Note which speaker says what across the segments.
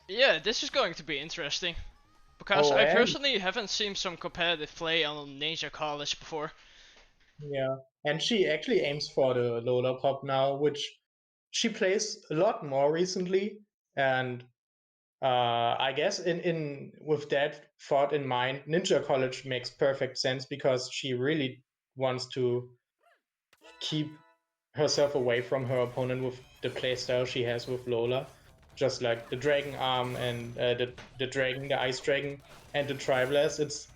Speaker 1: Yeah, this is going to be interesting. Because
Speaker 2: Oh,
Speaker 1: I
Speaker 2: and
Speaker 1: personally haven't seen some competitive play on Ninja College before.
Speaker 2: yeah, and she actually aims for the Lola Pop now, which she plays a lot more recently. And I guess in with that thought in mind, Ninja College makes perfect sense because she really wants to keep herself away from her opponent with the playstyle she has with Lola, just like the Dragon Arm and the Dragon, the Ice Dragon, and the Triblast. It's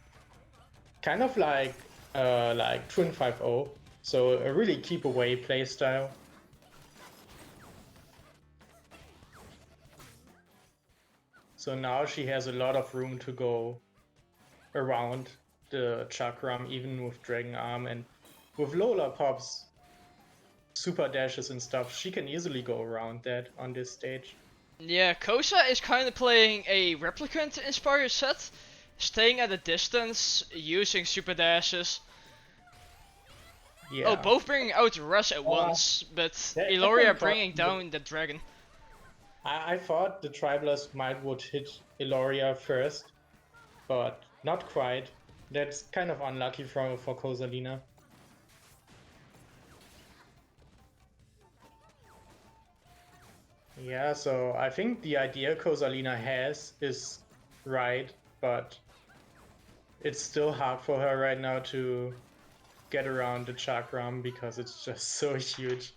Speaker 2: kind of like Twin 5-0, so a really keep away playstyle. So now she has a lot of room to go around the Chakram, even with Dragon Arm and with Lola Pop's super dashes and stuff. She can easily go around that on this stage.
Speaker 1: Yeah, Kosa is kind of playing a replicant inspired set, staying at a distance, using super dashes. Oh,
Speaker 2: Yeah.
Speaker 1: both bringing out Rush at
Speaker 2: Uh,
Speaker 1: once, but
Speaker 2: I
Speaker 1: Iloria
Speaker 2: think thought
Speaker 1: bringing
Speaker 2: she would,
Speaker 1: down the dragon.
Speaker 2: I thought the Tribalist might would hit Eloria first, but not quite. That's kind of unlucky for Kosalina. Yeah, so I think the idea Kosalina has is right, but it's still hard for her right now to get around the chakram because it's just so huge.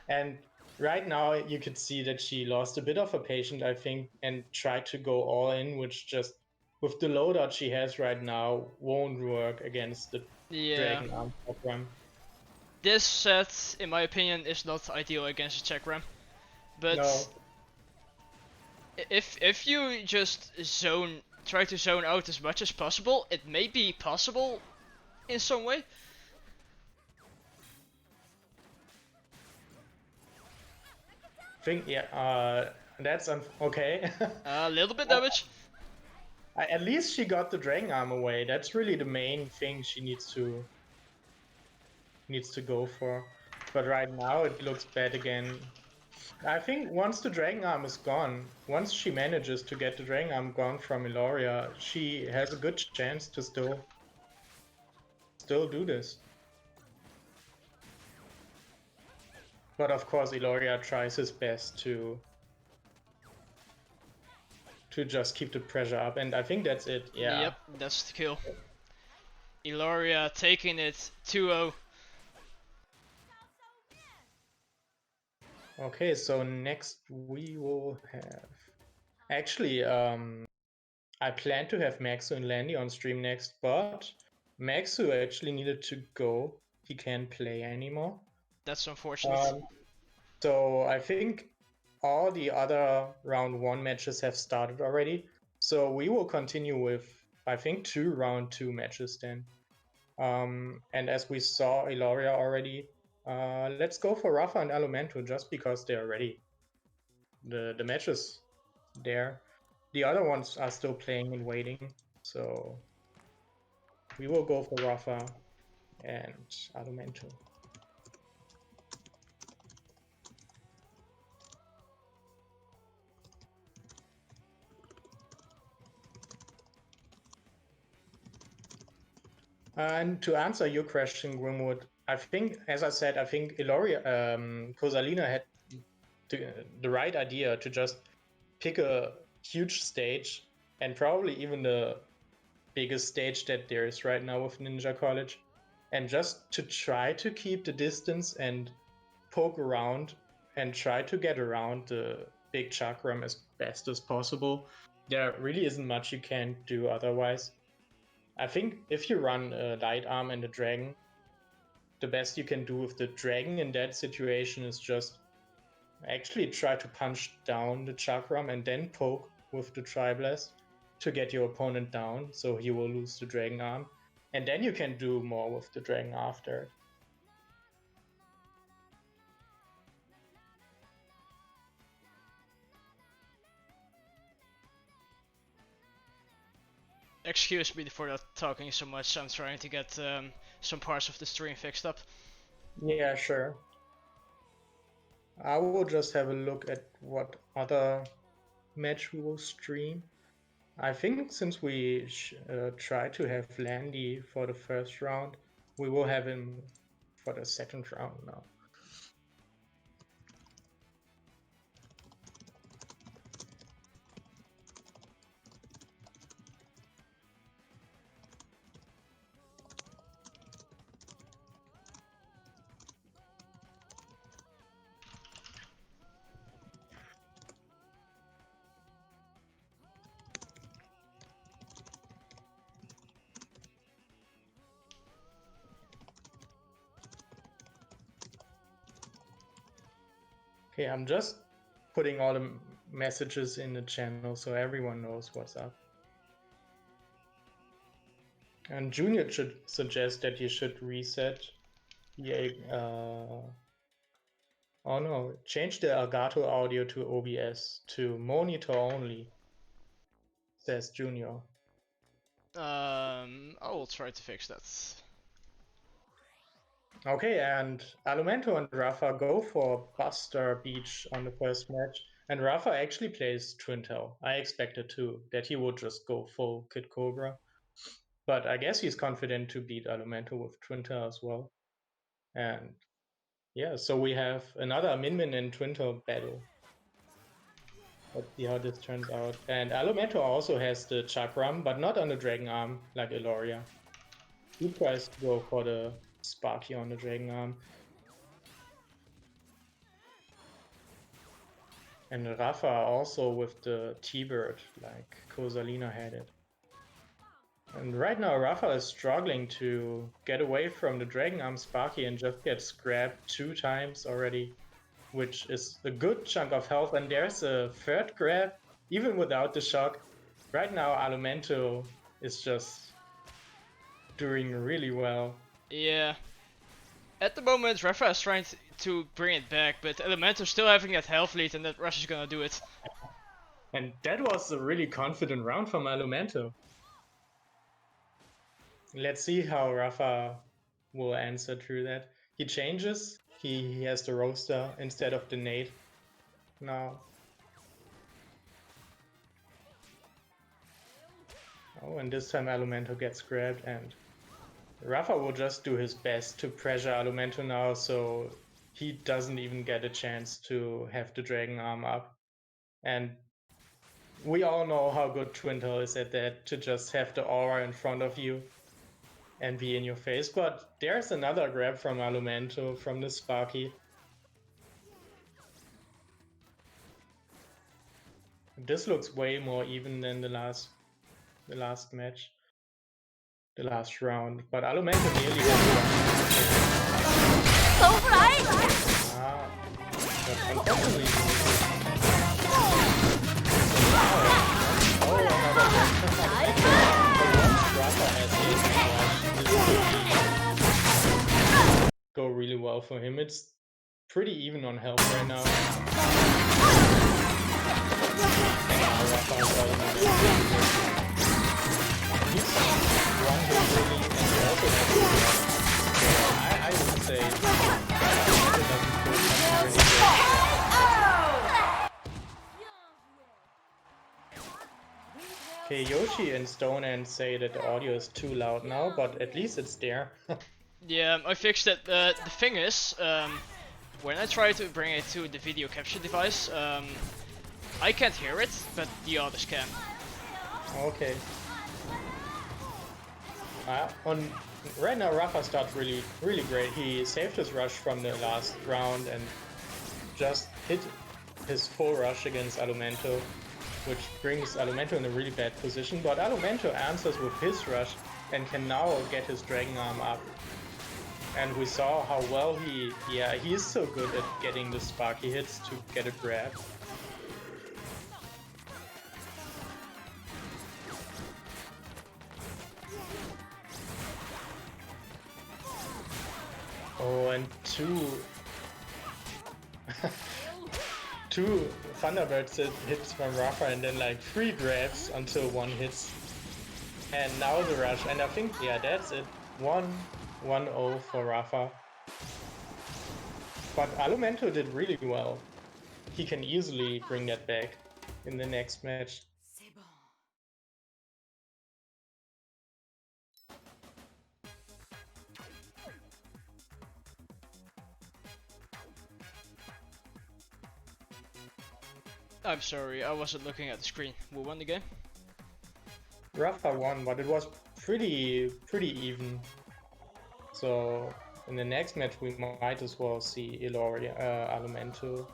Speaker 2: And right now you could see that she lost a bit of her patience, I think, and tried to go all in, which just with the loadout she has right now won't work against the
Speaker 1: Yeah,
Speaker 2: Dragon Arm chakram.
Speaker 1: this set, in my opinion, is not ideal against a Chakram. But
Speaker 2: No,
Speaker 1: if you just try to zone out as much as possible, it may be possible in some way.
Speaker 2: think yeah, that's okay.
Speaker 1: A little bit damage.
Speaker 2: At least she got the Dragon Arm away. That's really the main thing she needs to go for. But right now it looks bad again. I think once the Dragon Arm is gone, once she manages to get the Dragon Arm gone from Eloria, she has a good chance to still do this. But of course, Eloria tries his best to just keep the pressure up, and I think that's it.
Speaker 1: Yep,
Speaker 2: Yeah.
Speaker 1: that's the kill. Iloria taking it 2-0.
Speaker 2: Okay, so next we will have actually I plan to have Maxu and Landy on stream next, but Maxu actually needed to go. He can't play anymore.
Speaker 1: That's unfortunate.
Speaker 2: Um, So I think all the other round one matches have started already. So we will continue with, I think, two round two matches then. And as we saw Eloria already, let's go for Rafa and Alumento just because they're ready. The matches there. The other ones are still playing and waiting. So we will go for Rafa and Alumento. And to answer your question, Grimwood, I think, as I said, I think Eloria, Cosalina had the right idea to just pick a huge stage and probably even the biggest stage that there is right now with Ninja College, and just to try to keep the distance and poke around and try to get around the big chakram as best as possible. There really isn't much you can do otherwise. I think if you run a light arm and a dragon, the best you can do with the dragon in that situation is just actually try to punch down the chakram and then poke with the triblast to get your opponent down so he will lose the dragon arm. And then you can do more with the dragon after.
Speaker 1: Excuse me for not talking so much. I'm trying to get some parts of the stream fixed up.
Speaker 2: Yeah, sure. I will just have a look at what other match we will stream. I think since we try to have Landy for the first round, we will have him for the second round now. Okay, I'm just putting all the messages in the channel so everyone knows what's up. And Junior should suggest that you should reset. Yeah. Oh no, change the Elgato audio to OBS to monitor only, says Junior.
Speaker 1: I will try to fix that.
Speaker 2: Okay, and Alumento and Rafa go for Buster Beach on the first match. And Rafa actually plays Twintel. I expected too, that he would just go full Kid Cobra. But I guess he's confident to beat Alumento with Twintel as well. And yeah, so we have another Min Min and Twintel battle. Let's see how this turns out. And Alumento also has the Chakram, but not on the Dragon Arm like Eloria. He tries to go for the Sparky on the Dragon Arm. And Rafa also with the T-Bird, like Kozalina had it. And right now Rafa is struggling to get away from the Dragon Arm Sparky and just gets grabbed 2 times already, which is a good chunk of health. And there's a third grab, even without the shock. Right now Alumento is just doing really well.
Speaker 1: Yeah. At the moment, Ripha is trying to bring it back, but Elemento's still having that health lead, and that rush is gonna do it.
Speaker 2: And that was a really confident round from Alumento. Let's see how Rafa will answer through that. He changes. He has the roaster instead of the nade now. Oh, and this time Alumento gets grabbed, and Rafa will just do his best to pressure Alumento now, so he doesn't even get a chance to have the Dragon Arm up. And we all know how good Twintel is at that, to just have the aura in front of you and be in your face. But there's another grab from Alumento from the Sparky. This looks way more even than the last match, the last round. But Alumento nearly but unfortunately. Go really well for him. It's pretty even on health right now. I would say okay, Yoshi and Stone End say that the audio is too loud now, but at least it's there.
Speaker 1: Yeah, I fixed it. The thing is, when I try to bring it to the video capture device, I can't hear it, but the others can.
Speaker 2: Okay. Right now Rafa starts really great. He saved his rush from the last round and just hit his full rush against Alumento, which brings Alumento in a really bad position. But Alumento answers with his rush and can now get his Dragon Arm up. And we saw how well he is so good at getting the Sparky hits to get a grab. Oh, and two Thunderbirds hits from Rafa, and then like 3 grabs until 1 hits. And now the rush, and I think, yeah, that's it. 1-0 for Rafa. But Alumento did really well. He can easily bring that back. in the next match.
Speaker 1: I'm sorry, I wasn't looking at the screen. Who won the game?
Speaker 2: Ripha won, but it was pretty even. So in the next match we might as well see Ilori Alumento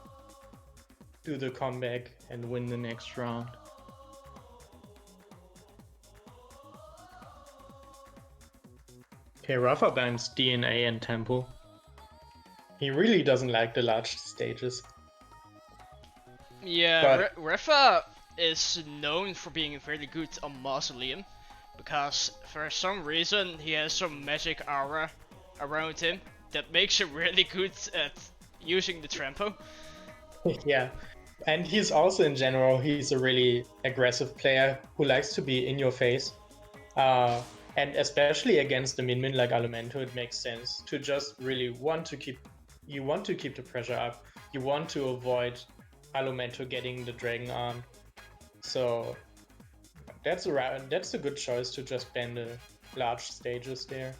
Speaker 2: do the comeback and win the next round. Okay, Ripha bans DNA and Tempo. He really doesn't like the large stages.
Speaker 1: Yeah, Ripha is known for being very good on Mausoleum, because for some reason he has some magic aura around him that makes him really good at using the trampo.
Speaker 2: Yeah, and he's also in general, he's a really aggressive player who likes to be in your face. And especially against the min like Alumento, it makes sense to just really want to keep the pressure up. You want to avoid Alumento getting the Dragon Arm. So that's a good choice to just ban the large stages there.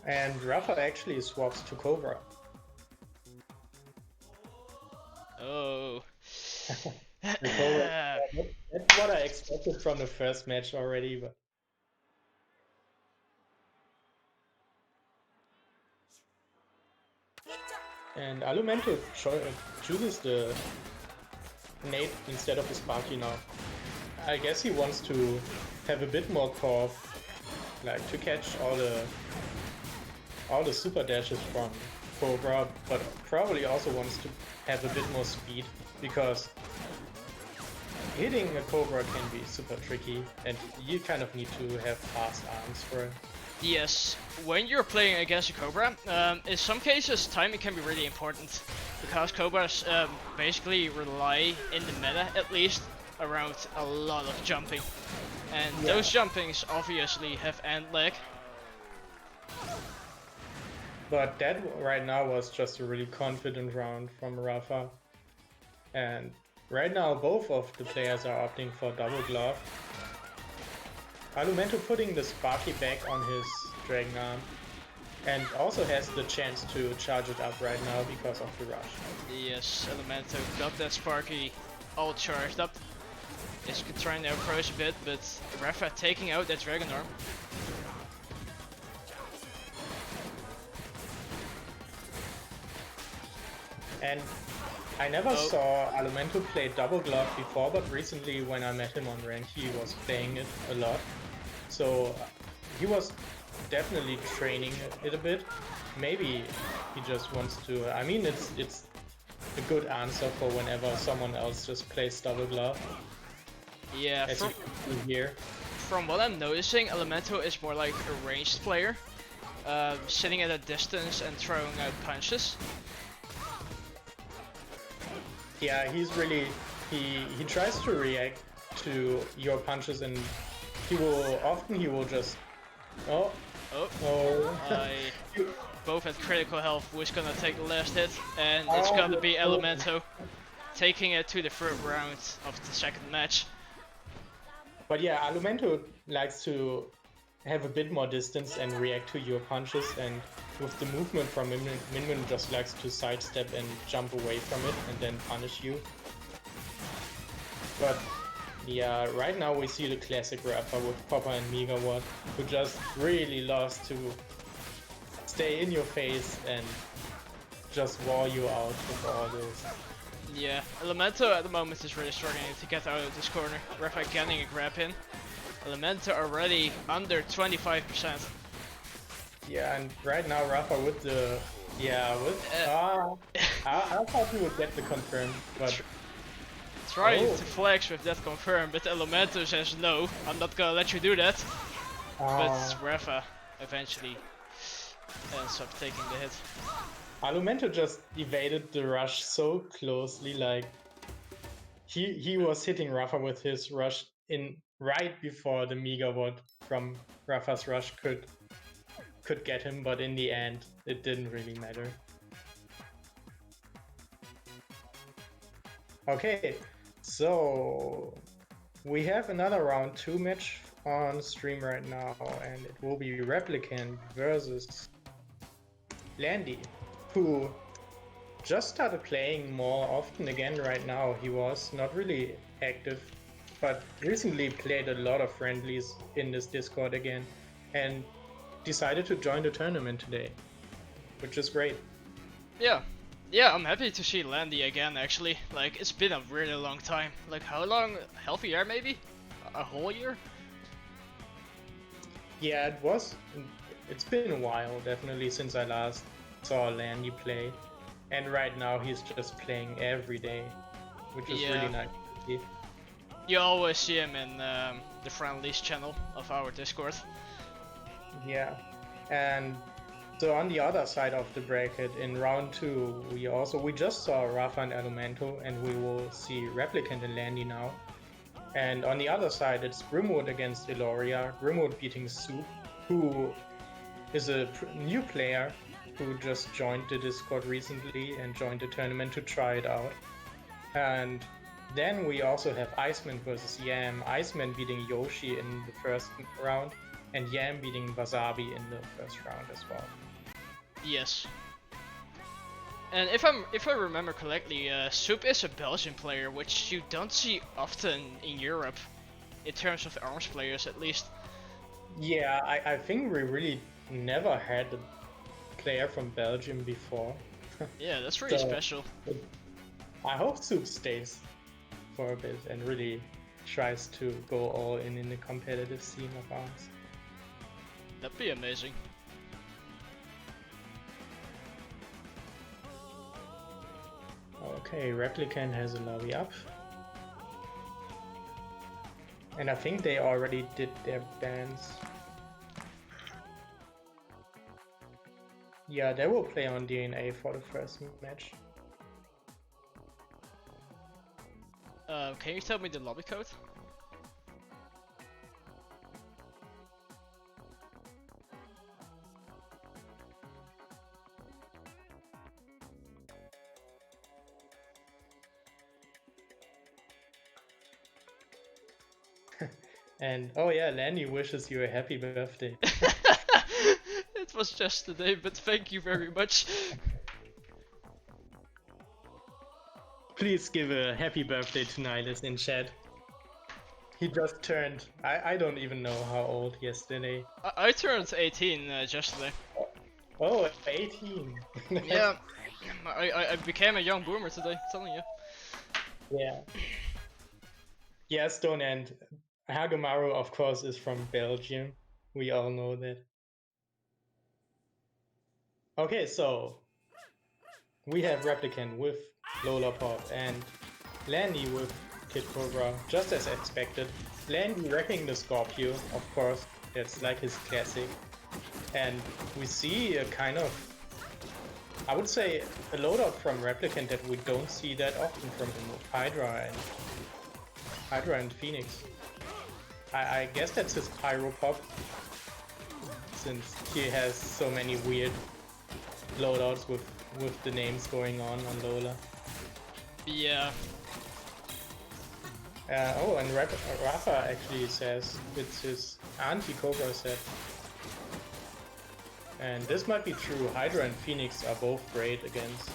Speaker 2: And Ripha actually swaps to Cobra.
Speaker 1: Oh.
Speaker 2: That's what I expected from the first match already, but and Alumento chooses the Nate instead of the Sparky now. I guess he wants to have a bit more core, like to catch all the super dashes from Cobra, but probably also wants to have a bit more speed, because hitting a Cobra can be super tricky and you kind of need to have fast arms for it.
Speaker 1: Yes, when you're playing against a Cobra, in some cases timing can be really important, because Cobras basically rely, in the meta at least, around a lot of jumping. And those jumpings obviously have end lag.
Speaker 2: But that right now was just a really confident round from Ripha. And right now both of the players are opting for double glove. Alumento putting the Sparky back on his Dragon Arm, and also has the chance to charge it up right now because of the rush.
Speaker 1: Yes, Elemento got that Sparky all charged up. Is trying to approach a bit, but Ripha taking out that Dragon Arm.
Speaker 2: And I never saw Alumento play double glove before, but recently when I met him on rank, he was playing it a lot. So he was definitely training it a bit. Maybe he just wants to. I mean, it's a good answer for whenever someone else just plays double glove.
Speaker 1: Yeah,
Speaker 2: as you can see here.
Speaker 1: From what I'm noticing, Elemento is more like a ranged player, sitting at a distance and throwing out punches.
Speaker 2: Yeah, he's really he tries to react to your punches, and he will just
Speaker 1: both at critical health. Who's gonna take the last hit? And it's gonna be Elemento taking it to the third round of the second match.
Speaker 2: But yeah, Alumento likes to have a bit more distance and react to your punches, and with the movement from Minmin just likes to sidestep and jump away from it and then punish you. But yeah, right now we see the classic Ripha with Popper and Megawatt, who just really loves to stay in your face and just wall you out with all this.
Speaker 1: Yeah, Elemento at the moment is really struggling to get out of this corner. Ripha getting a grab in. Elemento already under 25%.
Speaker 2: Yeah, and right now Ripha with the I thought he would get the confirm, but
Speaker 1: trying to flex with that confirm, but Elemento says no, I'm not gonna let you do that. But Ripha eventually ends up taking the hit.
Speaker 2: Alumento just evaded the rush so closely, like he was hitting Ripha with his rush in right before the Megawatt from Ripha's rush could get him, but in the end it didn't really matter. Okay, so we have another round 2 match on stream right now, and it will be Replicant versus Landy, who just started playing more often again right now. He was not really active, but recently played a lot of friendlies in this Discord again, and decided to join the tournament today, which is great.
Speaker 1: Yeah, I'm happy to see Landy again actually. Like, it's been a really long time. Like, how long? Half a year maybe? A whole year?
Speaker 2: Yeah, it's been a while, definitely, since I last saw Landy play. And right now he's just playing every day, which is really nice to see.
Speaker 1: You always see him in the friendlies channel of our Discord.
Speaker 2: Yeah, and so on the other side of the bracket, in round 2, we just saw Ripha and Elemento, and we will see Replicant and Landy now. And on the other side, it's Grimwood against Eloria. Grimwood beating Soup, who is a new player who just joined the Discord recently and joined the tournament to try it out. And then we also have Iceman versus Yam. Iceman beating Yoshi in the first round, and Yam beating Wasabi in the first round as well.
Speaker 1: Yes. And if I remember correctly, Soup is a Belgian player, which you don't see often in Europe, in terms of arms players at least.
Speaker 2: Yeah, I think we really never had a player from Belgium before.
Speaker 1: Yeah, that's really special.
Speaker 2: I hope Soup stays for a bit and really tries to go all in the competitive scene of arms.
Speaker 1: That'd be amazing.
Speaker 2: Okay, Replicant has a lobby up. And I think they already did their bans. Yeah, they will play on DNA for the first match.
Speaker 1: Can you tell me the lobby code?
Speaker 2: And oh yeah, Landy wishes you a happy birthday.
Speaker 1: It was just today, but thank you very much.
Speaker 2: Please give a happy birthday to Nihilus in chat. He just turned, I don't even know how old yesterday.
Speaker 1: I turned 18 yesterday.
Speaker 2: Oh, 18.
Speaker 1: Yeah, I became a young boomer today, telling you.
Speaker 2: Yeah. Yeah, Stone and Hagemaru, of course, is from Belgium. We all know that. Okay, so we have Replicant with Lollapop and Landy with Kid Cobra, just as expected. Landy wrecking the Scorpio, of course, that's like his classic. And we see a kind of, I would say, a loadout from Replicant that we don't see that often from him with Hydra and Phoenix. I guess that's his Pyro Pop, since he has so many weird loadouts with the names going on Lola.
Speaker 1: Yeah.
Speaker 2: Oh, and Ripha actually says it's his anti-Cobra set. And this might be true. Hydra and Phoenix are both great against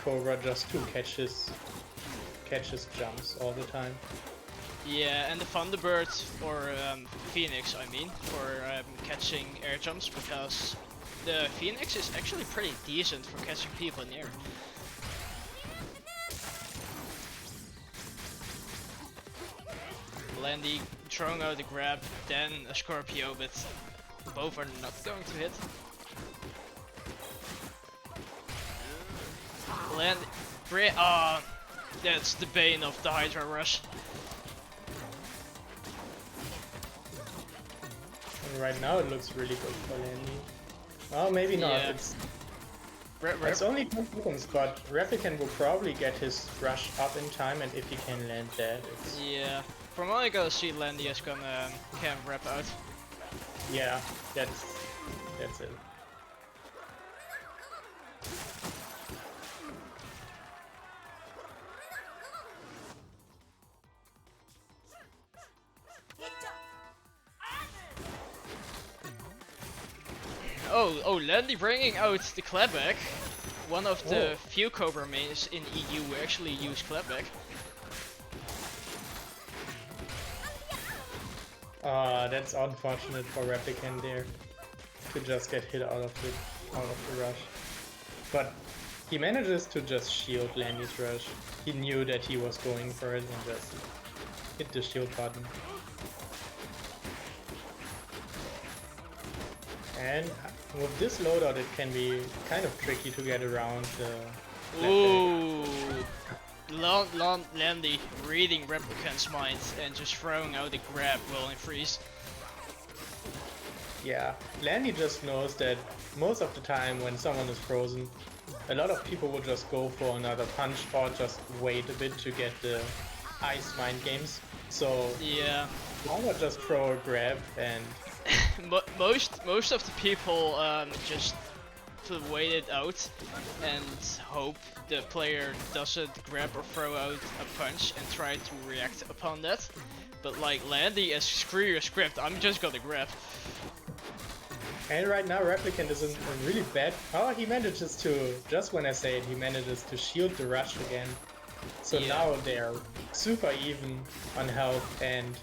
Speaker 2: Cobra, just to catch his jumps all the time.
Speaker 1: Yeah, and the Thunderbird, or Phoenix I mean, for catching air jumps, because the Phoenix is actually pretty decent for catching people in air. Landy throwing out the grab, then a Scorpio, but both are not going to hit. Landy, that's the bane of the Hydra rush.
Speaker 2: And right now it looks really good for Landy. Oh, maybe not.
Speaker 1: Yeah.
Speaker 2: It's only 10 seconds, but Replicant will probably get his rush up in time, and if he can land that, it's...
Speaker 1: Yeah. From what I gotta see, Landy is gonna camp wrap out.
Speaker 2: Yeah, that's it.
Speaker 1: Oh, Landy bringing out the clapback. One of the few Cobra mains in EU who actually use clapback.
Speaker 2: That's unfortunate for Replicant there to just get hit out of the rush. But he manages to just shield Landy's rush. He knew that he was going for it and just hit the shield button. And with this loadout it can be kind of tricky to get around the...
Speaker 1: Ooh! Landy reading Replicant's mind and just throwing out the grab while in freeze.
Speaker 2: Yeah, Landy just knows that most of the time when someone is frozen, a lot of people will just go for another punch or just wait a bit to get the ice mind games. So
Speaker 1: yeah,
Speaker 2: why not just throw a grab and
Speaker 1: most of the people just wait it out and hope the player doesn't grab or throw out a punch and try to react upon that. But like Landy is screw your script, I'm just gonna grab.
Speaker 2: And right now Replicant is in a really bad... Oh, he manages to, just when I say it, he manages to shield the rush again. So now they're super even on health and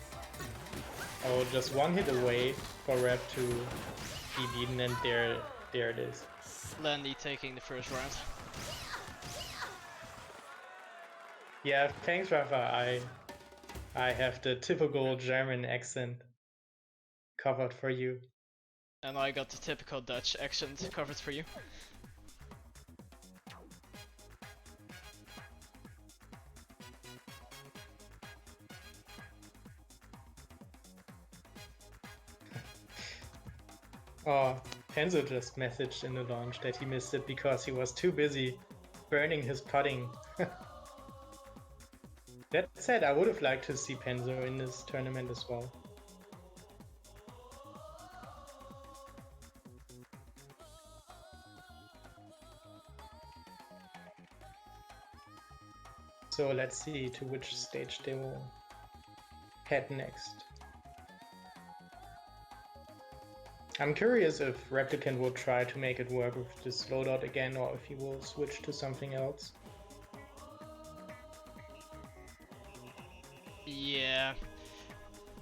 Speaker 2: just one hit away for Rep to be beaten, and there it is.
Speaker 1: Landy taking the first round.
Speaker 2: Yeah, thanks Rafa. I have the typical German accent covered for you.
Speaker 1: And I got the typical Dutch accent covered for you.
Speaker 2: Oh, Enzo just messaged in the launch that he missed it because he was too busy burning his pudding. That said, I would have liked to see Penzo in this tournament as well. So let's see to which stage they will head next. I'm curious if Replicant will try to make it work with this loadout again, or if he will switch to something else.
Speaker 1: Yeah.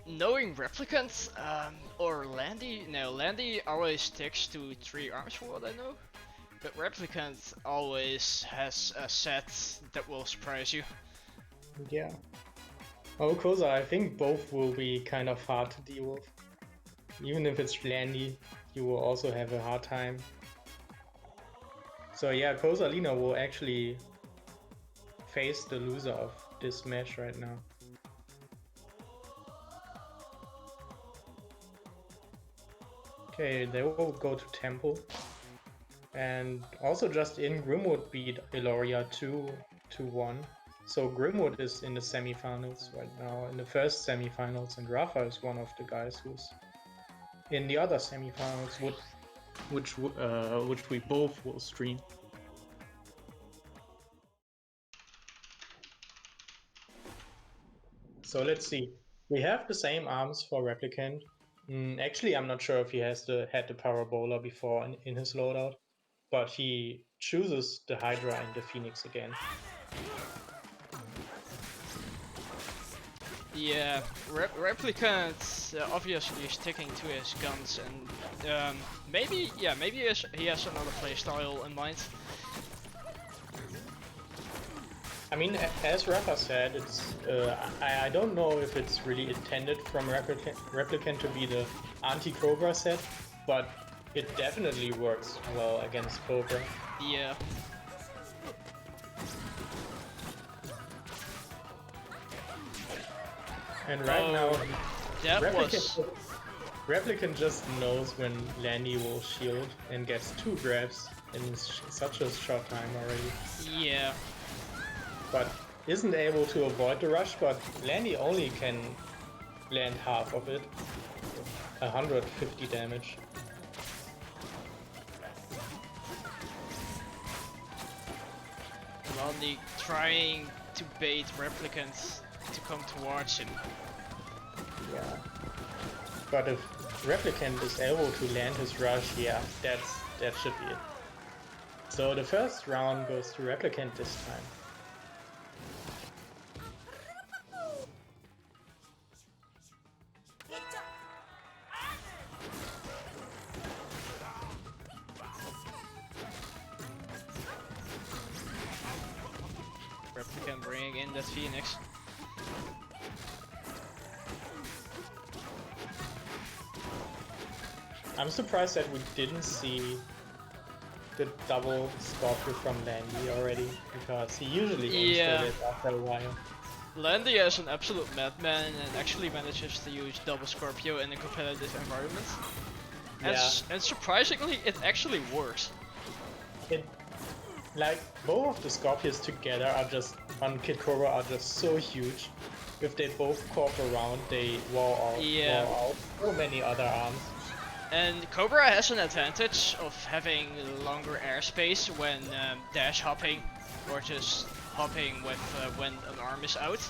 Speaker 1: Knowing Replicant, or Landy, no, Landy always sticks to 3 arms for what I know. But Replicant always has a set that will surprise you.
Speaker 2: Yeah. Oh, Koza, I think both will be kind of hard to deal with. Even if it's Landy, you will also have a hard time. So yeah, Kosalina will actually face the loser of this match right now. Okay, they will go to Temple. And also just in, Grimwood beat Eloria 2-1. So Grimwood is in the semifinals right now, in the first semifinals, and Ripha is one of the guys who's in the other semifinals, which we both will stream. So let's see. We have the same arms for Replicant. Actually, I'm not sure if he had the Parabola before in his loadout, but he chooses the Hydra and the Phoenix again.
Speaker 1: Yeah, Replicant obviously sticking to his guns, and maybe he has another playstyle in mind.
Speaker 2: I mean, as Ripha said, it's I don't know if it's really intended from Replicant to be the anti-Cobra set, but it definitely works well against Cobra.
Speaker 1: Yeah.
Speaker 2: And right now,
Speaker 1: that
Speaker 2: Replicant just knows when Landy will shield and gets 2 grabs in such a short time already.
Speaker 1: Yeah.
Speaker 2: But isn't able to avoid the rush, but Landy only can land half of it. 150 damage.
Speaker 1: Landy trying to bait Replicant to come towards him.
Speaker 2: Yeah. But if Replicant is able to land his rush, yeah, that should be it. So the first round goes to Replicant this time.
Speaker 1: Replicant bringing in that Phoenix.
Speaker 2: I'm surprised that we didn't see the double Scorpio from Landy already, because he usually aims for it after a while.
Speaker 1: Landy is an absolute madman and actually manages to use double Scorpio in a competitive environment. And surprisingly, it actually works.
Speaker 2: Like, both of the Scorpios together are just, on Kid Cobra, are just so huge. If they both corp around, they wall out so many other arms.
Speaker 1: And Cobra has an advantage of having longer airspace when dash hopping or just hopping with when an arm is out.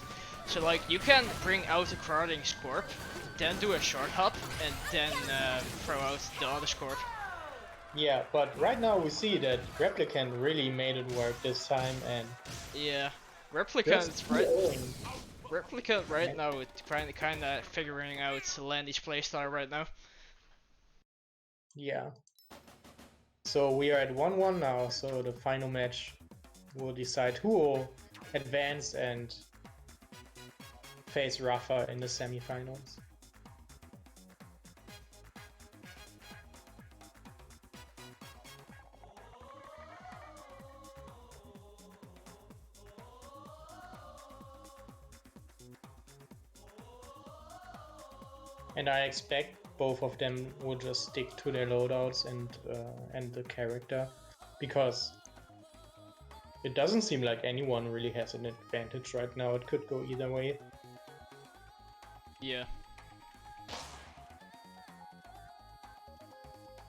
Speaker 1: So like you can bring out a crowding Scorp, then do a short hop, and then throw out the other Scorp.
Speaker 2: Yeah, but right now we see that Replicant really made it work this time, and
Speaker 1: yeah, Replicant right now is kind of figuring out Landy's playstyle right now.
Speaker 2: Yeah. So we are at 1-1 now, so the final match will decide who will advance and face Ripha in the semifinals. And I expect both of them will just stick to their loadouts and the character, because it doesn't seem like anyone really has an advantage right now. It could go either way.
Speaker 1: Yeah.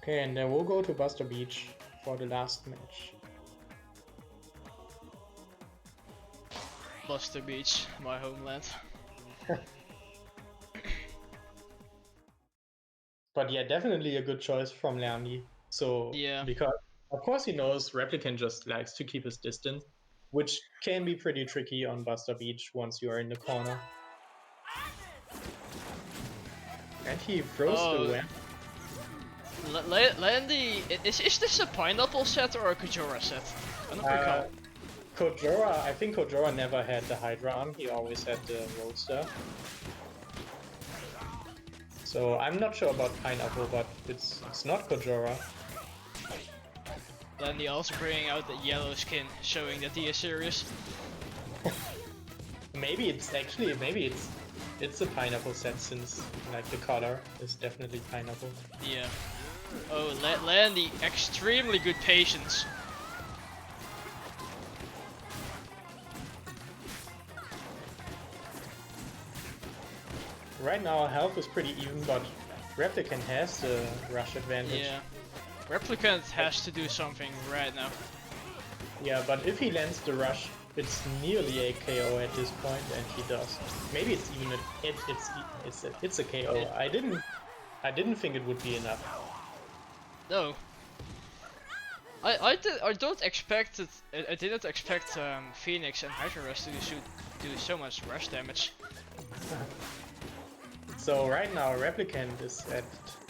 Speaker 2: Okay, and then we'll go to Buster Beach for the last match.
Speaker 1: Buster Beach, my homeland.
Speaker 2: But yeah, definitely a good choice from Landy. So
Speaker 1: yeah,
Speaker 2: because of course he knows Replicant just likes to keep his distance, which can be pretty tricky on Buster Beach once you are in the corner. And he throws the ramp.
Speaker 1: Landy, is this a pineapple set or a Kojora set? I don't recall.
Speaker 2: Kojora, I think Kojora never had the Hydra on, he always had the Roadster. So I'm not sure about Pineapple, but it's not Kojora.
Speaker 1: Landy also bringing out the yellow skin, showing that he is serious.
Speaker 2: Maybe it's a pineapple set, since like the color is definitely pineapple.
Speaker 1: Yeah. Oh, Landy, extremely good patience.
Speaker 2: Right now health is pretty even, but Replicant has the rush advantage.
Speaker 1: Yeah. Replicant has to do something right now.
Speaker 2: Yeah, but if he lands the rush, it's nearly a KO at this point, and he does. Maybe it's even it's a KO. I didn't think it would be enough.
Speaker 1: No. I didn't expect Phoenix and Hydra Rush to do so much rush damage.
Speaker 2: So right now Replicant is at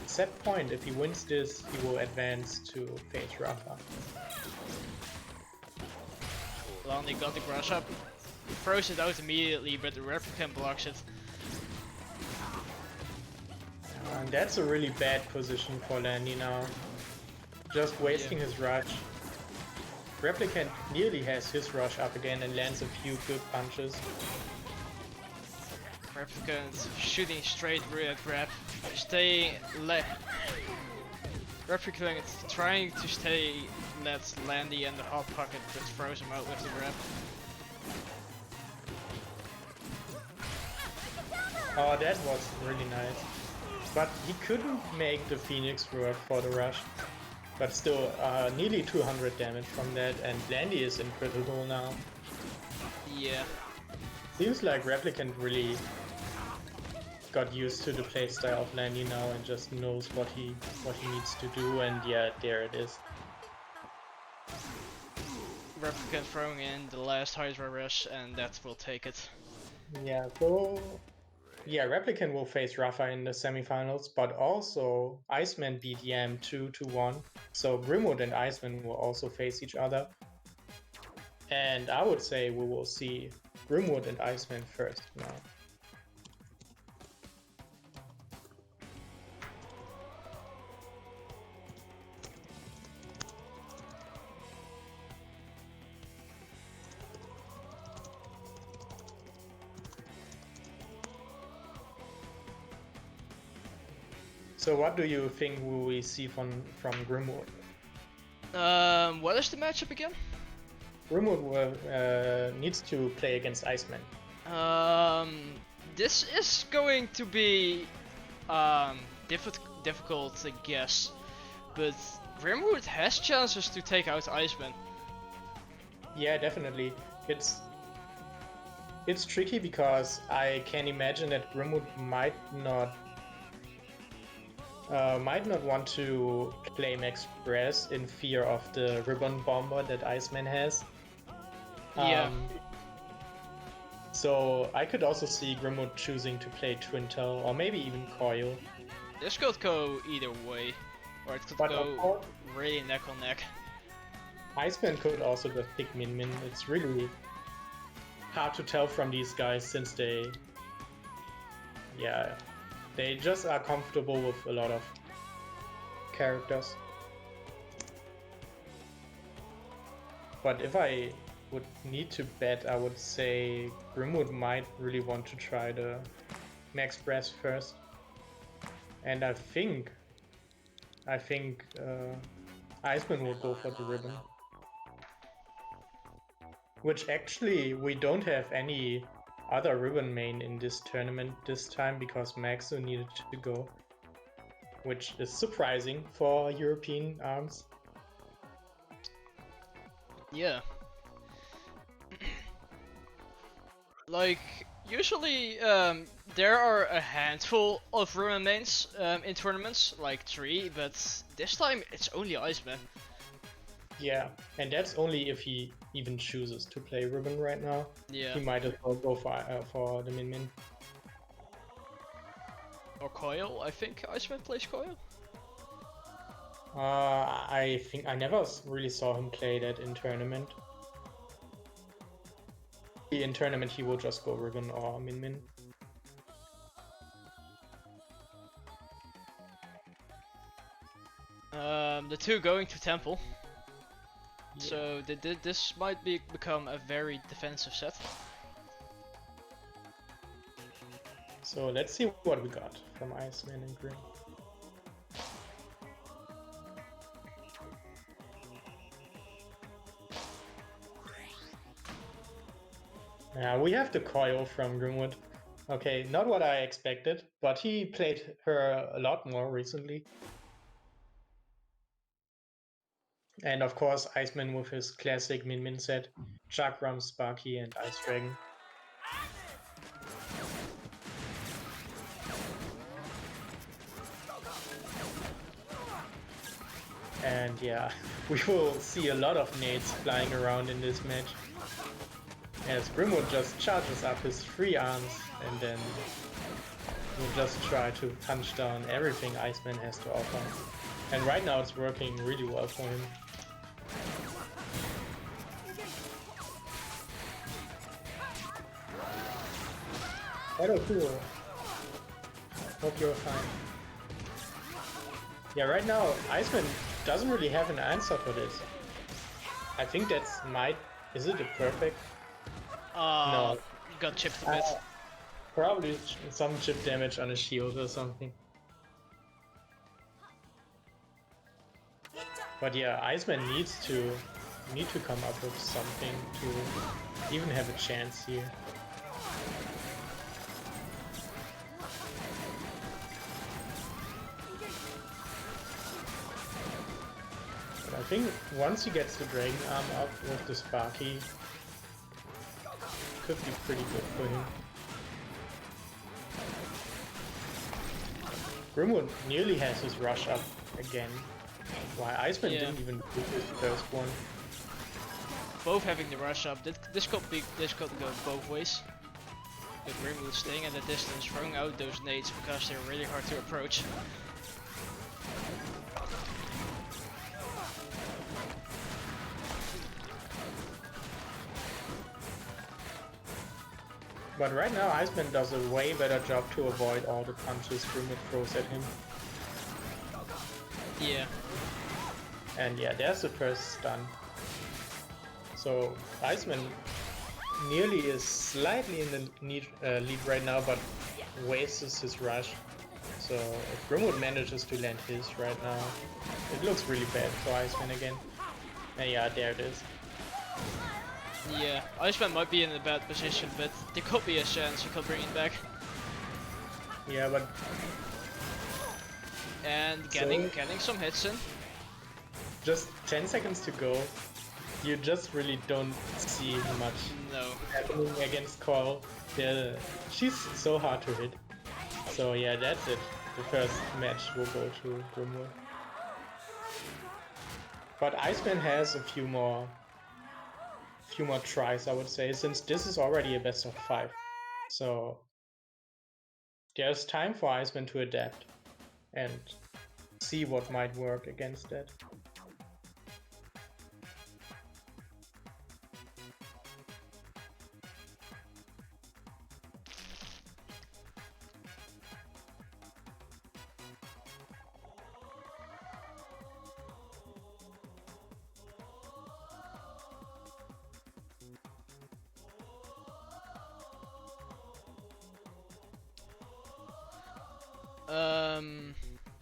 Speaker 2: set point. If he wins this, he will advance to face Ripha.
Speaker 1: Landy got the grass up, throws it out immediately, but the Replicant blocks it.
Speaker 2: And that's a really bad position for Landy now. Just wasting his rush. Replicant nearly has his rush up again and lands a few good punches.
Speaker 1: Replicant shooting straight through that grab, Replicant trying to let Landy in the hot pocket, but throws him out with the grab.
Speaker 2: Oh, that was really nice. But he couldn't make the Phoenix work for the rush. But still, nearly 200 damage from that, and Landy is in critical now.
Speaker 1: Yeah.
Speaker 2: Seems like Replicant really got used to the playstyle of Landy now and just knows what he needs to do, and yeah, there it is.
Speaker 1: Replicant throwing in the last Hydra rush, and that will take it.
Speaker 2: Yeah, so yeah, Replicant will face Ripha in the semifinals, but also Iceman beat Yam 2-1. So Grimwood and Iceman will also face each other. And I would say we will see Grimwood and Iceman first now. So what do you think will we see from Grimwood?
Speaker 1: What is the matchup again?
Speaker 2: Grimwood will, needs to play against Iceman.
Speaker 1: This is going to be difficult to guess, but Grimwood has chances to take out Iceman.
Speaker 2: Yeah, definitely. It's tricky because I can imagine that Grimwood might not want to claim Express in fear of the ribbon bomber that Iceman has.
Speaker 1: Yeah.
Speaker 2: So I could also see Grimwood choosing to play Twintel or maybe even Coil.
Speaker 1: This could go either way, or it could go really neck on neck.
Speaker 2: Iceman could also just pick Min Min. It's really hard to tell from these guys since they just are comfortable with a lot of characters. But if I would need to bet, I would say Grimwood might really want to try the Max Brass first. And I think Iceman will go for the ribbon. Which actually, we don't have any other ribbon main in this tournament this time because Maxu needed to go. Which is surprising for European arms.
Speaker 1: Yeah. Like, usually there are a handful of ribbon mains in tournaments, like 3, but this time it's only Iceman.
Speaker 2: Yeah, and that's only if he even chooses to play ribbon right now.
Speaker 1: Yeah.
Speaker 2: He might as well go for the Min Min.
Speaker 1: Or Coil, I think Iceman plays Coil.
Speaker 2: I think I never really saw him play that in tournament. In tournament he will just go ribbon or Min Min.
Speaker 1: The two going to Temple.
Speaker 2: Yeah.
Speaker 1: So this might become a very defensive set.
Speaker 2: So let's see what we got from Iceman and Grim. Yeah, we have the Coil from Grimwood. Okay, not what I expected, but he played her a lot more recently. And of course, Iceman with his classic Min Min set, Chakram, Sparky, and Ice Dragon. And yeah, we will see a lot of nades flying around in this match. As Grimwood just charges up his 3 arms and then will just try to punch down everything Iceman has to offer. And right now it's working really well for him. Hello, cool. Hope you're fine. Yeah, right now Iceman doesn't really have an answer for this. I think that's is it a perfect? No.
Speaker 1: Got chipped a bit.
Speaker 2: Probably some chip damage on a shield or something. But yeah, Iceman needs to come up with something to even have a chance here. But I think once he gets the Dragon Arm up with the Sparky, could be pretty good for him. Grimwood nearly has his rush up again. Why Iceman
Speaker 1: Yeah.
Speaker 2: didn't even do his first one.
Speaker 1: Both having the rush up. This could go both ways. With Grimwood staying at a distance, throwing out those nades because they're really hard to approach.
Speaker 2: But right now Iceman does a way better job to avoid all the punches Grimwood throws at him.
Speaker 1: Yeah.
Speaker 2: And yeah, there's the first stun. So Iceman nearly is slightly in the lead right now, but wastes his rush. So if Grimwood manages to land his right now, it looks really bad for Iceman again. And yeah, there it is.
Speaker 1: Yeah, Iceman might be in a bad position, but there could be a chance he could bring it back.
Speaker 2: Yeah, but
Speaker 1: And getting some hits in.
Speaker 2: just 10 seconds to go. You just really don't see much
Speaker 1: No.
Speaker 2: happening against Coil. Yeah, she's so hard to hit. So yeah, that's it. The first match will go to Grimwood. But Iceman has a few more tries, I would say, since this is already a best of 5. So there's time for Iceman to adapt and see what might work against that.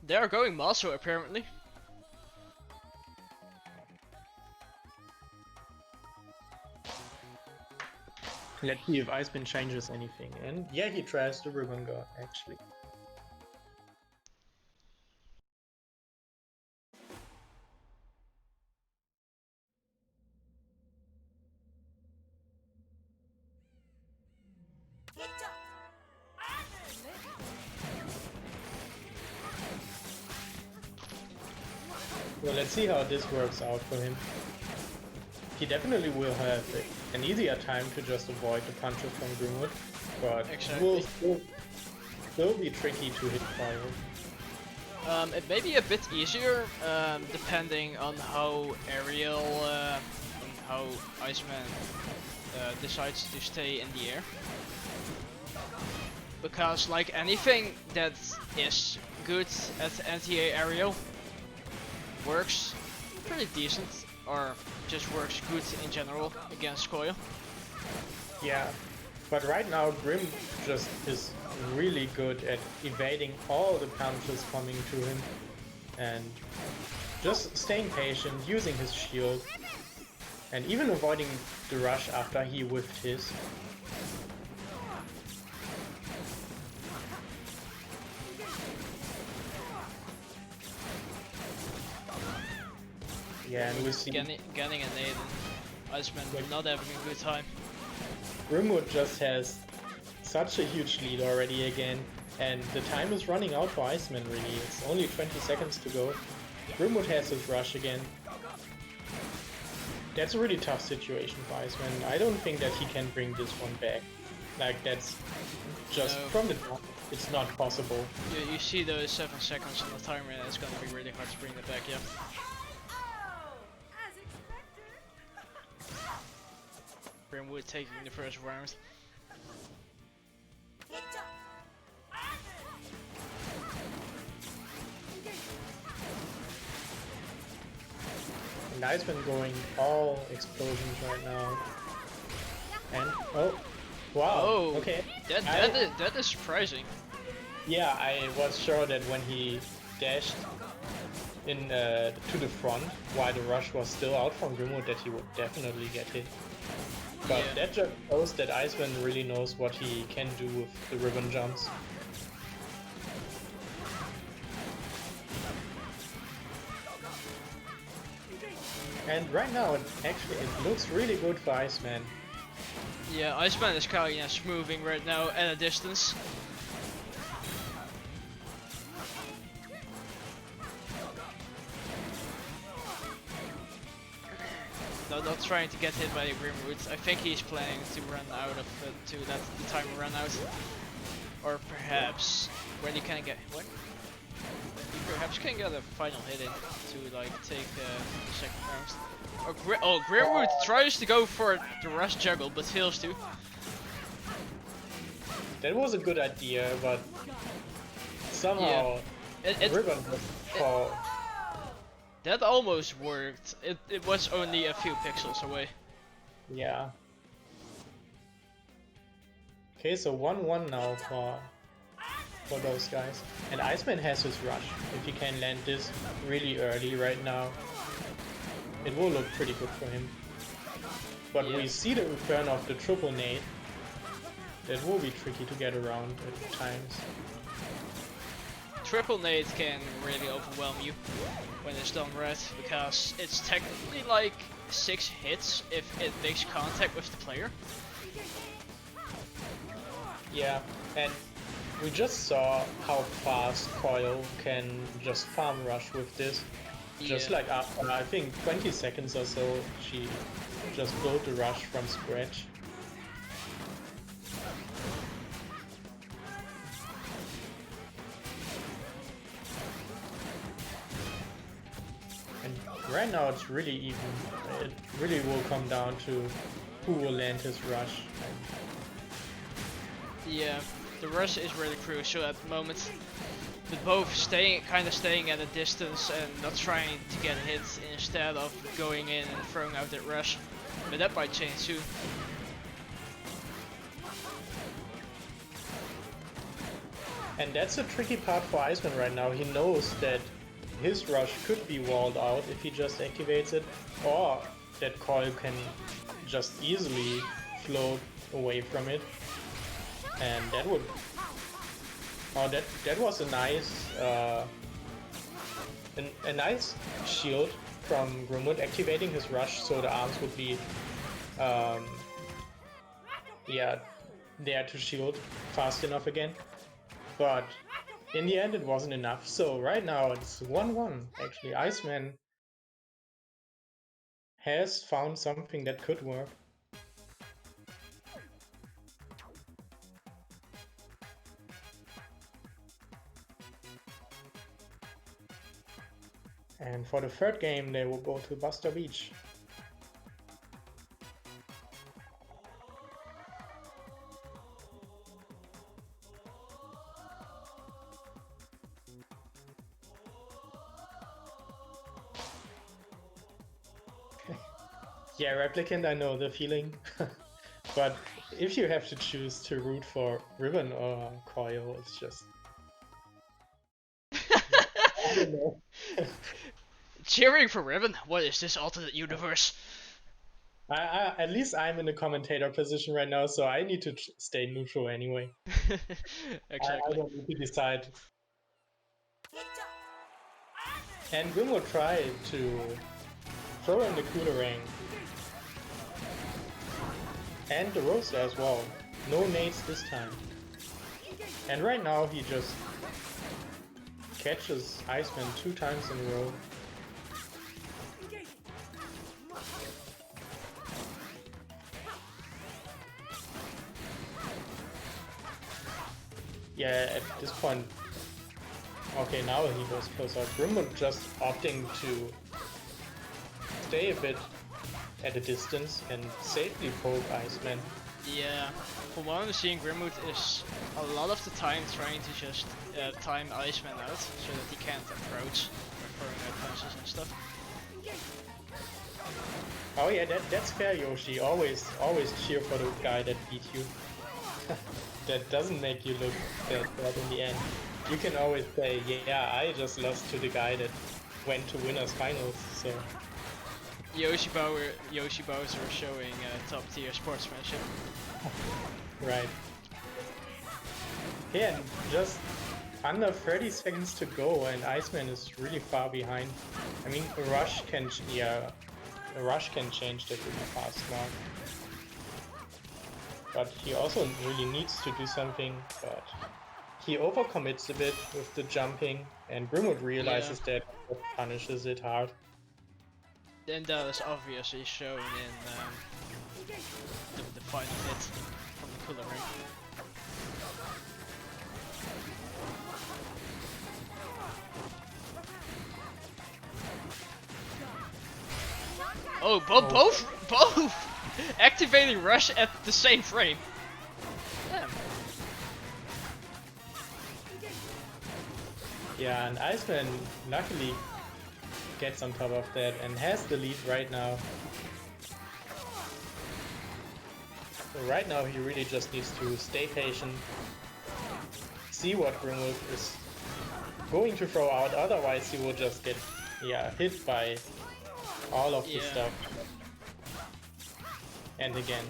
Speaker 1: They are going Maso apparently.
Speaker 2: Let's see if Iceman changes anything. And yeah, he tries the Ribbon God, actually. Well, let's see how this works out for him. He definitely will have an easier time to just avoid the punches from Grimwood, but
Speaker 1: Exactly.
Speaker 2: will still be tricky to hit fire.
Speaker 1: It may be a bit easier, depending on how Ariel and how Iceman decides to stay in the air. Because like anything that is good at anti-A Ariel works pretty decent, or just works good in general against Coil.
Speaker 2: Yeah, but right now Grim just is really good at evading all the punches coming to him and just staying patient, using his shield, and even avoiding the rush after he whiffed his. Yeah, and we see
Speaker 1: Getting a nade and Iceman not having a good time.
Speaker 2: Grimwood just has such a huge lead already again, and the time is running out for Iceman really. It's only 20 seconds to go. Grimwood has his rush again. That's a really tough situation for Iceman. I don't think that he can bring this one back. Like, that's just from the top, it's not possible.
Speaker 1: You see those 7 seconds on the timer, and it's gonna be really hard to bring it back, yeah. Grimwood taking the first round.
Speaker 2: And Iceman going all explosions right now. And oh, wow.
Speaker 1: Oh,
Speaker 2: okay.
Speaker 1: That is surprising.
Speaker 2: Yeah, I was sure that when he dashed in to the front while the rush was still out from Grimwood that he would definitely get hit. But
Speaker 1: Yeah.
Speaker 2: that just shows that Iceman really knows what he can do with the ribbon jumps. And right now, it looks really good for Iceman.
Speaker 1: Yeah, Iceman is kind of moving right now at a distance. trying to get hit by the Grimroot. I think he's planning to run out of it to let the timer run out. Or perhaps when he can get what? He perhaps can get a final hit in to like take the second round. Or Grimroot tries to go for the rush juggle but fails to.
Speaker 2: That was a good idea, but somehow Ribbon was fall.
Speaker 1: That almost worked. It was only a few pixels away.
Speaker 2: Yeah. Okay, so 1-1 now for those guys. And Iceman has his rush. If he can land this really early right now, it will look pretty good for him. But we see the return of the triple nade. That will be tricky to get around at times.
Speaker 1: Triple nade can really overwhelm you when it's done right, because it's technically like 6 hits if it makes contact with the player. Yeah, and we just saw how fast Coil can just farm rush with this. Just like after, I think, 20 seconds or so, she just built the rush from scratch. And right now it's really even. It really will come down to who will land his rush. Yeah, the rush is really crucial at the moment. With both kind of staying at a distance and not trying to get hits instead of going in and throwing out that rush. But that might change soon. And that's a tricky part for Iceman right now. He knows that his rush could be walled out if he just activates it, or that Coil can just easily float away from it. And that would... Oh, that was a nice a nice shield from Grimwood activating his rush, so the arms would be yeah, there to shield fast enough again. But in the end, it wasn't enough. So right now it's 1-1. Actually, Iceman has found something that could work. And for the third game, they will go to Buster Beach. Yeah, Replicant, I know the feeling. But if you have to choose to root for Ribbon or Coil, it's just... I don't know. Cheering for Ribbon? What is this alternate universe?
Speaker 2: At least I'm in the commentator position right now, so I need to stay neutral anyway.
Speaker 1: Exactly.
Speaker 2: I don't need to decide. And Grim will try to throw in the Coolerang. And the Rosa as well. No nades this time. And right now he just catches Iceman 2 times in a row. Yeah, at this point... Okay, now he goes closer. Grimwood just opting to stay a bit at a distance and safely poke Iceman. Yeah, from what I'm seeing, Grimwood is a lot of the time trying to just time Iceman out so that he can't approach or throwing out punches and stuff. Oh yeah, that's fair, Yoshi. Always cheer for the guy that beat you. That doesn't make you look that bad in the end. You can always say, yeah, I just lost to the guy that went to winners finals, so... Yoshi Bowser showing top tier sportsmanship. Right. Yeah, and just under 30 seconds to go and Iceman is really far behind. I mean, a rush can change that really fast now. But he also really needs to do something, but he overcommits a bit with the jumping, and Grimwood realizes that punishes it hard.
Speaker 1: And that is obviously shown in the final hit from the cooler ring. Oh, both activating rush at the same frame. Damn.
Speaker 2: Yeah, and Iceman luckily gets on top of that and has the lead right now. So right now he really just needs to stay patient, see what Grimwood is going to throw out, otherwise he will just get hit by all of the stuff. And again.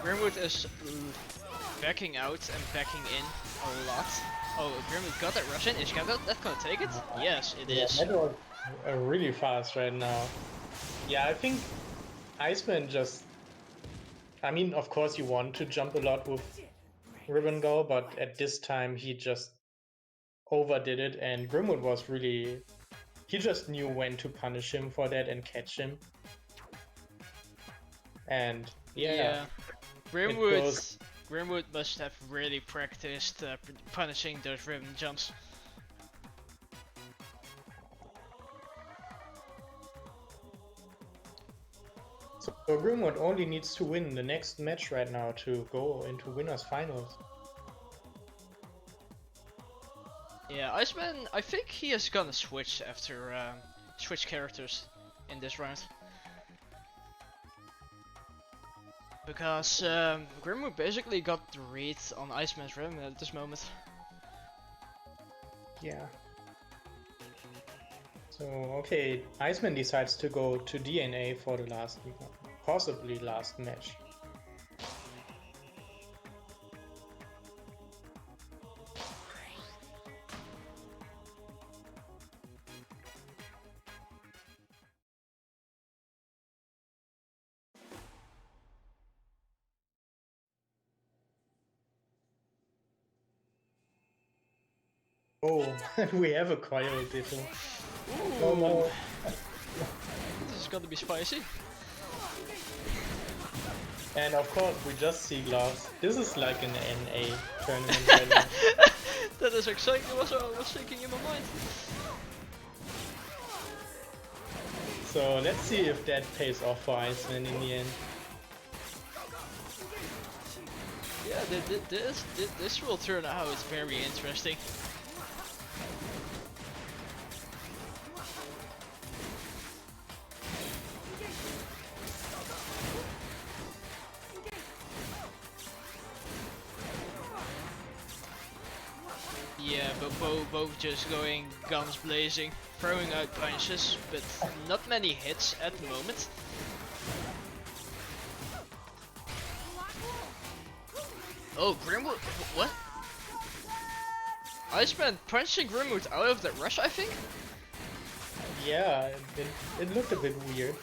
Speaker 1: Grimwood is backing out and backing in a lot. Oh, Grimwood got that rush in. Is that gonna take it? Yes, it is.
Speaker 2: That was really fast right now. Yeah, I think Iceman just... I mean, of course you want to jump a lot with Ribbon Go, but at this time he just overdid it, and Grimwood was really... He just knew when to punish him for that and catch him. And yeah.
Speaker 1: Grimwood must have really practiced punishing those ribbon jumps.
Speaker 2: So Grimwood only needs to win the next match right now to go into winners finals.
Speaker 1: Yeah, Iceman, I think he is gonna switch after switch characters in this round. Because Grimwood basically got the read on Iceman's rhythm at this moment.
Speaker 2: Yeah. So, okay, Iceman decides to go to DNA for the last, possibly last match. Oh, we have a coil ditto. Oh no.
Speaker 1: This is gonna be spicy.
Speaker 2: And of course, we just see gloves. This is like an NA tournament right now.
Speaker 1: That is exactly what I was thinking in my mind.
Speaker 2: So let's see if that pays off for Iceman in the end.
Speaker 1: Yeah, this will turn out it's very interesting. Yeah, but both just going guns blazing, throwing out punches, but not many hits at the moment. Oh, Grimwood, what? Iceman punching Grimwood out of that rush, I think?
Speaker 2: Yeah, it looked a bit weird.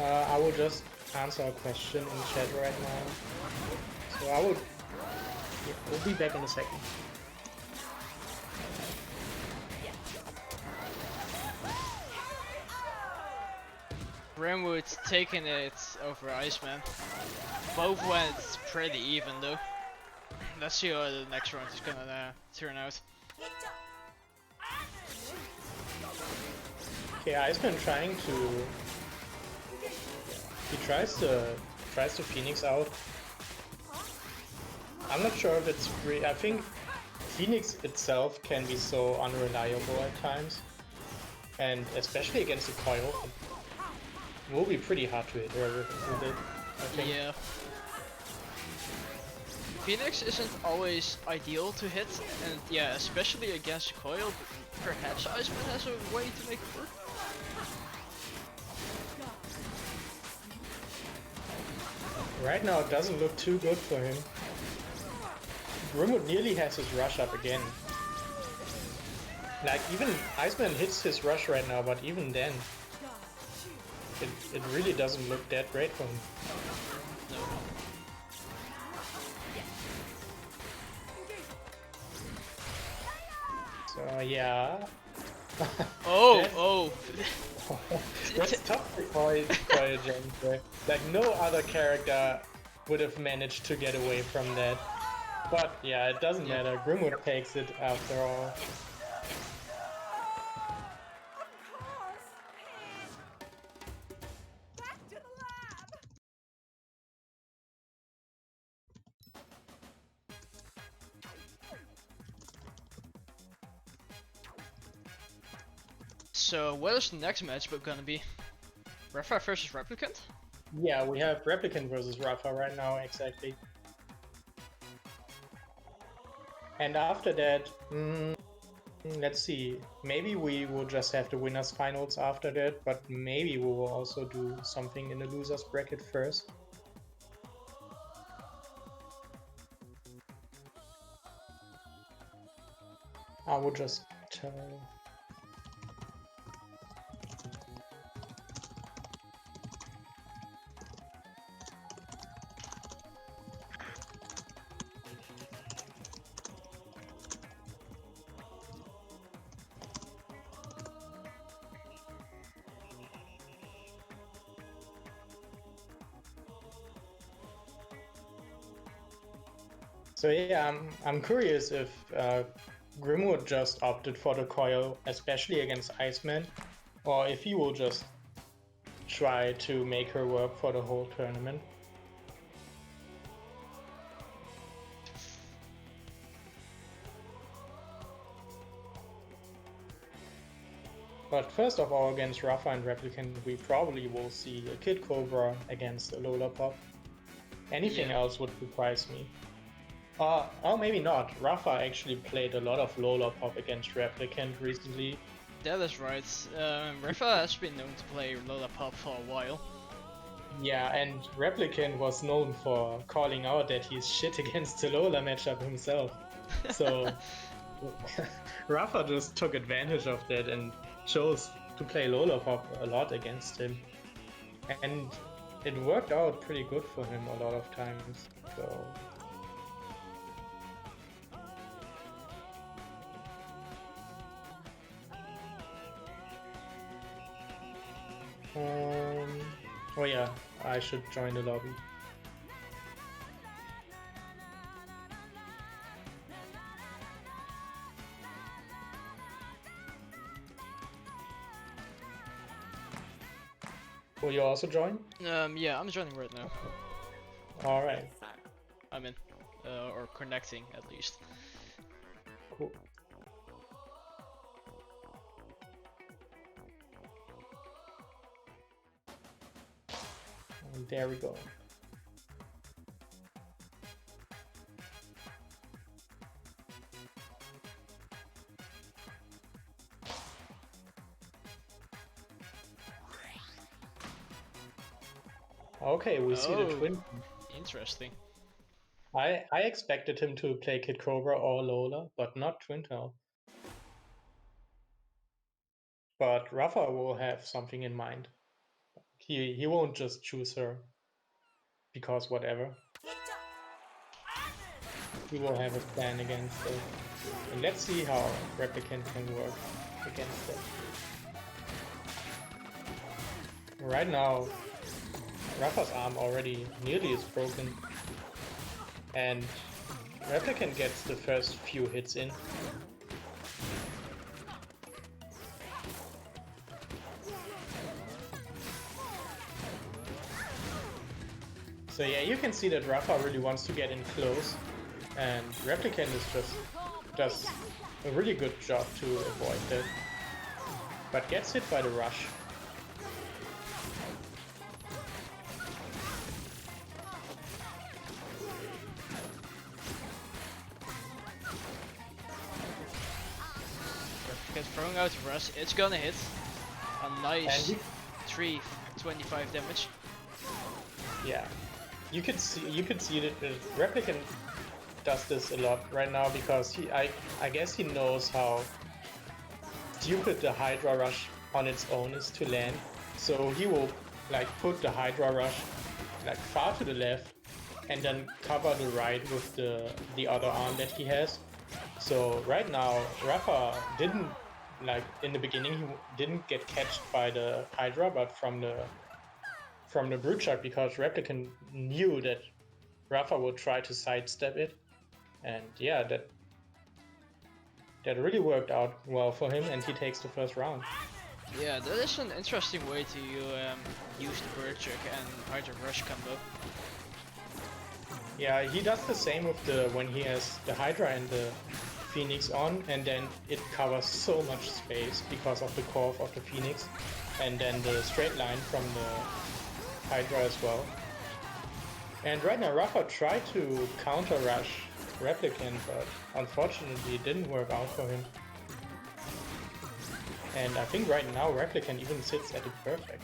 Speaker 2: I will just answer a question in chat right now. So I would... Yeah, we'll be back in a second.
Speaker 1: Grimwood taking it over Iceman. Both went pretty even though. Let's see how the next round is gonna turn out.
Speaker 2: Okay, Iceman trying to... He tries to Phoenix out. I'm not sure if it's free. I think Phoenix itself can be so unreliable at times, and especially against the coil, it will be pretty hard to hit with it, I think.
Speaker 1: Yeah. Phoenix isn't always ideal to hit, and yeah, especially against coil. Perhaps Iceman has a way to make it work.
Speaker 2: Right now it doesn't look too good for him. Grimwood nearly has his rush up again. Like, even Iceman hits his rush right now, but even then, it really doesn't look that great for him.
Speaker 1: No.
Speaker 2: So yeah.
Speaker 1: Oh,
Speaker 2: That's-
Speaker 1: oh.
Speaker 2: That's tough to call James. Like no other character would have managed to get away from that. But yeah, it doesn't
Speaker 1: Yeah.
Speaker 2: matter. Grimwood takes it after all.
Speaker 1: So what is the next matchup gonna be? Ripha versus Replicant?
Speaker 2: Yeah, we have Replicant versus Ripha right now, exactly. And after that, let's see. Maybe we will just have the winners finals after that, but maybe we will also do something in the losers bracket first. I will just tell. So yeah, I'm curious if Grimwood just opted for the coil, especially against Iceman, or if he will just try to make her work for the whole tournament. But first of all, against Ripha and Replicant, we probably will see a Kid Cobra against a Lollapop. Anything else would surprise me. Oh, maybe not. Ripha actually played a lot of Lollapop against Replicant recently.
Speaker 1: That is right. Ripha has been known to play Lollapop for a while.
Speaker 2: Yeah, and Replicant was known for calling out that he's shit against the Lola matchup himself. So Ripha just took advantage of that and chose to play Lollapop a lot against him. And it worked out pretty good for him a lot of times. So oh yeah, I should join the lobby. Will you also join?
Speaker 1: Yeah, I'm joining right now.
Speaker 2: Alright.
Speaker 1: I'm in. Or connecting, at least.
Speaker 2: Cool. And there we go. Okay, we see the twin.
Speaker 1: Interesting.
Speaker 2: I expected him to play Kid Cobra or Lola, but not Twin Tail. But Rafa will have something in mind. He won't just choose her because whatever. He will have a plan against it. And let's see how Replicant can work against it. Right now, Rafa's arm already nearly is broken. And Replicant gets the first few hits in. So yeah, you can see that Rafa really wants to get in close, and Replicant does a really good job to avoid that, but gets hit by the rush.
Speaker 1: Replicant throwing out rush, it's gonna hit. A nice 325 damage.
Speaker 2: Yeah. You could see that the Replicant does this a lot right now because I guess he knows how stupid the Hydra Rush on its own is to land. So he will like put the Hydra Rush like far to the left and then cover the right with the other arm that he has. So right now, Ripha didn't, like in the beginning, he didn't get catched by the Hydra, but from the brute shot, because Replicant knew that Ripha would try to sidestep it, and yeah, that really worked out well for him, and he takes the first round.
Speaker 1: Yeah, that is an interesting way to use the bird trick and Hydra Rush combo.
Speaker 2: Yeah, he does the same with when he has the Hydra and the Phoenix on, and then it covers so much space because of the curve of the Phoenix, and then the straight line from the Hydra as well. And right now Ripha tried to counter rush Replicant, but unfortunately it didn't work out for him. And I think right now Replicant even sits at the perfect.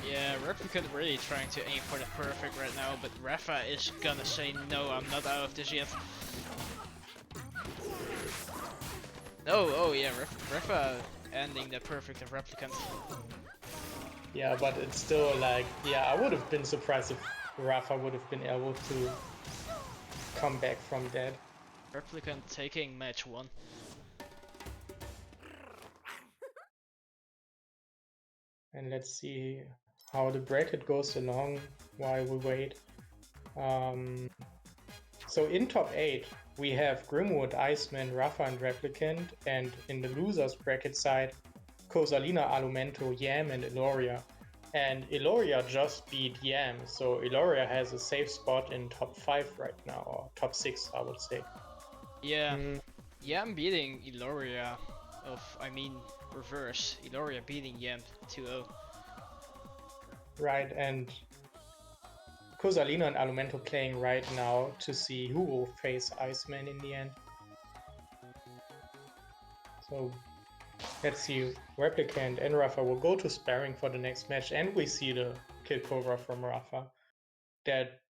Speaker 1: Yeah, Replicant really trying to aim for the perfect right now, but Ripha is gonna say no, I'm not out of this yet. No, oh yeah, Ripha ending the perfect of Replicant.
Speaker 2: Yeah, but it's still like, yeah, I would have been surprised if Ripha would have been able to come back from that.
Speaker 1: Replicant taking match 1.
Speaker 2: And let's see how the bracket goes along while we wait. So in top 8, we have Grimwood, Iceman, Ripha, and Replicant, and in the losers bracket side, Cosalina, Alumento, Yam, and Eloria. And Eloria just beat Yam, so Eloria has a safe spot in top 5 right now, or top 6, I would say.
Speaker 1: Yeah, Yam beating Eloria reverse. Eloria beating Yam 2-0.
Speaker 2: Right, and Cosalina and Alumento playing right now to see who will face Iceman in the end. So let's see, Replicant and Ripha will go to sparring for the next match, and we see the kill Cobra from Ripha. That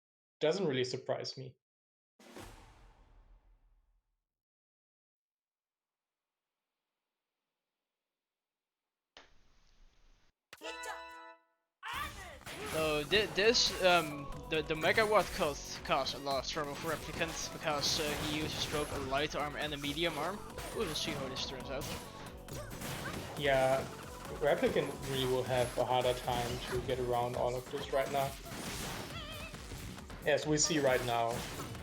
Speaker 2: doesn't really surprise me.
Speaker 1: So the Megawatt caused a lot of trouble for Replicant because he uses both a light arm and a medium arm. We'll see how this turns out.
Speaker 2: Yeah, Replicant really will have a harder time to get around all of this right now. As we see right now,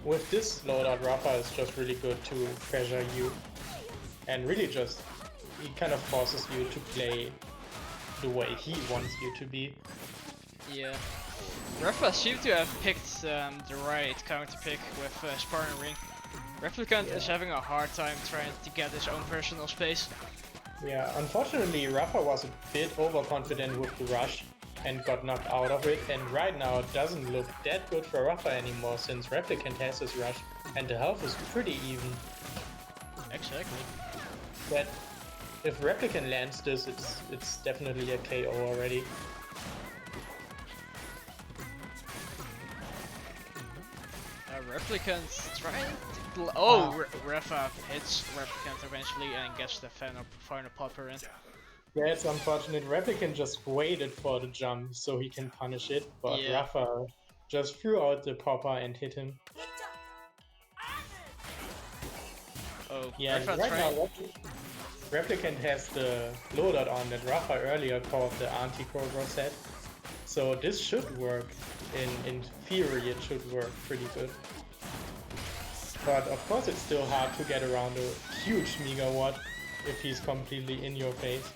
Speaker 2: with this loadout, Ripha is just really good to pressure you, and really just, he kind of forces you to play the way he wants you to be.
Speaker 1: Yeah. Ripha seemed to have picked the right counter pick with Sparring Ring. Replicant is having a hard time trying to get his own personal space.
Speaker 2: Yeah, unfortunately Ripha was a bit overconfident with the rush and got knocked out of it, and right now it doesn't look that good for Ripha anymore since Replicant has his rush and the health is pretty even.
Speaker 1: Exactly.
Speaker 2: But if Replicant lands this, it's definitely a KO already.
Speaker 1: Replicant trying to Ripha hits Replicant eventually and gets the final popper in.
Speaker 2: Yeah, it's unfortunate. Replicant just waited for the jump so he can punish it, but
Speaker 1: Yeah.
Speaker 2: Ripha just threw out the popper and hit him.
Speaker 1: Oh,
Speaker 2: yeah,
Speaker 1: Ripha
Speaker 2: right now Replicant has the loadout on that Ripha earlier called the anti-Cobra set. So this should work. In theory, it should work pretty good. But of course it's still hard to get around a huge megawatt if he's completely in your face.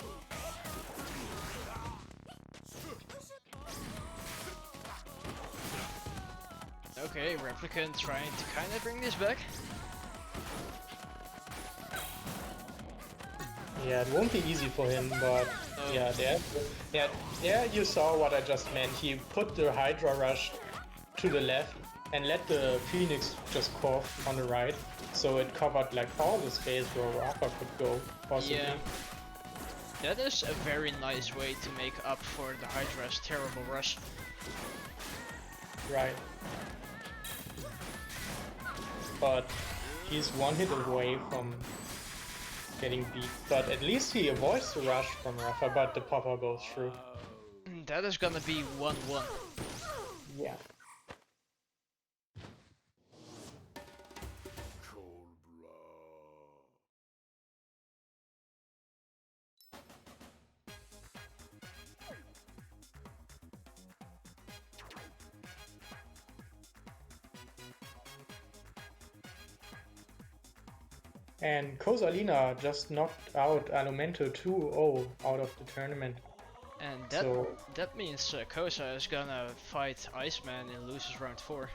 Speaker 1: Okay, Replicant trying to kind of bring this back.
Speaker 2: Yeah, it won't be easy for him, but yeah, there you saw what I just meant. He put the Hydra rush to the left and let the Phoenix just curve on the right, so it covered like all the space where Ripha could go, possibly.
Speaker 1: Yeah. That is a very nice way to make up for the Hydra's terrible rush.
Speaker 2: Right. But he's one hit away from getting beat, but at least he avoids the rush from Ripha, but the popper goes through.
Speaker 1: That is gonna be 1-1.
Speaker 2: Yeah. And Kozalina just knocked out Alumento 2-0 out of the tournament.
Speaker 1: And
Speaker 2: So
Speaker 1: that means Koza is gonna fight Iceman in loses round 4.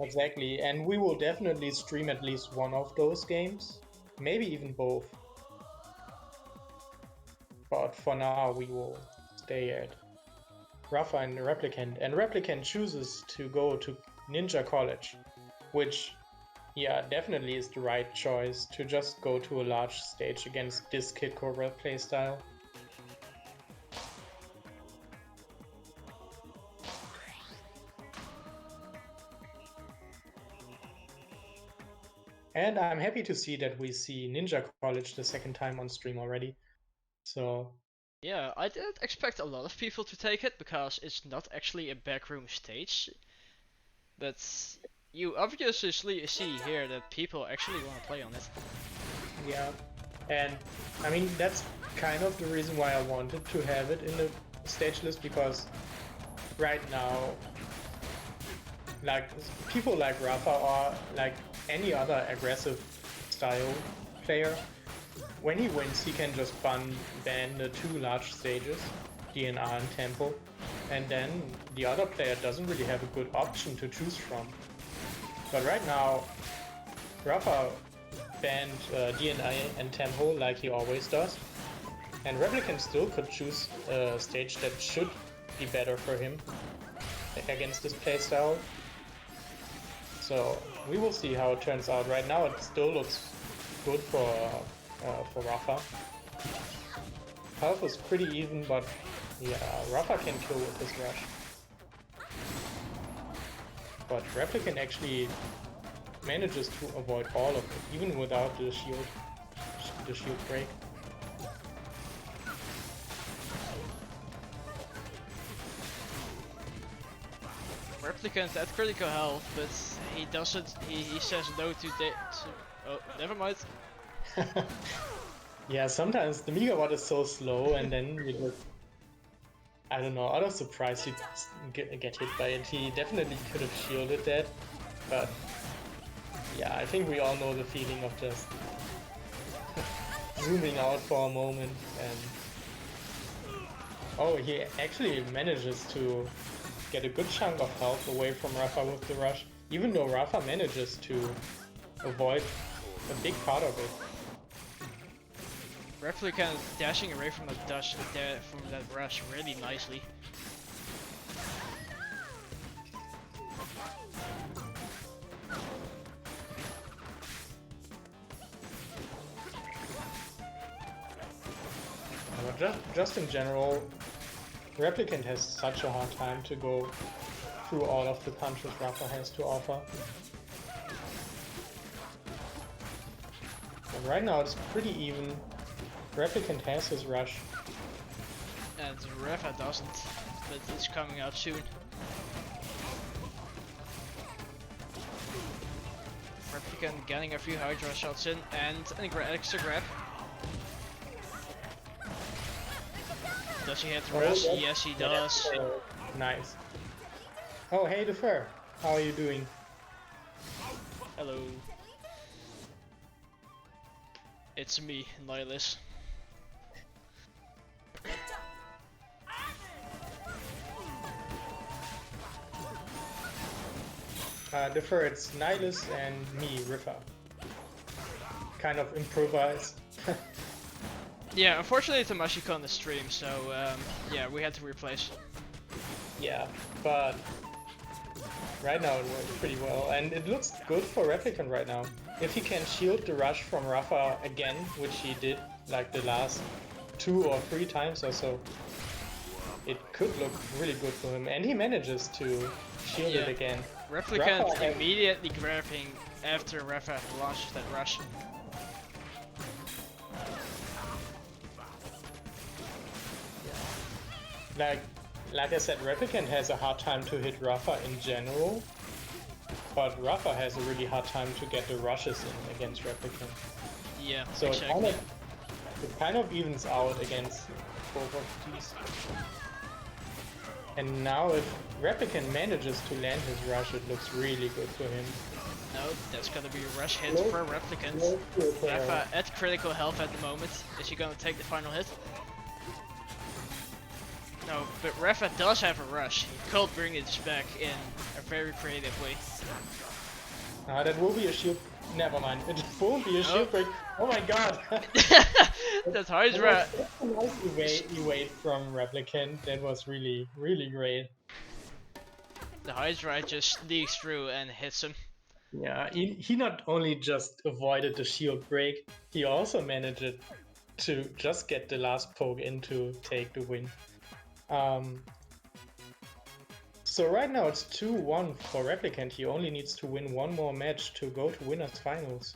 Speaker 2: exactly, and we will definitely stream at least one of those games, maybe even both. But for now, we will stay at Ripha and Replicant. And Replicant chooses to go to Ninja College, which, yeah, definitely is the right choice to just go to a large stage against this Kid Cobra playstyle. And I'm happy to see that we see Ninja College the second time on stream already. So
Speaker 1: yeah, I didn't expect a lot of people to take it because it's not actually a backroom stage. But you obviously see here that people actually want to play on it.
Speaker 2: yeah, and I mean that's kind of the reason why I wanted to have it in the stage list, because right now, like, people like Ripha or like any other aggressive style player, when he wins he can just ban the two large stages, DNR and Tempo, and then the other player doesn't really have a good option to choose from. But right now, Ripha banned DNR and Tempo like he always does, and Replicant still could choose a stage that should be better for him against this playstyle. So we will see how it turns out. Right now it still looks good for Ripha. Health is pretty even, but yeah, Ripha can kill with his rush. But Replicant actually manages to avoid all of it, even without the shield break.
Speaker 1: Replicant at critical health, but he doesn't. He says no to oh, never mind.
Speaker 2: Yeah, sometimes the Megawatt is so slow, and then you just, I don't know, out of surprise you get hit by it. He definitely could have shielded that, but yeah, I think we all know the feeling of just zooming out for a moment. And oh, he actually manages to get a good chunk of health away from Ripha with the rush, even though Ripha manages to avoid a big part of it.
Speaker 1: Replicant dashing away from that rush really nicely.
Speaker 2: But just in general, Replicant has such a hard time to go through all of the punches Ripha has to offer. But right now it's pretty even. Replicant has his rush.
Speaker 1: And Ripha doesn't, but it's coming out soon. Replicant getting a few Hydra shots in and an extra grab. Does he hit the rush? Yes, he does.
Speaker 2: Nice. Oh, hey, the Fur. How are you doing?
Speaker 1: Hello. It's me, Nihilus.
Speaker 2: The Fur, it's Nihilus and me, Ripha. Kind of improvise.
Speaker 1: Yeah, unfortunately Tamashiko on the stream, so yeah, we had to replace.
Speaker 2: Yeah, but right now it works pretty well, and it looks good for Replicant right now. If he can shield the rush from Ripha again, which he did like the last 2 or 3 times or so, it could look really good for him, and he manages to shield it again.
Speaker 1: Replicant immediately grabbing after Ripha launches that rush.
Speaker 2: Like I said, Replicant has a hard time to hit Ripha in general, but Ripha has a really hard time to get the rushes in against Replicant.
Speaker 1: Yeah,
Speaker 2: so
Speaker 1: exactly.
Speaker 2: it kind of evens out against both of these. And now if Replicant manages to land his rush, it looks really good for him.
Speaker 1: No, that's gonna be a rush hit for Replicant. Ripha at critical health at the moment. Is he gonna take the final hit? No, but Ripha does have a rush. He could bring it back in a very creative way.
Speaker 2: That will be a shield. Never mind. It won't be a shield break. Oh my god!
Speaker 1: That's Hydra.
Speaker 2: A nice evade from Replicant. That was really, really great.
Speaker 1: The Hydra just sneaks through and hits him.
Speaker 2: Yeah, he not only just avoided the shield break, he also managed to just get the last poke in to take the win. So right now it's 2-1 for Replicant. He only needs to win one more match to go to winners finals.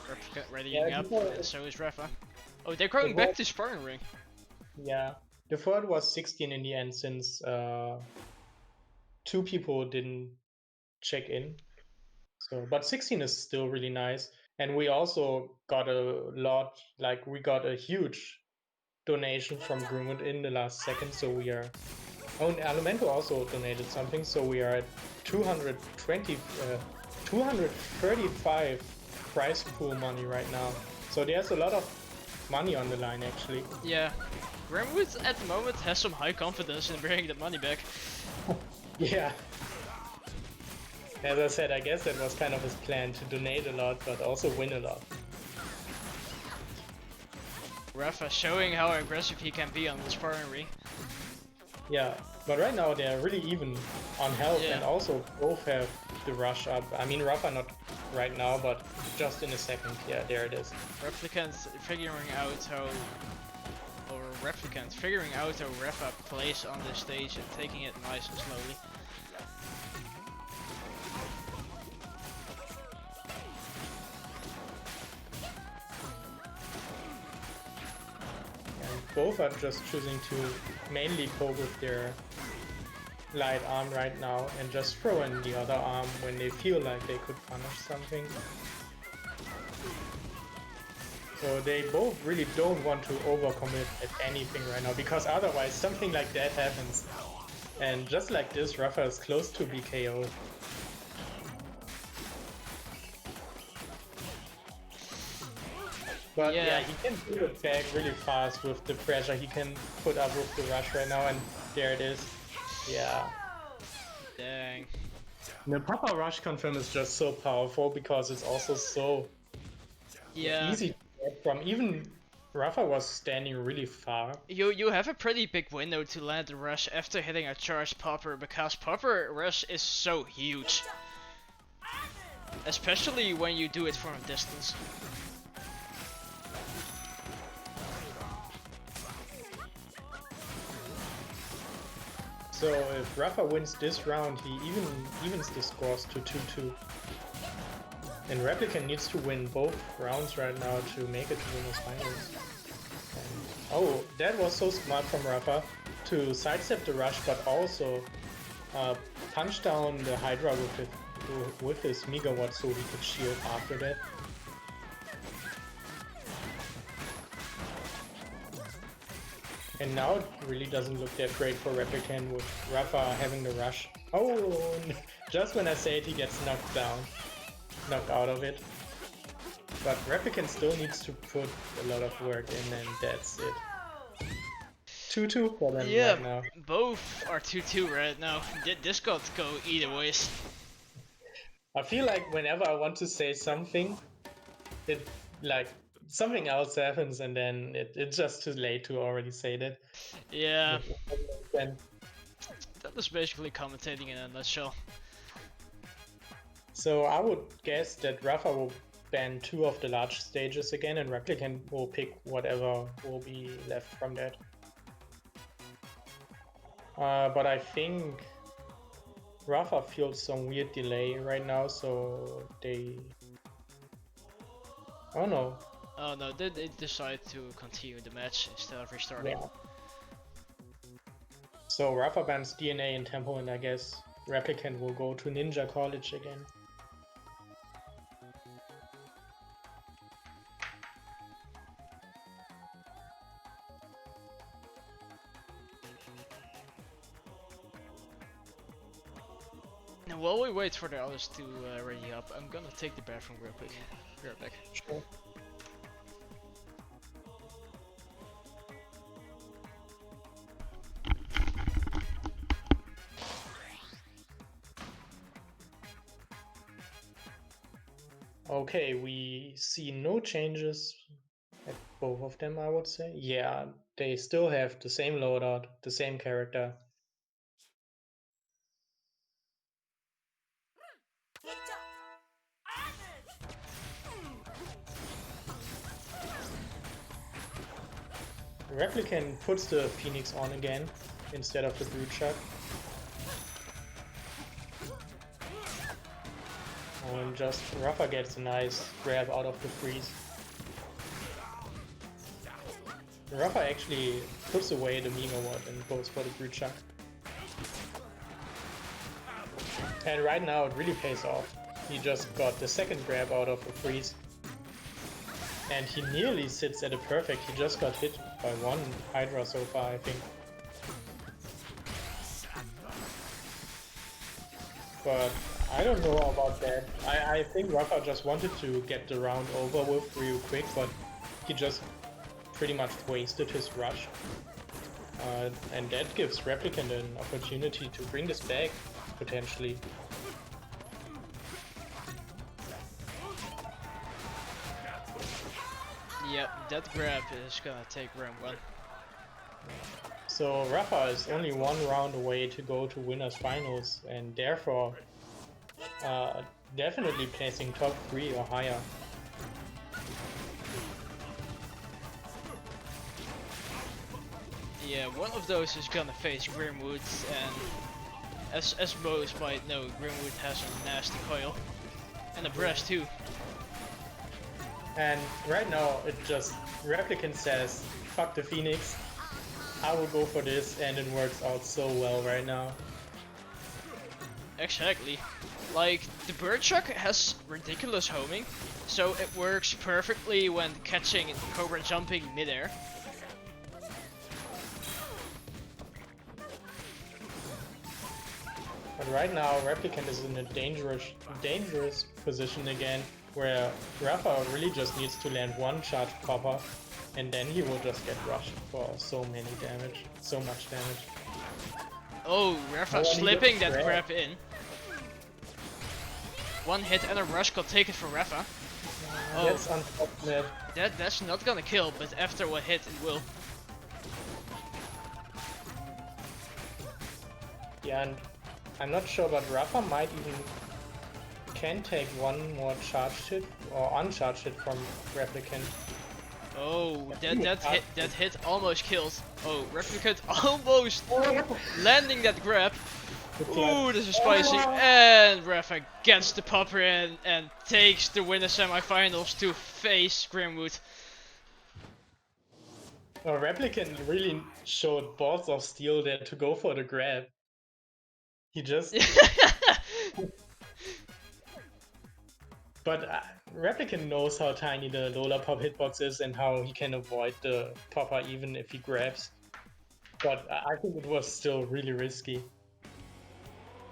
Speaker 1: Replicant readying up, and so is Ripha. Oh, they're going back to sparring ring.
Speaker 2: Yeah, the VoD was 16 in the end since 2 people didn't check in. So, but 16 is still really nice, and we also got a lot. Like we got a huge donation from Grumwood in the last second, so we are. Oh, and Elemento also donated something, so we are at 235 prize pool money right now. So there's a lot of money on the line actually.
Speaker 1: Yeah, Grimwood at the moment has some high confidence in bringing the money back.
Speaker 2: Yeah. As I said, I guess that was kind of his plan, to donate a lot but also win a lot.
Speaker 1: Ripha showing how aggressive he can be on the sparring ring.
Speaker 2: Yeah, but right now they're really even on health,
Speaker 1: Yeah.
Speaker 2: and also both have the rush up. I mean, Ripha not right now, but just in a second. Yeah, there it is.
Speaker 1: Replicant figuring out how Ripha plays on this stage and taking it nice and slowly.
Speaker 2: And both are just choosing to mainly poke with their light arm right now and just throw in the other arm when they feel like they could punish something. So they both really don't want to overcommit at anything right now, because otherwise something like that happens. And just like this, Ripha is close to BKO. But yeah, he can do it back really fast with the pressure he can put up with the rush right now, and there it is. Yeah.
Speaker 1: Dang.
Speaker 2: The Papa Rush confirm is just so powerful because it's also so easy to get from. Even Ripha was standing really far.
Speaker 1: You have a pretty big window to land the rush after hitting a charged popper, because popper rush is so huge. Especially when you do it from a distance.
Speaker 2: So if Ripha wins this round, he evens the scores to 2-2. And Replicant needs to win both rounds right now to make it to winners finals. And, oh, that was so smart from Ripha to sidestep the rush, but also punch down the Hydra with his Megawatt so he could shield after that. And now it really doesn't look that great for Replicant with Ripha having the rush. Oh, just when I say it, he gets knocked out of it. But Replicant still needs to put a lot of work in, and that's it. 2-2 for them right now.
Speaker 1: Both are 2-2 right now. This got to go either ways.
Speaker 2: I feel like whenever I want to say something, it like something else happens, and then it's just too late to already say that.
Speaker 1: Yeah. That was basically commentating in a nutshell.
Speaker 2: So I would guess that Ripha will ban 2 of the large stages again, and Replicant will pick whatever will be left from that. But I think Ripha feels some weird delay right now, so they... Oh no.
Speaker 1: Oh no, they decided to continue the match instead of restarting.
Speaker 2: Yeah. So Ripha bans DNA and Tempo, and I guess Replicant will go to Ninja College again.
Speaker 1: Now while we wait for the others to ready up, I'm gonna take the bathroom real quick. Be right back.
Speaker 2: Sure. Okay, we see no changes at both of them, I would say. Yeah, they still have the same loadout, the same character. Replicant puts the Phoenix on again instead of the Brute Shock. And just Ripha gets a nice grab out of the freeze. Ripha actually puts away the Mega Ward and goes for the Brute Shock. And right now it really pays off. He just got the second grab out of a freeze. And he nearly sits at a perfect. He just got hit by one Hydra so far, I think. But I don't know about that. I think Ripha just wanted to get the round over with real quick, but he just pretty much wasted his rush. And that gives Replicant an opportunity to bring this back, potentially.
Speaker 1: Yep, that grab is gonna take round 1.
Speaker 2: So Ripha is only one round away to go to winners finals, and therefore definitely placing top 3 or higher.
Speaker 1: Yeah, one of those is gonna face Grimwood, and as most might know, Grimwood has a nasty coil. And a breast too.
Speaker 2: And right now it just Replicant says, fuck the Phoenix, I will go for this, and it works out so well right now.
Speaker 1: Exactly. Like, the Birdshot has ridiculous homing, so it works perfectly when catching Cobra jumping midair.
Speaker 2: But right now Replicant is in a dangerous position again, where Ripha really just needs to land one charge popper, and then he will just get rushed for so much damage.
Speaker 1: Oh, Ripha slipping that grab in. One hit and a rush got taken for Ripha. Oh,
Speaker 2: that's unfortunate.
Speaker 1: That's not gonna kill, but after one hit it will.
Speaker 2: Yeah, and I'm not sure, but Ripha might even can take one more charged hit or uncharged hit from Replicant.
Speaker 1: Oh, that hit almost kills. Oh, Replicant almost landing that grab. Ooh, this is spicy. And Ripha gets the popper in and takes the winner semifinals to face Grimwood.
Speaker 2: Well, Replicant really showed balls of steel there to go for the grab. He just... But Replicant knows how tiny the Lollapop hitbox is and how he can avoid the popper even if he grabs. But I think it was still really risky.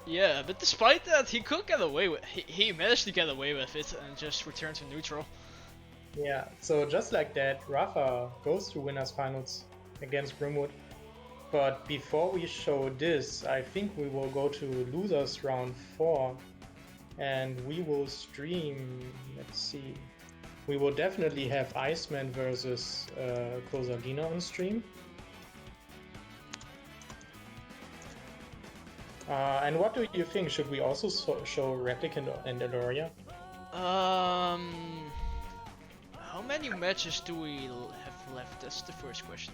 Speaker 1: Yeah, but despite that, he could get away with he managed to get away with it and just return to neutral.
Speaker 2: Yeah, so just like that, Ripha goes to winners finals against Grimwood. But before we show this, I think we will go to losers round 4. And we will stream, let's see, we will definitely have Iceman versus Kozagina on stream. And what do you think? Should we also show Replicant and Eloria?
Speaker 1: How many matches do we have left? That's the first question.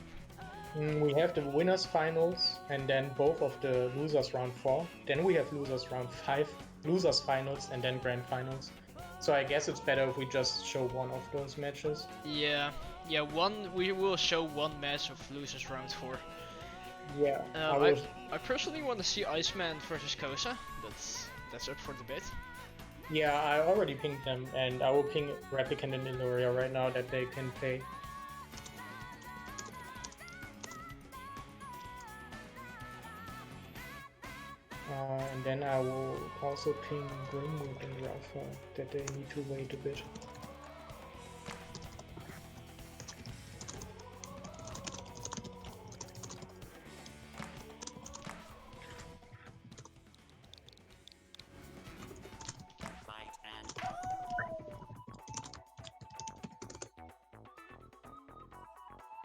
Speaker 2: We have the winners finals and then both of the losers round 4. Then we have losers round 5, losers finals, and then grand finals. So I guess it's better if we just show one of those matches.
Speaker 1: Yeah, we will show one match of losers round 4.
Speaker 2: Yeah,
Speaker 1: I personally want to see Iceman versus Kosa, but that's up for debate.
Speaker 2: Yeah, I already pinged them, and I will ping Replicant and Eloria right now that they can play. And then I will also ping Grimwood and Ripha that they need to wait a bit.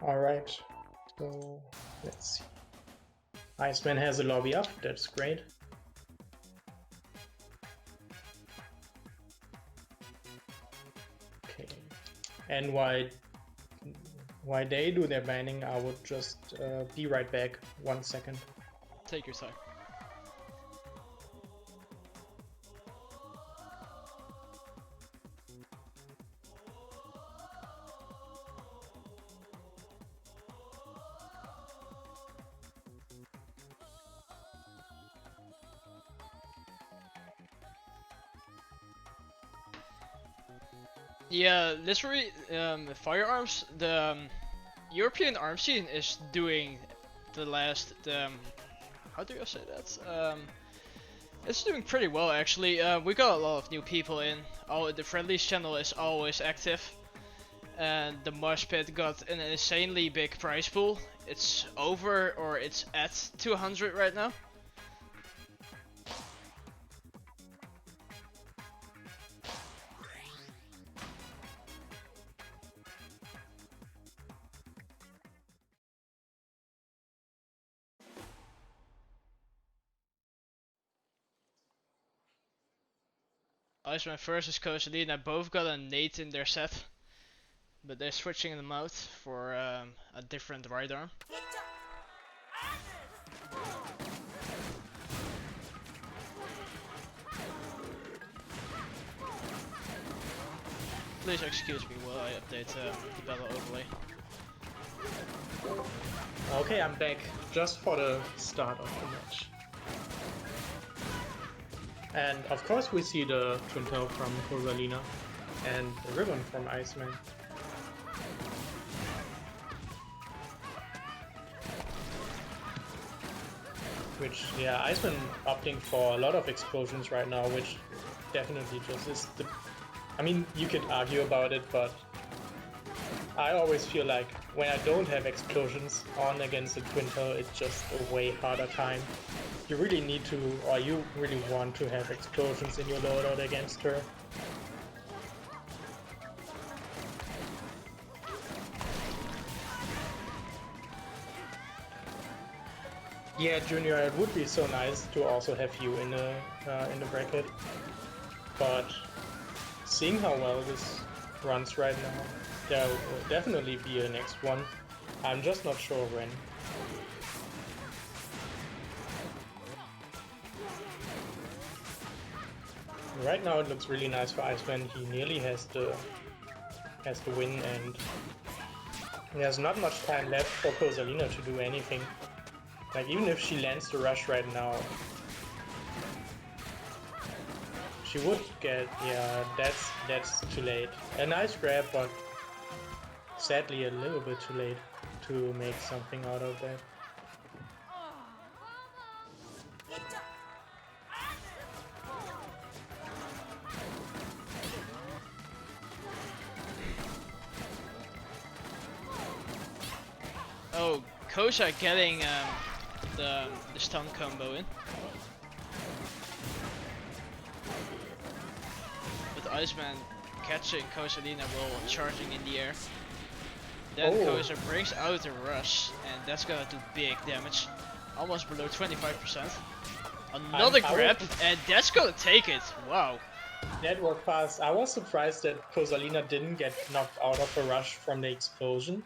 Speaker 2: Alright, so let's see. Iceman has a lobby up, that's great. Okay, and while they do their banning, I would just be right back. 1 second.
Speaker 1: Take your time. Yeah, literally, firearms. The European arms scene is doing the last. How do you say that? It's doing pretty well actually. We got a lot of new people in. The friendlies channel is always active, and the Moshpit got an insanely big prize pool. It's over, or it's at 200 right now. Iceman versus Cosalina both got a nade in their set, but they're switching them out for a different right arm. Please excuse me while I update the battle overlay.
Speaker 2: Okay, I'm back just for the start of the match. And of course we see the Twin Tail from Cosalina and the ribbon from Iceman. Which, yeah, Iceman opting for a lot of explosions right now, which definitely just is the... I mean, you could argue about it, but I always feel like when I don't have explosions on against a Twin Tail, it's just a way harder time. You really need to, or you really want to have explosions in your loadout against her. Yeah, Junior, it would be so nice to also have you in the bracket, but seeing how well this runs right now, there will definitely be a next one. I'm just not sure when. Right now it looks really nice for Iceman. He nearly has the win, and there's not much time left for Cosalina to do anything. Like, even if she lands the rush right now, she would get... yeah, that's too late. A nice grab, but sadly a little bit too late to make something out of that.
Speaker 1: Oh, Kosa getting the stun combo in. With Iceman catching Cosalina while charging in the air. Then Kosa brings out a rush, and that's gonna do big damage. Almost below 25%. Another grab, and that's gonna take it. Wow.
Speaker 2: That was fast. I was surprised that Rosalina didn't get knocked out of a rush from the explosion.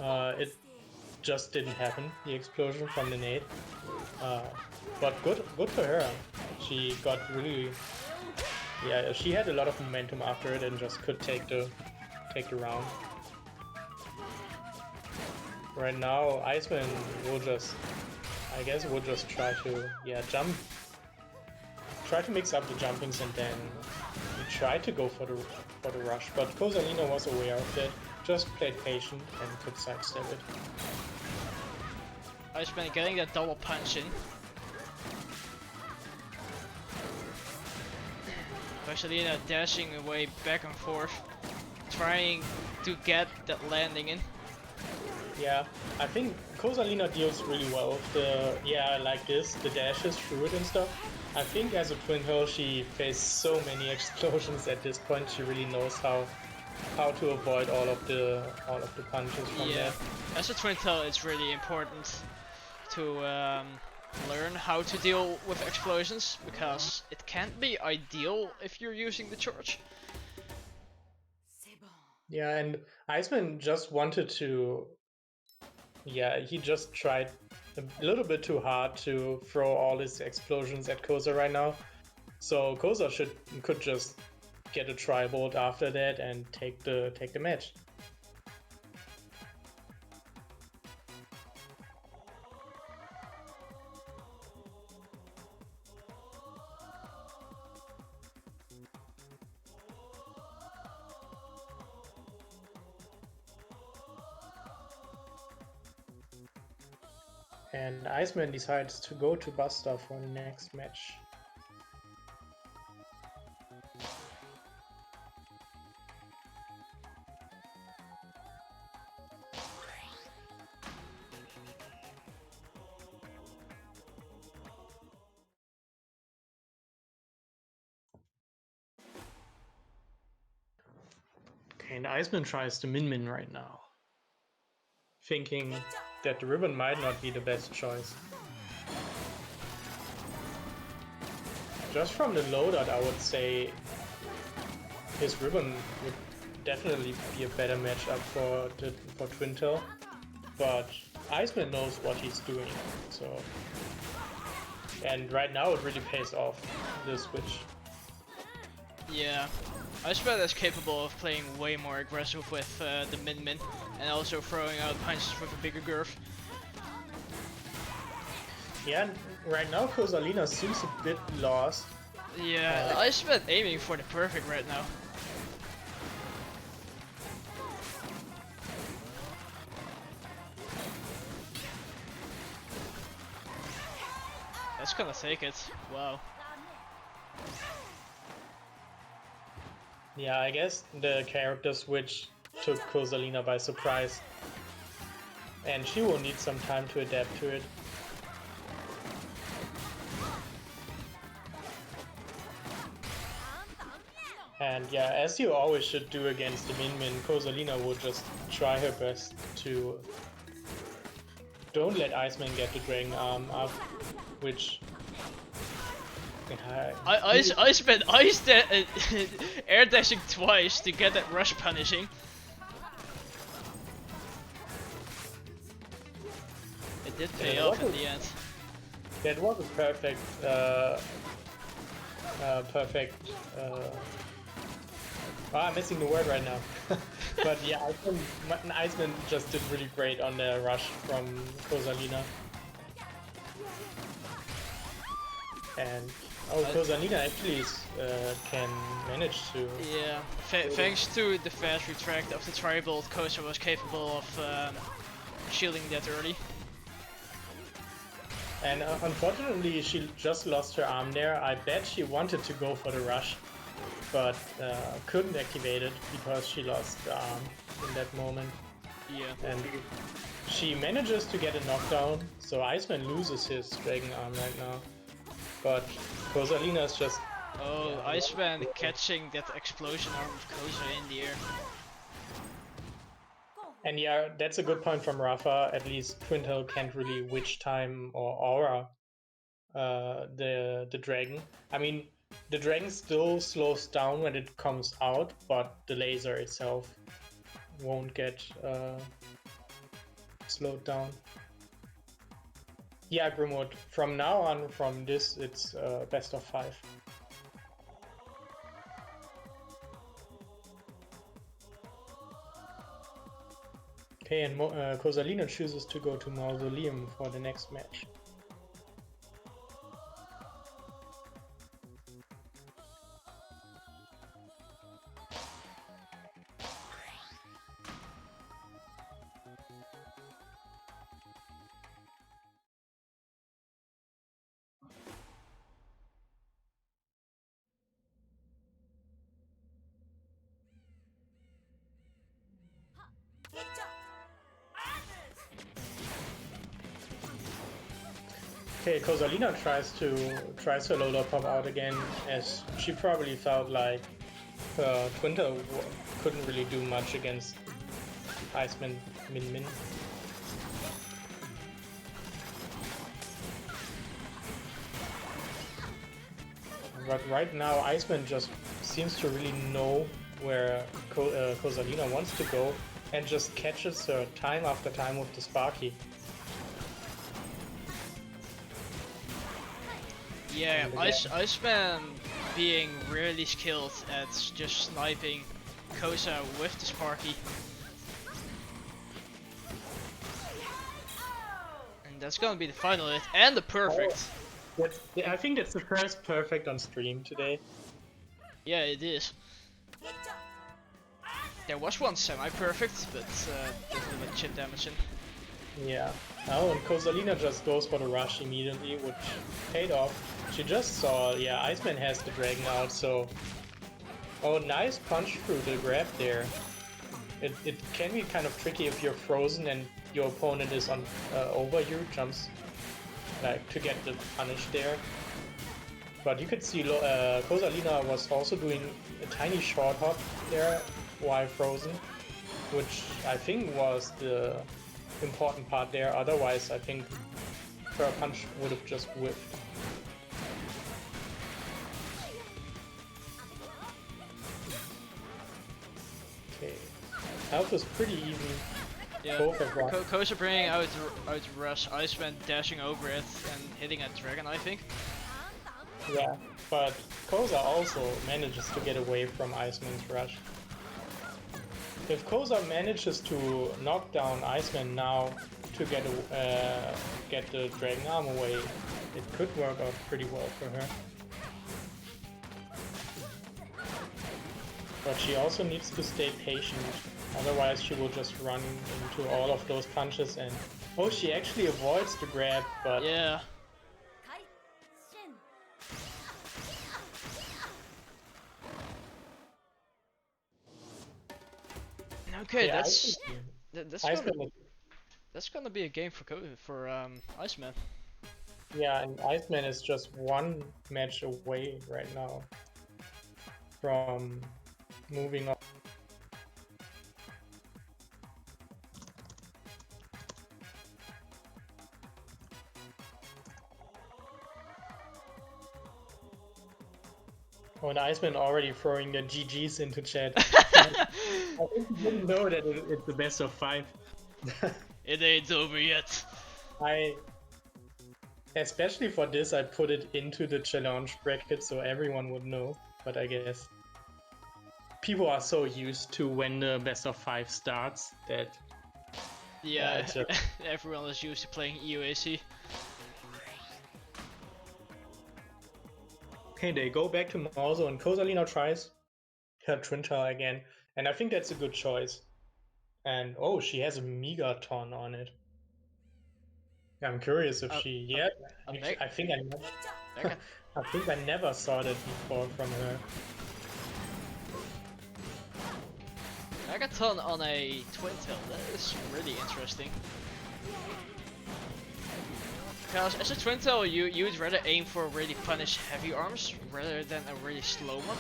Speaker 2: It just didn't happen, the explosion from the nade. But good for her. She got really, yeah, she had a lot of momentum after it and just could take the round. Right now, Iceman will just, I guess, will just try to, yeah, jump. Try to mix up the jumpings and then try to go for the rush. But Rosalina was aware of that, just played patient and could sidestep it.
Speaker 1: Iceman getting that double punch in. Rosalina dashing away back and forth, trying to get that landing in.
Speaker 2: Yeah, I think Rosalina deals really well with the, like this, the dashes through it and stuff. I think as a twin hole she faced so many explosions at this point, she really knows how to avoid all of the punches from there.
Speaker 1: As a twin tail, it's really important to learn how to deal with explosions, because it can't be ideal if you're using the charge.
Speaker 2: Yeah, and Iceman just wanted to, he just tried a little bit too hard to throw all his explosions at Koza right now. So Koza could just get a tri-bolt after that and take the match. And Iceman decides to go to Buster for the next match. Okay, and Iceman tries to min right now, thinking that the ribbon might not be the best choice. Just from the loadout, I would say his ribbon would definitely be a better matchup for Twintel, but Iceman knows what he's doing, so. And right now it really pays off, the switch.
Speaker 1: Yeah, Iceman is capable of playing way more aggressive with the min and also throwing out punches with a bigger girth.
Speaker 2: Yeah, and right now Rosalina seems a bit lost.
Speaker 1: Yeah, Iceman aiming for the perfect right now. That's gonna take it. Wow.
Speaker 2: Yeah, I guess the character switch took Rosalina by surprise. And she will need some time to adapt to it. And yeah, as you always should do against the min, Rosalina will just try her best to don't let Iceman get the Dragon Arm up, which
Speaker 1: Iceman air dashing twice to get that rush punishing. It did pay off in the end.
Speaker 2: That was a perfect, I'm missing the word right now. But yeah, Iceman just did really great on the rush from Rosalina. And Rosalina actually can manage to.
Speaker 1: Yeah, thanks to the fast retract of the tri-bolt, Koza was capable of shielding that early.
Speaker 2: And unfortunately, she just lost her arm there. I bet she wanted to go for the rush, but couldn't activate it because she lost the arm in that moment.
Speaker 1: Yeah.
Speaker 2: And she manages to get a knockdown, so Iceman loses his Dragon Arm right now. But Rosalina's just...
Speaker 1: Oh, yeah, Iceman catching that explosion arm of Koza in the air.
Speaker 2: And yeah, that's a good point from Ripha. At least Twintel can't really witch time or aura the dragon. I mean, the dragon still slows down when it comes out, but the laser itself won't get slowed down. Yeah, Grimwood. From now on, from this, it's best of 5. Okay, and Cosalina chooses to go to Mausoleum for the next match. Okay, Cosalina tries to load up pop out again, as she probably felt like her Twinter couldn't really do much against Iceman Min Min. But right now, Iceman just seems to really know where Cosalina wants to go and just catches her time after time with the Sparky.
Speaker 1: Yeah, Iceman being really skilled at just sniping Kosa with the Sparky. And that's gonna be the final hit and the perfect.
Speaker 2: Oh, I think that's the first perfect on stream today.
Speaker 1: Yeah, it is. There was one semi-perfect, but definitely chip damaging.
Speaker 2: Yeah. Oh, and Cosalina just goes for the rush immediately, which paid off. She just saw, yeah, Iceman has the dragon out, so... Oh, nice punch through the grab there. It can be kind of tricky if you're frozen and your opponent is on over you, jumps like to get the punish there. But you could see Cosalina was also doing a tiny short hop there while frozen, which I think was the important part there. Otherwise, I think her punch would have just whiffed. Okay, health is pretty even.
Speaker 1: Yeah, Kosa bringing out rush, Iceman dashing over it and hitting a dragon, I think.
Speaker 2: Yeah, but Kosa also manages to get away from Iceman's rush. If Kosa manages to knock down Iceman now to get the dragon arm away, it could work out pretty well for her. But she also needs to stay patient, otherwise she will just run into all of those punches and... Oh, she actually avoids the grab, but...
Speaker 1: Yeah. Okay,
Speaker 2: yeah,
Speaker 1: that's gonna be a game for Iceman.
Speaker 2: Yeah, and Iceman is just one match away right now from moving on. Oh, and Iceman already throwing the GGs into chat. I think you didn't know that it's the best of 5.
Speaker 1: It ain't over yet.
Speaker 2: Especially for this, I put it into the challenge bracket so everyone would know. But I guess people are so used to when the best of 5 starts that...
Speaker 1: Yeah, everyone is used to playing EUAC.
Speaker 2: Okay, they go back to Mauso and Cosalina tries her Twin Tower again. And I think that's a good choice. And oh, she has a Megaton on it. I'm curious if she... Yeah, I think I never saw that before from her.
Speaker 1: Megaton on a Twin Tail, that is really interesting. Because as a Twin Tail, you'd rather aim for really punish heavy arms rather than a really slow one.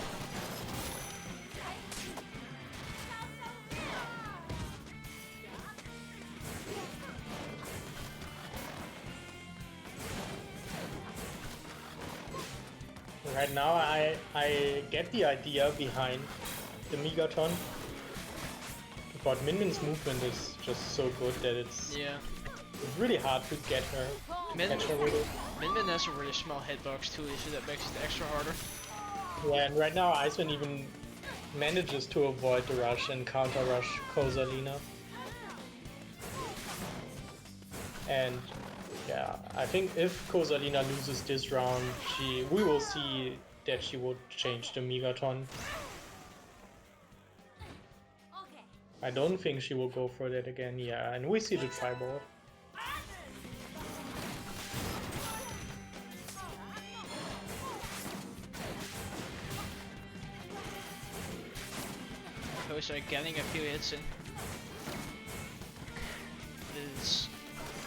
Speaker 2: Right now, I get the idea behind the Megaton, but Min Min's movement is just so good that it's really hard to get her.
Speaker 1: Min Min has a really small hitbox too, so that makes it extra harder.
Speaker 2: Yeah, and right now Iceman even manages to avoid the rush and counter rush Kozalina. And yeah, I think if Kozalina loses this round, we will see that she would change the Megaton. I don't think she will go for that again, yeah, and we see the tribal.
Speaker 1: Kosa getting a few hits in. It's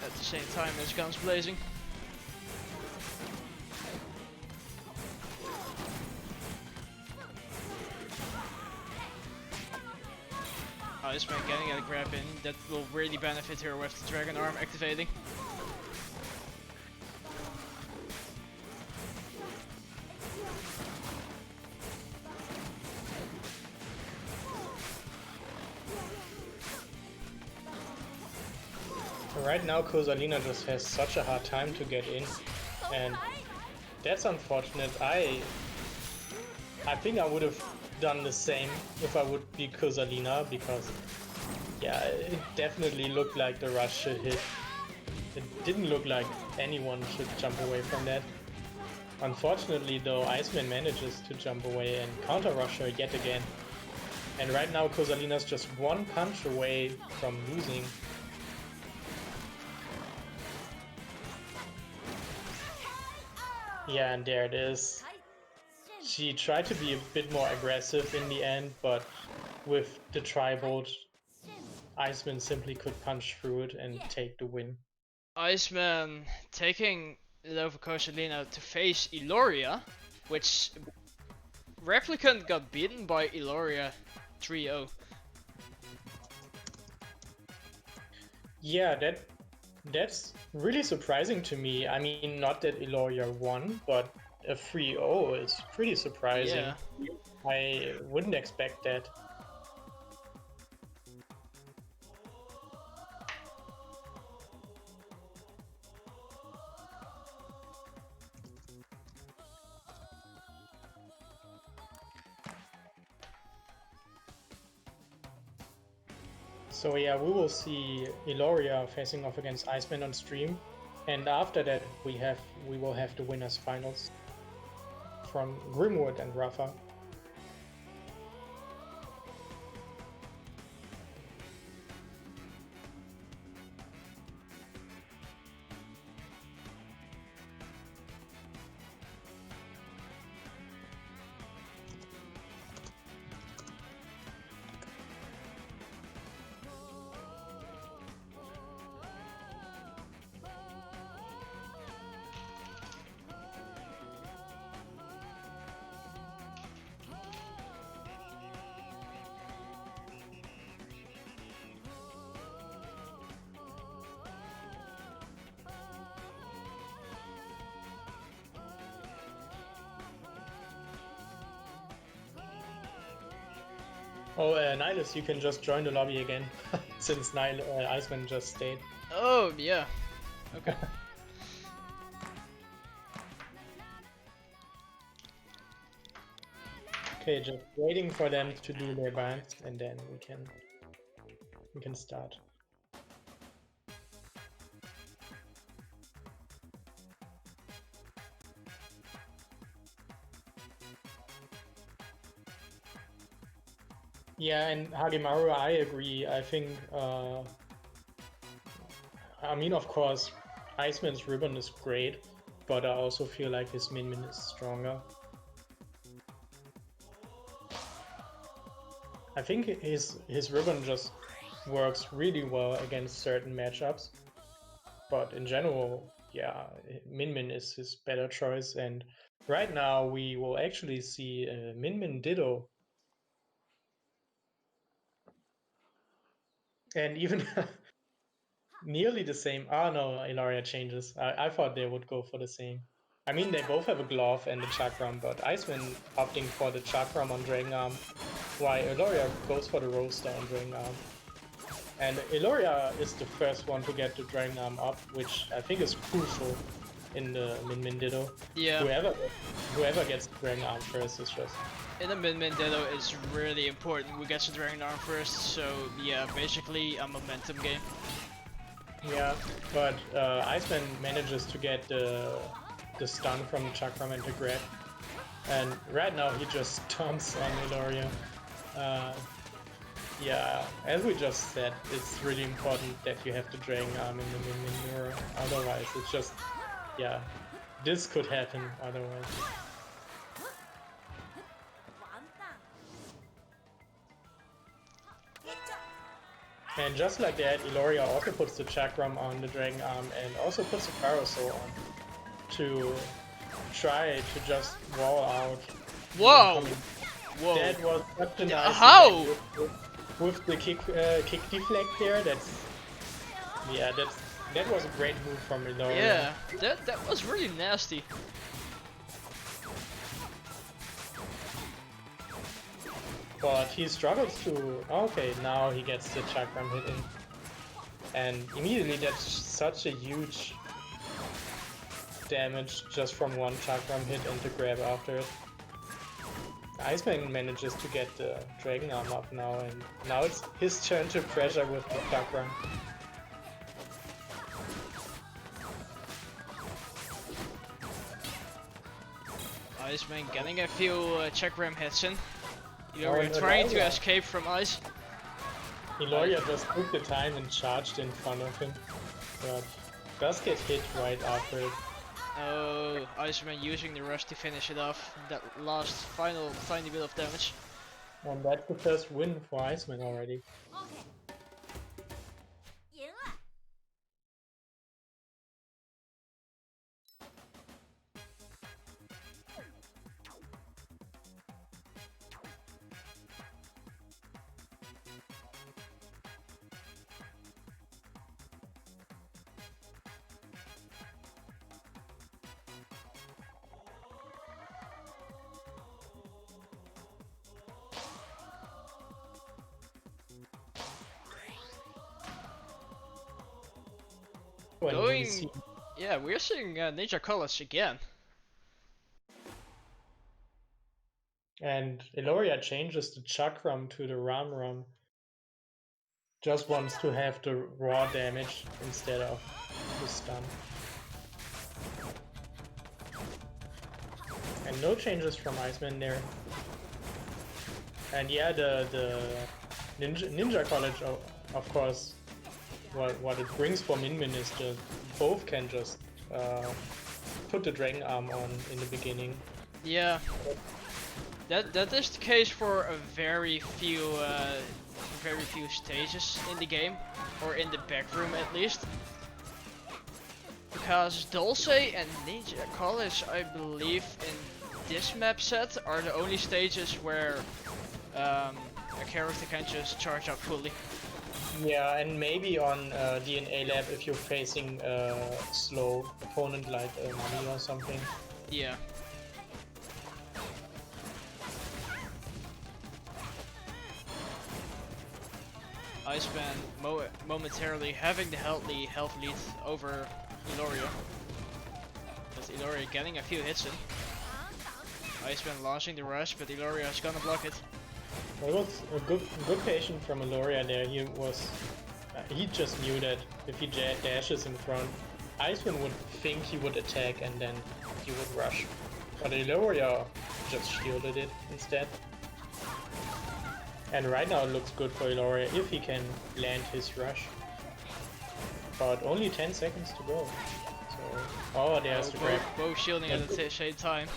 Speaker 1: at the same time as guns blazing. Iceman getting a grab in, that will really benefit her with the Dragon Arm activating.
Speaker 2: Right now Kozalina just has such a hard time to get in, and that's unfortunate. I think I would have done the same if I would be Kozalina, because yeah, it definitely looked like the rush should hit. It didn't look like anyone should jump away from that. Unfortunately though, Iceman manages to jump away and counter rush her yet again. And right now Kozalina's just one punch away from losing. Yeah, and there it is. She tried to be a bit more aggressive in the end, but with the tri-bolt, Iceman simply could punch through it and take the win.
Speaker 1: Iceman taking it over Kozalina to face Eloria, which Replicant got beaten by Eloria 3-0.
Speaker 2: Yeah, that's really surprising to me. I mean, not that Eloria won, but a 3-0 is pretty surprising.
Speaker 1: Yeah.
Speaker 2: I wouldn't expect that. So yeah, we will see Eloria facing off against Iceman on stream, and after that we will have the winners finals from Grimwood and Ripha. Oh, Nihilus, you can just join the lobby again, since Iceman just stayed.
Speaker 1: Oh, yeah. Okay.
Speaker 2: Okay, just waiting for them to do their binds, and then we can start. Yeah, and Hagemaru, I agree. I think, I mean, of course, Iceman's ribbon is great, but I also feel like his Min Min is stronger. I think his ribbon just works really well against certain matchups, but in general, yeah, Min Min is his better choice, and right now we will actually see Min Min Ditto. And even nearly the same. Oh no, Ilaria changes. I thought they would go for the same. I mean, they both have a glove and a chakram, but Iceman opting for the chakram on Dragon Arm, while Eloria goes for the roaster on Dragon Arm. And Eloria is the first one to get the Dragon Arm up, which I think is crucial in the Min Ditto.
Speaker 1: Yeah.
Speaker 2: Whoever gets the Dragon Arm first is just...
Speaker 1: In the Min Ditto, it's really important we get the Dragon Arm first, so yeah, basically a momentum game.
Speaker 2: Yeah, but Iceman manages to get the stun from the chakram and the grab. And right now he just stomps on Eloria. Yeah, as we just said, it's really important that you have the Dragon Arm in the Min mirror. Otherwise, it's just, yeah, this could happen otherwise. And just like that, Eloria also puts the chakram on the Dragon Arm and also puts the Parasol on to try to just wall out.
Speaker 1: Whoa! Whoa!
Speaker 2: That was such a nice
Speaker 1: How?
Speaker 2: With the kick deflect there. That was a great move from Eloria.
Speaker 1: Yeah, that was really nasty.
Speaker 2: But he struggles to... Okay, now he gets the chakram hit in. And immediately that's such a huge damage just from one chakram hit and the grab after it. Iceman manages to get the Dragon Arm up now, and now it's his turn to pressure with the chakram.
Speaker 1: Iceman getting a few chakram hits in. Eloria trying to escape from ice.
Speaker 2: Eloria just took the time and charged in front of him, but does get hit right after it.
Speaker 1: Oh, Iceman using the rush to finish it off. That last final tiny bit of damage.
Speaker 2: And that's the first win for Iceman already.
Speaker 1: Yeah, we're seeing Ninja College again.
Speaker 2: And Eloria changes the chakram to the Ram. Just wants to have the raw damage instead of the stun. And no changes from Iceman there. And yeah, the Ninja College, of course, what it brings for Min is that both can just put the Dragon Arm on in the beginning.
Speaker 1: Yeah, that is the case for a very few stages in the game, or in the back room at least. Because Dulce and Ninja College, I believe, in this map set are the only stages where a character can just charge up fully.
Speaker 2: Yeah, and maybe on DNA Lab if you're facing a slow opponent like Nami or something.
Speaker 1: Yeah. Iceman momentarily having the health lead over Eloria. With Eloria getting a few hits in. Iceman launching the rush, but Eloria is gonna block it.
Speaker 2: It was a good patient from Eloria there. He just knew that if he dashes in front, Iceman would think he would attack and then he would rush. But Eloria just shielded it instead. And right now it looks good for Eloria if he can land his rush. But only 10 seconds to go. So, there's the grab.
Speaker 1: Both shielding at the same time.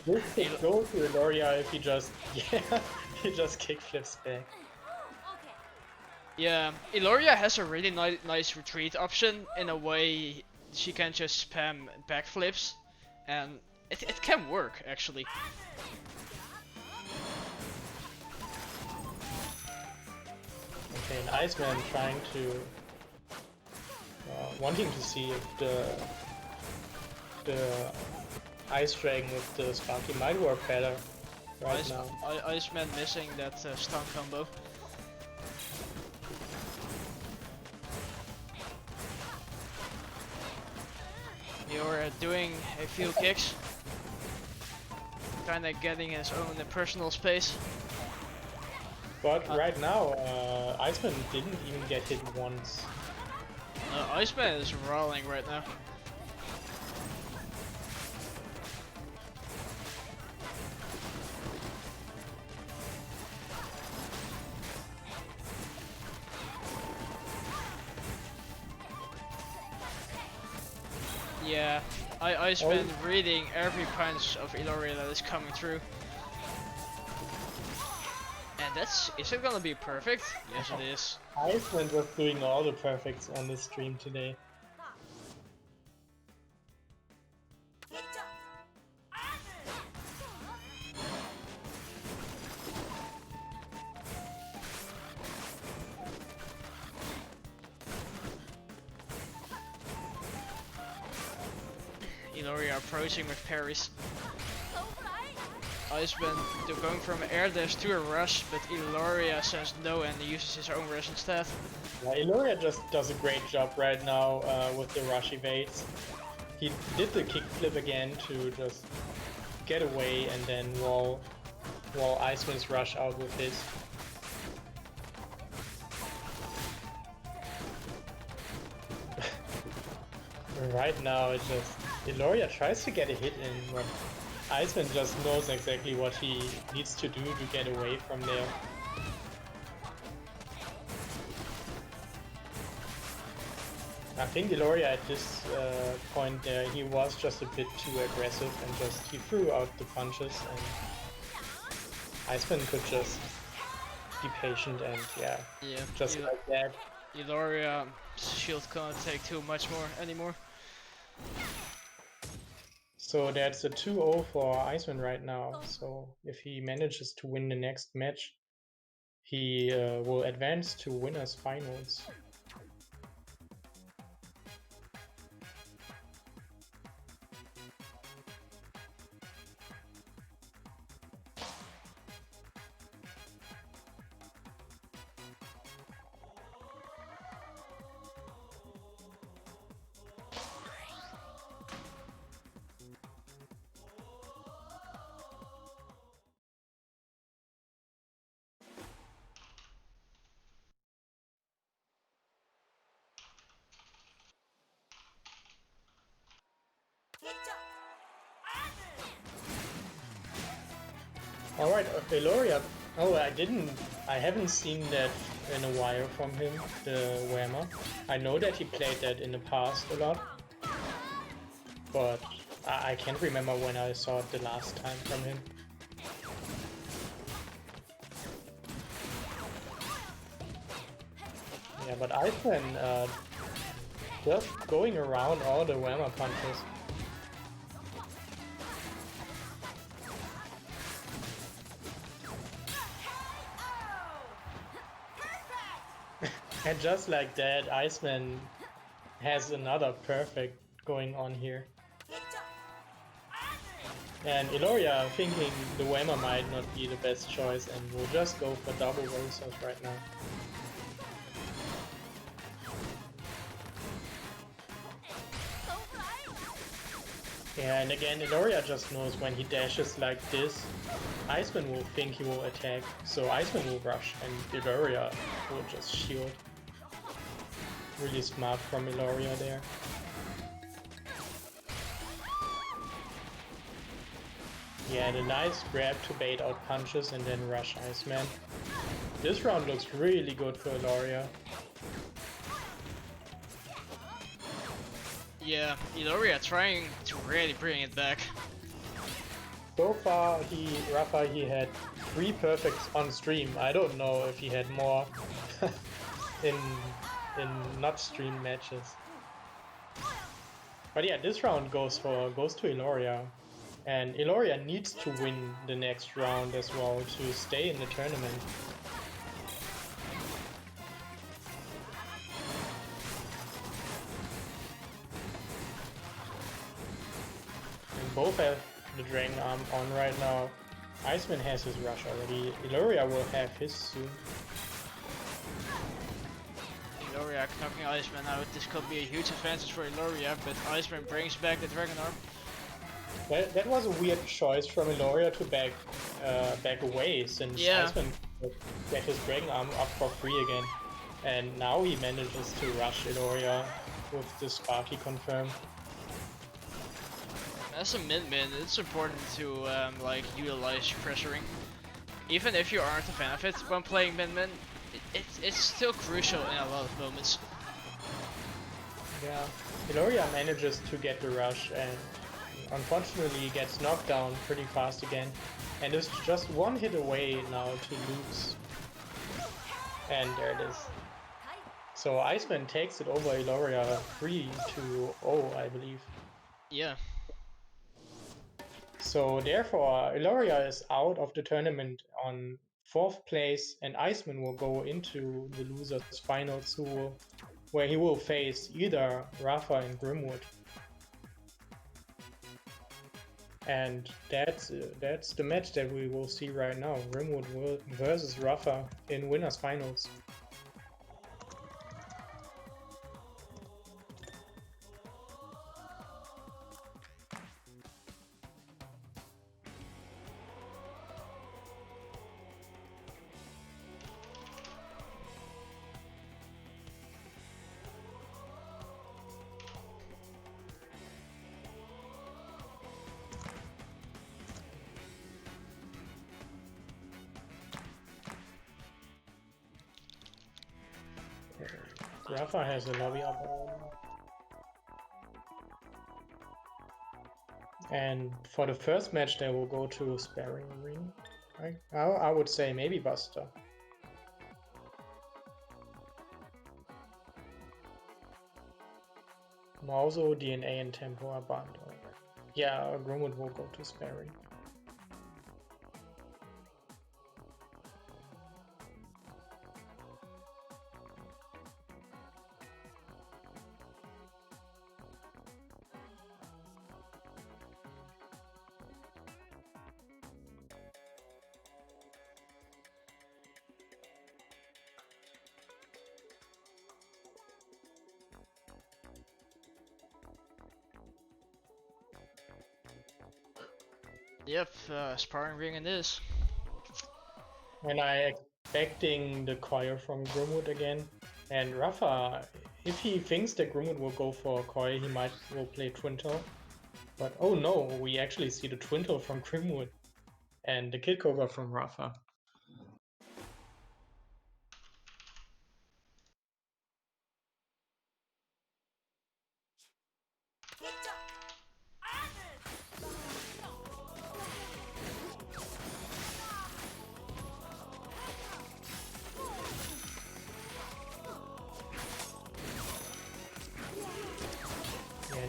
Speaker 2: This could go to Eloria if he just, he just kickflips back.
Speaker 1: Yeah, Eloria has a really nice retreat option. In a way, she can just spam backflips, and it can work actually.
Speaker 2: Okay, and Iceman trying to wanting to see if the Ice Dragon with the Sparky might work better right now.
Speaker 1: Iceman missing that stun combo. You're doing a few kicks. Kinda getting his own personal space.
Speaker 2: But right now, Iceman didn't even get hit once.
Speaker 1: Iceman is rolling right now. Yeah, Iceman reading every punch of Illoria that is coming through. And is it gonna be perfect? Yes it is.
Speaker 2: Iceman was doing all the perfects on the stream today.
Speaker 1: Illoria approaching with parries. Iceman going from air dash to a rush, but Illoria says no and uses his own rush instead.
Speaker 2: Yeah, Illoria just does a great job right now with the rush evades. He did the kickflip again to just get away and then wall Iceman's rush out with his. Right now it's just Illoria tries to get a hit in, but Iceman just knows exactly what he needs to do to get away from there. I think Illoria at this point there, he was just a bit too aggressive and just he threw out the punches and Iceman could just be patient and yeah just like that.
Speaker 1: Illoria shield can't take too much more anymore.
Speaker 2: So that's a 2-0 for Iceman right now. So if he manages to win the next match, he will advance to winners finals. Alright, Illoria. Oh, I haven't seen that in a while from him, the Whammer. I know that he played that in the past a lot, but I can't remember when I saw it the last time from him. Yeah, but Iceman just going around all the Whammer punches. And just like that, Iceman has another perfect going on here. And Illoria thinking the Whammer might not be the best choice and will just go for double roses right now. Yeah, and again, Illoria just knows when he dashes like this, Iceman will think he will attack, so Iceman will rush and Illoria will just shield. Really smart from Illoria there. Yeah, the nice grab to bait out punches and then rush Iceman. This round looks really good for Illoria.
Speaker 1: Yeah, Illoria trying to really bring it back.
Speaker 2: So far, Ripha, he had 3 perfects on stream. I don't know if he had more in not stream matches. But yeah, this round goes to Illoria. And Illoria needs to win the next round as well to stay in the tournament. And both have the Dragon Arm on right now. Iceman has his rush already. Illuria will have his soon.
Speaker 1: Illuria knocking Iceman out. This could be a huge advantage for Illuria, but Iceman brings back the Dragon Arm.
Speaker 2: That was a weird choice from Illuria to back away, since Iceman could get his Dragon Arm up for free again. And now he manages to rush Illuria with the Sparky confirmed.
Speaker 1: As a mid-min, it's important to like utilize pressuring. Even if you aren't a fan of it when playing mid-min, it's still crucial in a lot of moments.
Speaker 2: Yeah, Illuria manages to get the rush and unfortunately gets knocked down pretty fast again. And is just one hit away now to lose. And there it is. So Iceman takes it over Illuria 3-0, I believe.
Speaker 1: Yeah.
Speaker 2: So therefore, Illuria is out of the tournament on 4th place, and Iceman will go into the losers finals, where he will face either Ripha and Grimwood. And that's the match that we will see right now: Grimwood versus Ripha in winners finals. Ripha has a lobby up already. And for the first match, they will go to Sparring Ring. I would say maybe Buster. Mauso, DNA, and Tempo are banned. Yeah, Grimwood will go to Sparring.
Speaker 1: Yep, sparring ring it is.
Speaker 2: And I expecting the choir from Grimwood again. And Ripha, if he thinks that Grimwood will go for a choir, he might will play Twintle. But oh no, we actually see the Twintle from Grimwood and the Kid Cobra from Ripha.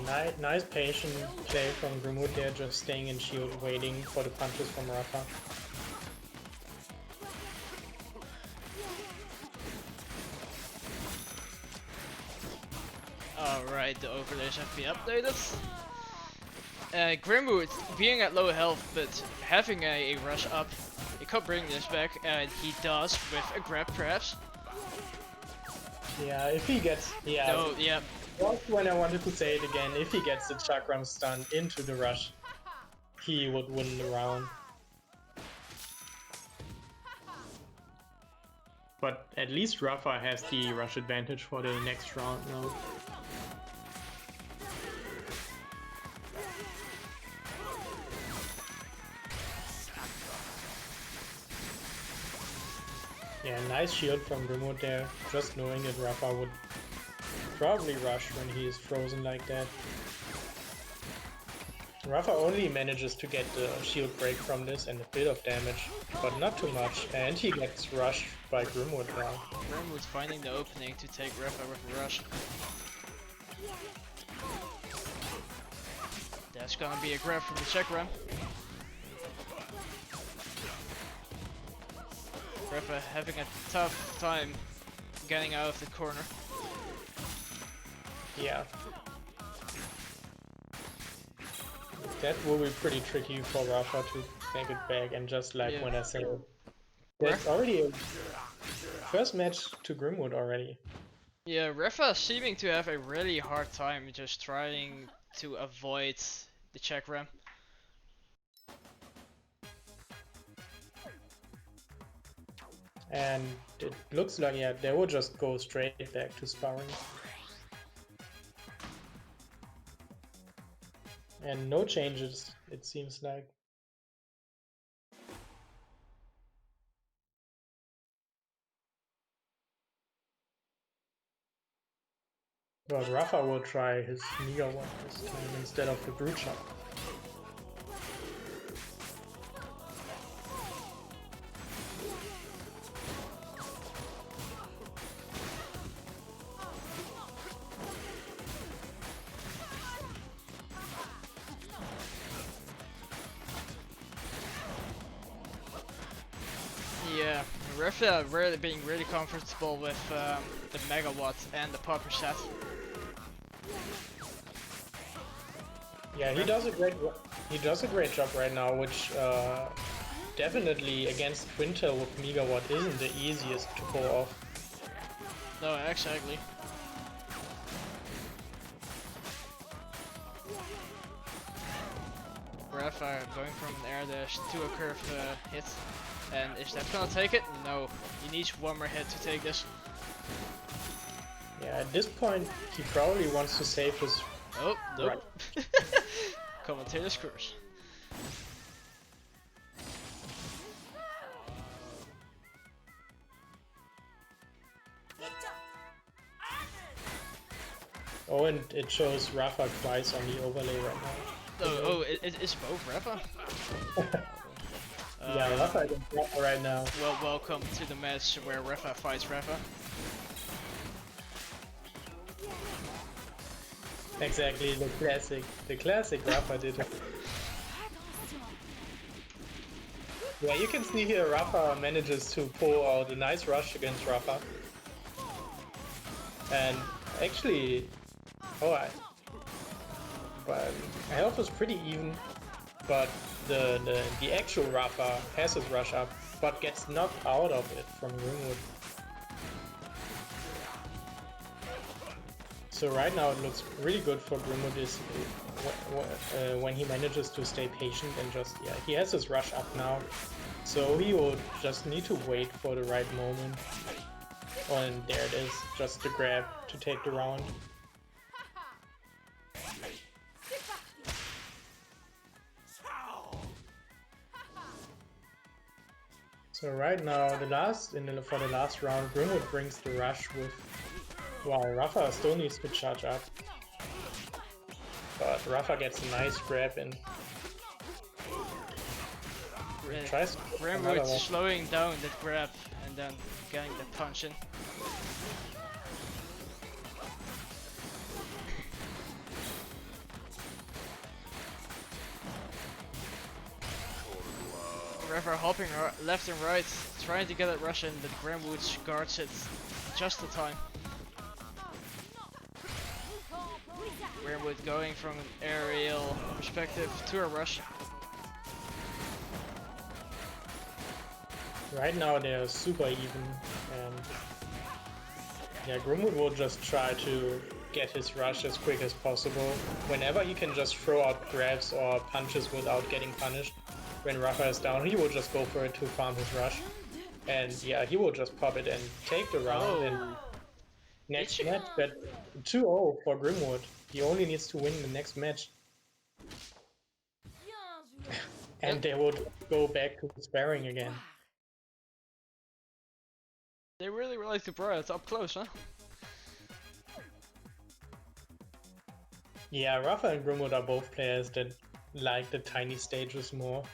Speaker 2: Yeah, nice patient play from Grimwood there, just staying in shield, waiting for the punches from Ripha.
Speaker 1: Alright, the overlays have been updated. Grimwood being at low health but having a rush up, he could bring this back, and he does with a grab perhaps.
Speaker 2: Yeah, if he gets... Yeah.
Speaker 1: No, yeah.
Speaker 2: That's when I wanted to say it again. If he gets the Chakram stun into the rush, he would win the round. But at least Ripha has the rush advantage for the next round now. Yeah, nice shield from Grimwood there, just knowing that Ripha would probably rush when he is frozen like that. Ripha only manages to get the shield break from this and a bit of damage, but not too much, and he gets rushed by Grimwood now.
Speaker 1: Grimwood finding the opening to take Ripha with a rush. That's gonna be a grab from the Chakram. Ripha having a tough time getting out of the corner.
Speaker 2: Yeah. That will be pretty tricky for Rafa to make it back, and just like when I said, that's already a first match to Grimwood already.
Speaker 1: Yeah, Ripha seeming to have a really hard time just trying to avoid the check ram.
Speaker 2: And it looks like, yeah, they will just go straight back to sparring. And no changes, it seems like. But Rafa will try his Mega one this time instead of the Brute Shot.
Speaker 1: Yeah, Ripha really being really comfortable with the Megawatt and the Popper set.
Speaker 2: Yeah, he does a great job right now, which definitely against Quintel with Megawatt isn't the easiest to pull off.
Speaker 1: No, exactly. Ripha going from an air dash to a curve hit. And is that gonna take it? No. He needs one more hit to take this.
Speaker 2: Yeah, at this point, he probably wants to save his...
Speaker 1: Oh, nope. Right. Commentator's curse.
Speaker 2: Oh, and it shows Rafa twice on the overlay right now.
Speaker 1: It's both Ripha?
Speaker 2: Yeah, Ripha against Rafa right now.
Speaker 1: Well, welcome to the match where Ripha fights Ripha.
Speaker 2: Exactly, the classic Rafa did it. Yeah, you can see here Rafa manages to pull out a nice rush against Rafa. And actually, but health was pretty even, but the actual Rafa has his rush up, but gets knocked out of it from Grimwood. So right now it looks really good for Grimwood is when he manages to stay patient and just, yeah, he has his rush up now. So he will just need to wait for the right moment. And there it is, just the grab to take the round. So right now, for the last round, Grimwood brings the rush with... Wow, Rafa still needs to charge up. But Rafa gets a nice grab in.
Speaker 1: Grimwood slowing down that grab and then getting the punch in. Ripha hopping left and right, trying to get at Russian, but Grimwood guards it just in time. Grimwood going from an aerial perspective to a rush.
Speaker 2: Right now they're super even, and yeah, Grimwood will just try to get his rush as quick as possible. Whenever he can just throw out grabs or punches without getting punished. When Rafa is down, he will just go for it to farm his rush. And yeah, he will just pop it and take the round. And next match, that 2-0 for Grimwood. He only needs to win the next match. And they would go back to sparring again.
Speaker 1: They really like to brawl it up close, huh?
Speaker 2: Yeah, Rafa and Grimwood are both players that like the tiny stages more.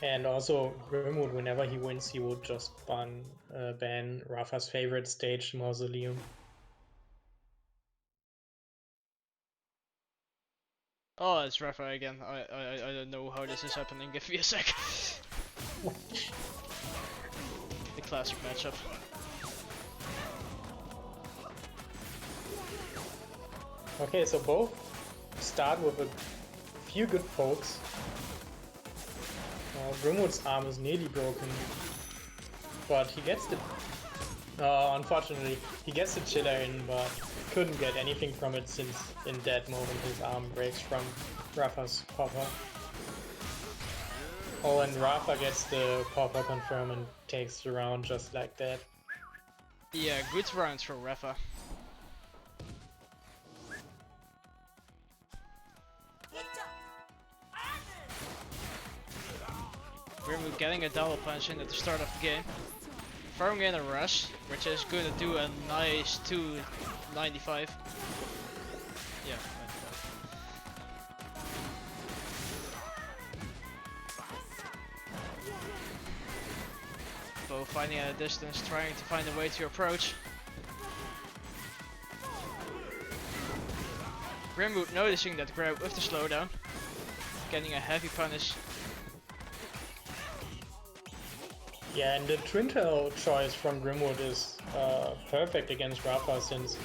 Speaker 2: And also, Grimwood, whenever he wins, he would just ban Rafa's favorite stage, Mausoleum.
Speaker 1: Oh, it's Ripha again. I don't know how this is happening. Give me a sec. The classic matchup.
Speaker 2: Okay, so both start with a few good pokes. Grimwood's arm is nearly broken, but he gets the... unfortunately, he gets the chiller in, but couldn't get anything from it since in that moment his arm breaks from Ripha's popper. Oh, and Ripha gets the popper confirm and takes the round just like that.
Speaker 1: Yeah, good rounds for Ripha. Grimwood getting a double punch in at the start of the game. Throwing in a rush, which is going to do a nice 295. Yeah, 95. Both finding at a distance, trying to find a way to approach. Grimwood noticing that grab with the slowdown, getting a heavy punish.
Speaker 2: Yeah, and the twin tail choice from Grimwood is perfect against Ripha, since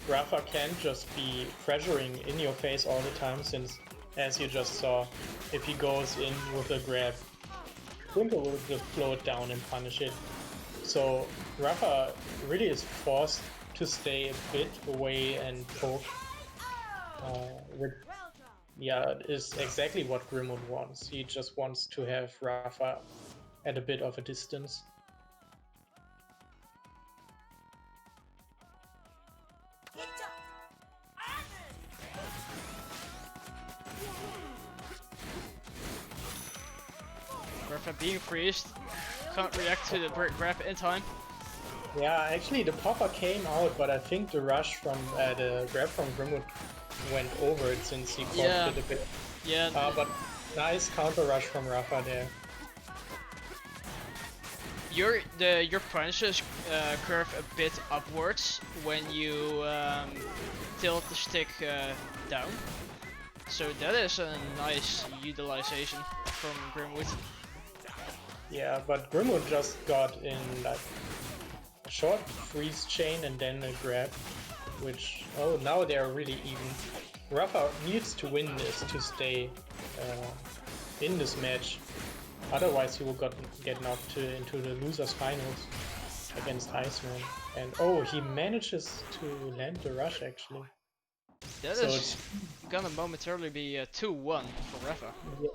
Speaker 2: Ripha can't just be pressuring in your face all the time, since, as you just saw, if he goes in with a grab, twin tail will just slow it down and punish it. So Ripha really is forced to stay a bit away and poke. Yeah, is exactly what Grimwood wants. He just wants to have Ripha at a bit of a distance.
Speaker 1: Ripha being freezed, can't react to the grab in time.
Speaker 2: Yeah, actually the popper came out, but I think the rush from the grab from Grimwood went over it since he caught it a bit.
Speaker 1: Yeah.
Speaker 2: But nice counter rush from Ripha there.
Speaker 1: Your punches curve a bit upwards when you tilt the stick down. So that is a nice utilization from Grimwood.
Speaker 2: Yeah, but Grimwood just got in like a short freeze chain and then a grab, which, oh, now they are really even. Ripha needs to win this to stay in this match. Otherwise, he will get knocked into the losers finals against Iceman. And oh, he manages to land the rush actually.
Speaker 1: That so is gonna momentarily be 2-1 for Ripha.
Speaker 2: Yeah.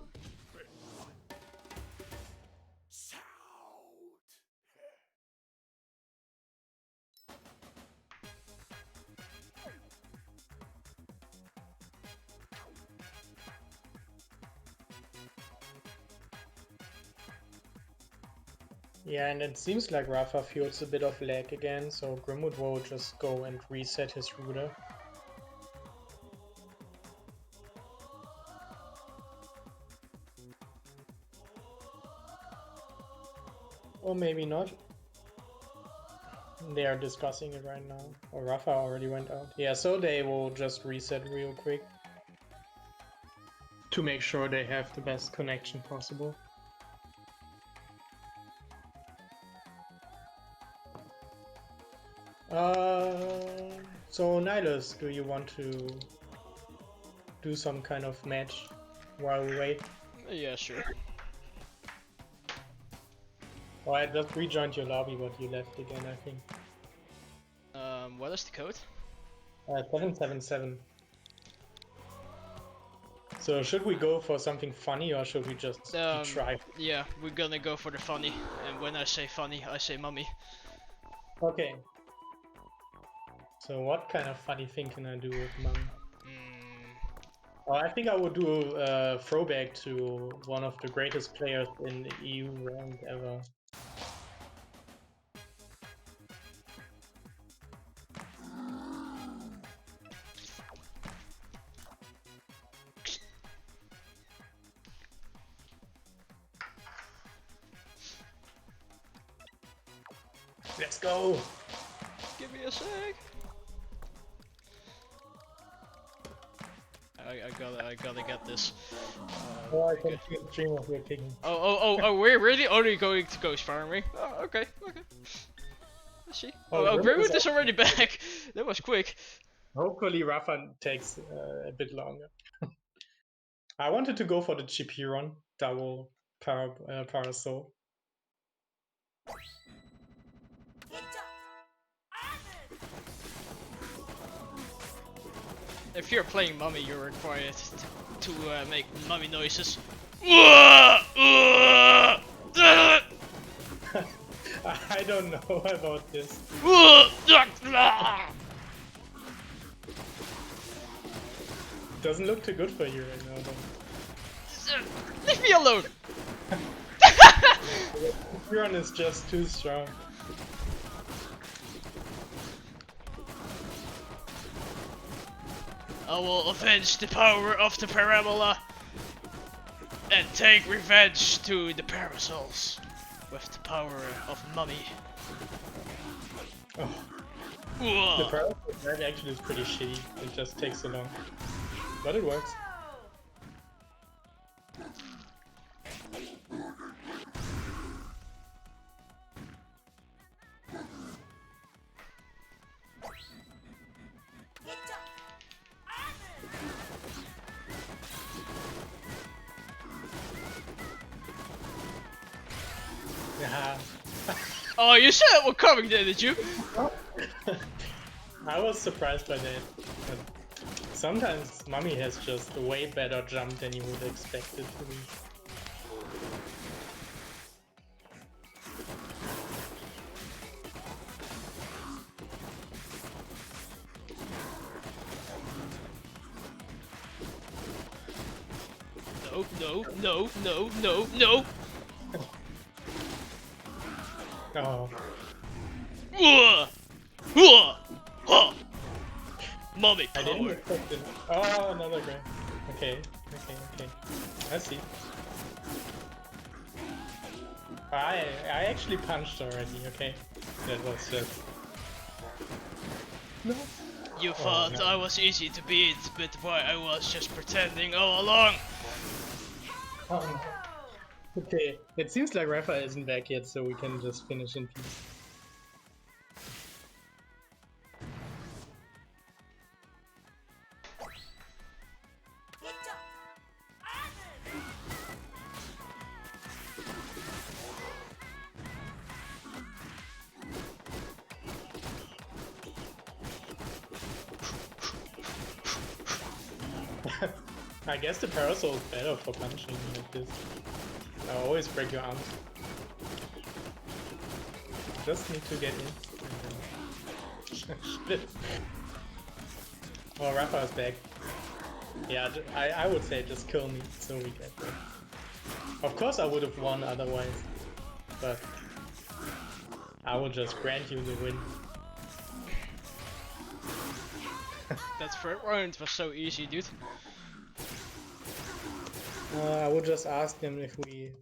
Speaker 2: Yeah, and it seems like Ripha feels a bit of lag again, so Grimwood will just go and reset his router. Or maybe not. They are discussing it right now. Or Ripha already went out. Yeah, so they will just reset real quick to make sure they have the best connection possible. So Nihilus, do you want to do some kind of match while we wait?
Speaker 1: Yeah, sure.
Speaker 2: Oh, I just rejoined your lobby, but you left again, I think.
Speaker 1: What is the code?
Speaker 2: 777. So should we go for something funny or should we just try?
Speaker 1: Yeah, we're gonna go for the funny. And when I say funny, I say mummy.
Speaker 2: Okay. So what kind of funny thing can I do with mummy? Well, I think I would do a throwback to one of the greatest players in the EU rank ever. Let's go!
Speaker 1: Give me a sec! I gotta get this.
Speaker 2: Oh, I can see the stream of your kicking.
Speaker 1: Oh, we're really only going to Ghost Farming. Oh, okay. Let's see. Oh, Grimwood is already back! That was quick.
Speaker 2: Hopefully Rafa takes a bit longer. I wanted to go for the GP run, double parasol.
Speaker 1: If you're playing Mummy, you're required to make mummy noises.
Speaker 2: I don't know about this. Doesn't look too good for you right now, though.
Speaker 1: Leave me alone!
Speaker 2: Huron is just too strong.
Speaker 1: I will avenge the power of the parabola and take revenge to the parasols with the power of Mummy.
Speaker 2: Oh. The parasol actually is pretty shitty. It just takes so long. But it works. Yeah.
Speaker 1: Oh, you said it was coming there, did you?
Speaker 2: I was surprised by that. But sometimes Mummy has just a way better jump than you would expect it to be.
Speaker 1: No, no, no, no, no, no!
Speaker 2: Oh.
Speaker 1: Mummy
Speaker 2: I didn't
Speaker 1: power.
Speaker 2: expect it. Oh, another guy. Okay. I see. I actually punched already, okay? That was just... No.
Speaker 1: You thought
Speaker 2: no.
Speaker 1: I was easy to beat, but why I was just pretending all along.
Speaker 2: Oh, no. Okay, it seems like Ripha isn't back yet, so we can just finish in peace. I guess the parasol is better for punching like this. I always break your arms. Just need to get in. Shit. Oh, Ripha is back. Yeah, I would say just kill me so we get there. Of course I would have won otherwise, but I will just grant you the win.
Speaker 1: That third round was so easy, dude.
Speaker 2: I would just ask them if we...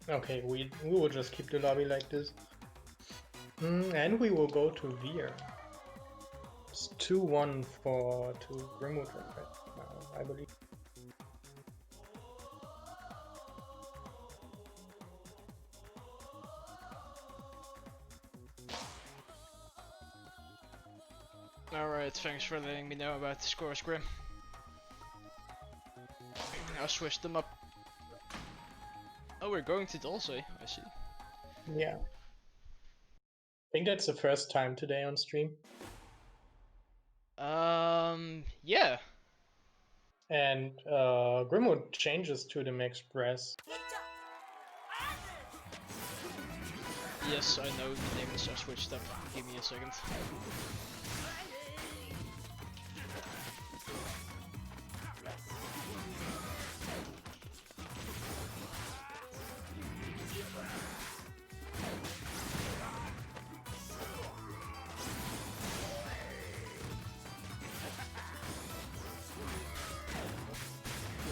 Speaker 2: Okay, we will just keep the lobby like this. And we will go to Veer. It's 2-1 to Grimwood now, I believe.
Speaker 1: Alright, thanks for letting me know about the scores, Grim. I'll switch them up. Oh, we're going to Dulce, I see.
Speaker 2: Yeah. I think that's the first time today on stream.
Speaker 1: Yeah.
Speaker 2: And Grimwood changes to the max press.
Speaker 1: Yes, I know the names are switched up. Give me a second.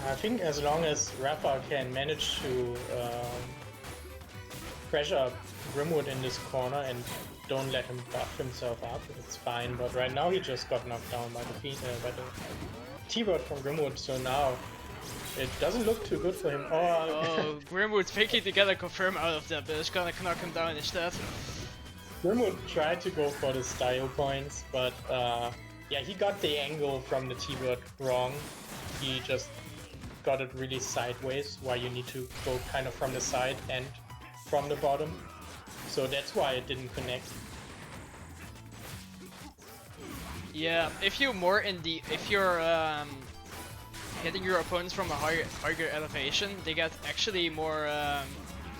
Speaker 2: I think as long as Ripha can manage to pressure Grimwood in this corner and don't let him buff himself up. It's fine, but right now he just got knocked down by the T-Word from Grimwood, so now it doesn't look too good for him.
Speaker 1: Oh, Grimwood faking to get a confirm out of that, but it's gonna knock him down instead.
Speaker 2: Grimwood tried to go for the style points, but yeah, he got the angle from the T-Word wrong. He just got it really sideways, why you need to go kind of from the side and from the bottom. So that's why it didn't connect.
Speaker 1: Yeah, if you're hitting your opponents from a higher elevation, they get actually more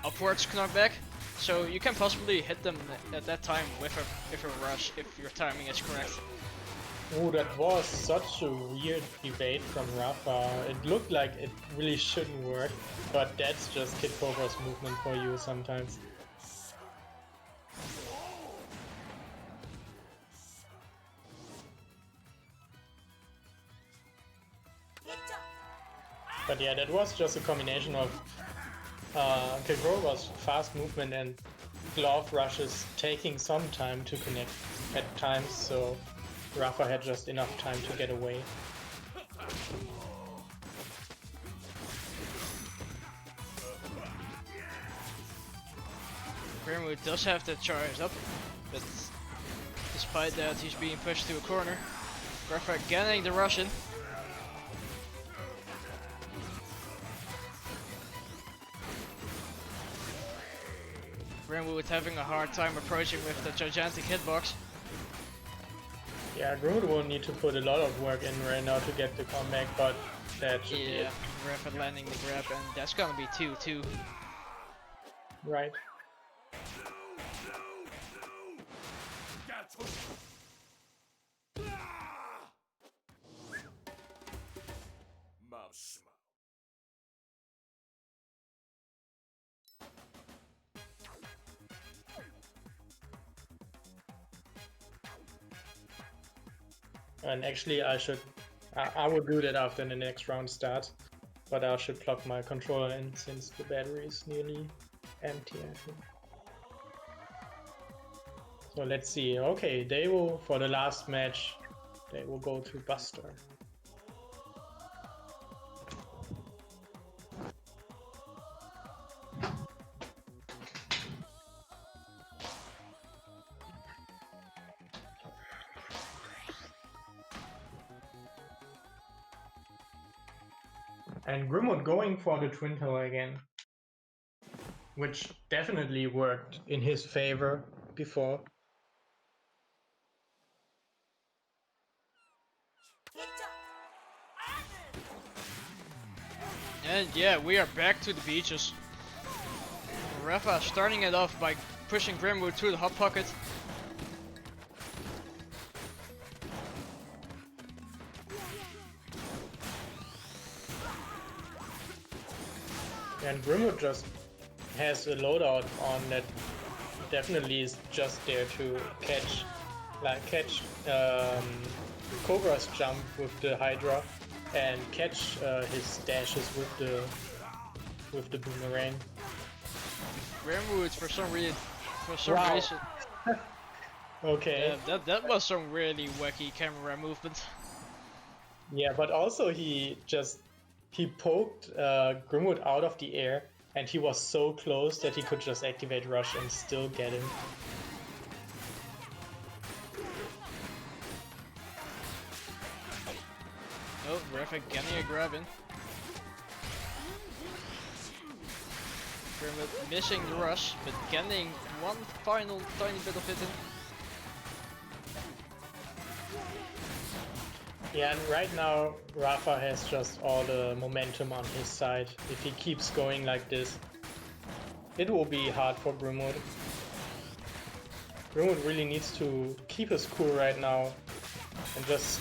Speaker 1: upwards knockback. So you can possibly hit them at that time with a rush if your timing is correct.
Speaker 2: Oh, that was such a weird evade from Ripha. It looked like it really shouldn't work, but that's just Kid Cobra's movement for you sometimes. But yeah, that was just a combination of Kid Cobra's fast movement and glove rushes taking some time to connect at times, so Ripha had just enough time to get away.
Speaker 1: Grimwood does have that charged up, but despite that he's being pushed to a corner. Ripha getting the rush in. Grimwood having a hard time approaching with the gigantic hitbox.
Speaker 2: Yeah, Grimwood will need to put a lot of work in right now to get the comeback, but that should be it.
Speaker 1: Ripha landing the grab, and that's gonna be 2-2.
Speaker 2: Right. And actually I would do that after the next round starts, but I should plug my controller in since the battery is nearly empty, I think. So let's see. Okay, they will, for the last match, they will go to Buster. And Grimwood going for the Twin Tail again, which definitely worked in his favor before.
Speaker 1: And yeah, we are back to the beaches. Ripha starting it off by pushing Grimwood to the hot pocket.
Speaker 2: And Grimwood just has a loadout on that definitely is just there to catch Cobra's jump with the Hydra and catch his dashes with the boomerang.
Speaker 1: Grimwood for some reason.
Speaker 2: Okay.
Speaker 1: Yeah, that was some really wacky camera movement.
Speaker 2: Yeah, but also he poked Grimwood out of the air, and he was so close that he could just activate Rush and still get him.
Speaker 1: Oh, Ripha getting a grab in. Grimwood missing the rush, but getting one final tiny bit of it in.
Speaker 2: Yeah, and right now Ripha has just all the momentum on his side. If he keeps going like this, it will be hard for Grimwood. Grimwood really needs to keep his cool right now and just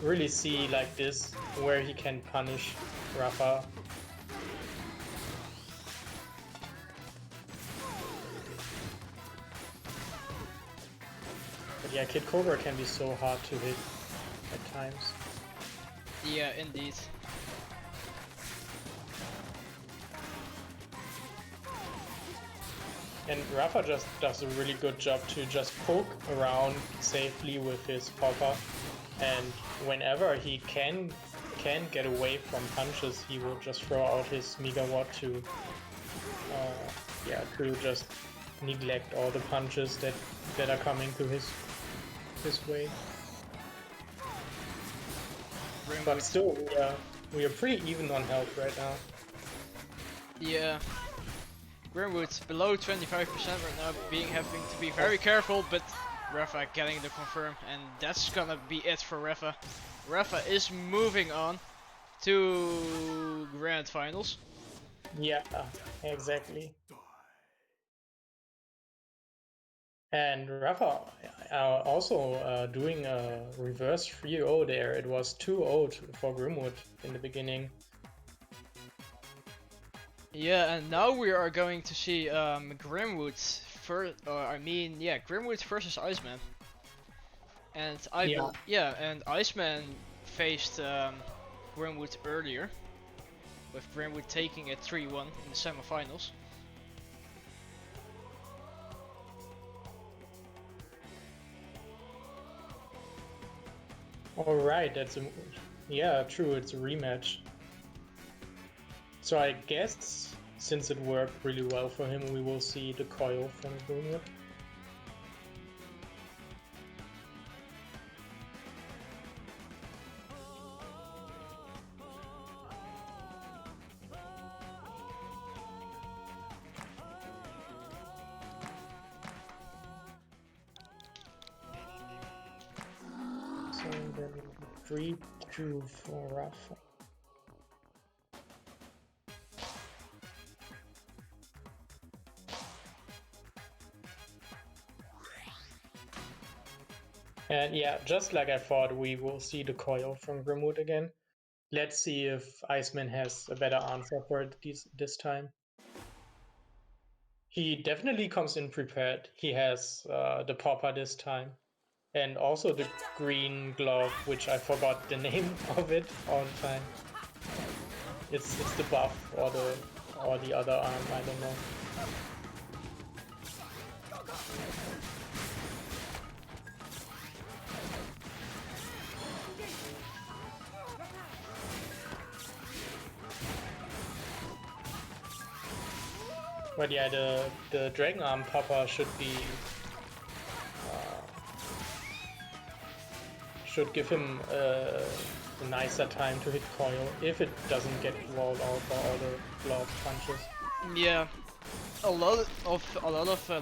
Speaker 2: really see like this where he can punish Ripha. But yeah, Kid Cobra can be so hard to hit at times.
Speaker 1: Yeah, indeed.
Speaker 2: And Rafa just does a really good job to just poke around safely with his popper, and whenever he can get away from punches, he will just throw out his megawatt to just neglect all the punches that are coming to his way. But still, we are pretty even on health right now.
Speaker 1: Yeah. Grimwood's below 25% right now, having to be very careful, but Ripha getting the confirm, and that's gonna be it for Ripha. Ripha is moving on to Grand Finals.
Speaker 2: Yeah, exactly. And Rafa also doing a reverse 3-0 there. It was 2-0 for Grimwood in the beginning.
Speaker 1: Yeah, and now we are going to see Grimwood's Grimwood versus Iceman. And and Iceman faced Grimwood earlier, with Grimwood taking it 3-1 in the semifinals.
Speaker 2: Alright, that's true, it's a rematch. So I guess, since it worked really well for him, we will see the coil from Grimwood. So then 3-2 for Rafa. And yeah, just like I thought, we will see the coil from Grimwood again. Let's see if Iceman has a better answer for it this time. He definitely comes in prepared. He has the popper this time. And also the green glove, which I forgot the name of it all the time. It's the buff or the other arm, I don't know. But yeah, the Dragon Arm popper should give him a nicer time to hit coil if it doesn't get walled out by all the glove punches.
Speaker 1: Yeah, a lot of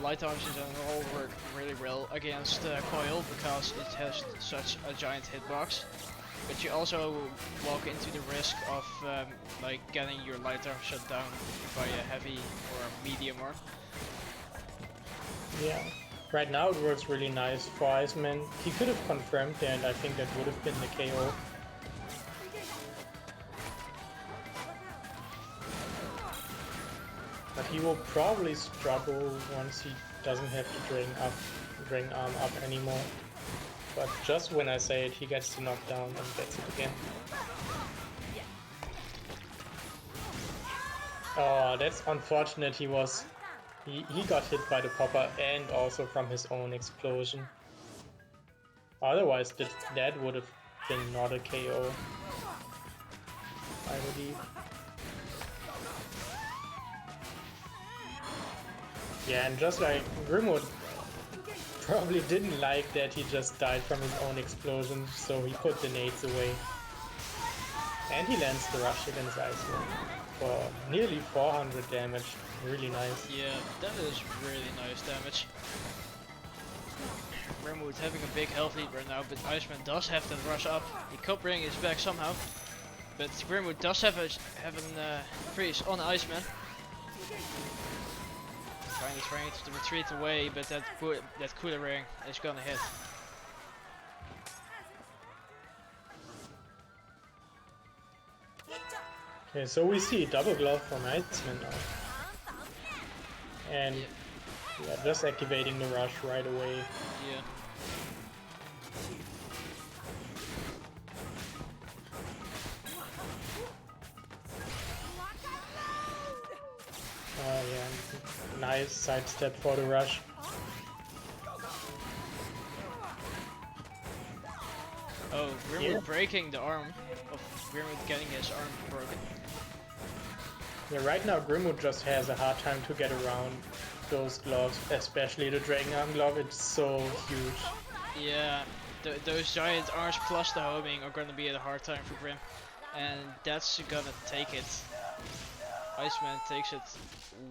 Speaker 1: light options and all work really well against coil because it has such a giant hitbox. But you also walk into the risk of like getting your light arm shut down by a heavy or a medium arm.
Speaker 2: Yeah. Right now it works really nice for Iceman. He could have confirmed there, and I think that would have been the KO. But he will probably struggle once he doesn't have the Dragon Arm up anymore. But just when I say it, he gets the knockdown and gets it again. Oh, that's unfortunate. He got hit by the popper and also from his own explosion. Otherwise, that would have been not a KO, I believe. Yeah, and just like Grimwood probably didn't like that he just died from his own explosion, so he put the nades away. And he lands the rush against Iceman for nearly 400 damage. Really nice.
Speaker 1: Yeah, that is really nice damage. Grimwood having a big health lead right now, but Iceman does have to rush up. He could bring his back somehow, but Grimwood does have a freeze on Iceman. Trying to retreat away, but that cooler ring is gonna hit.
Speaker 2: Okay, so we see double glove from Iceman now. And yeah, just activating the rush right away.
Speaker 1: Yeah.
Speaker 2: Yeah, nice sidestep for the rush.
Speaker 1: Oh, Grimwood breaking the arm of Grimwood getting his arm broken.
Speaker 2: Yeah, right now Grimwood just has a hard time to get around those gloves, especially the Dragon Arm glove. It's so huge.
Speaker 1: Yeah, those giant arms plus the homing are gonna be a hard time for Grim, and that's gonna take it. Iceman takes it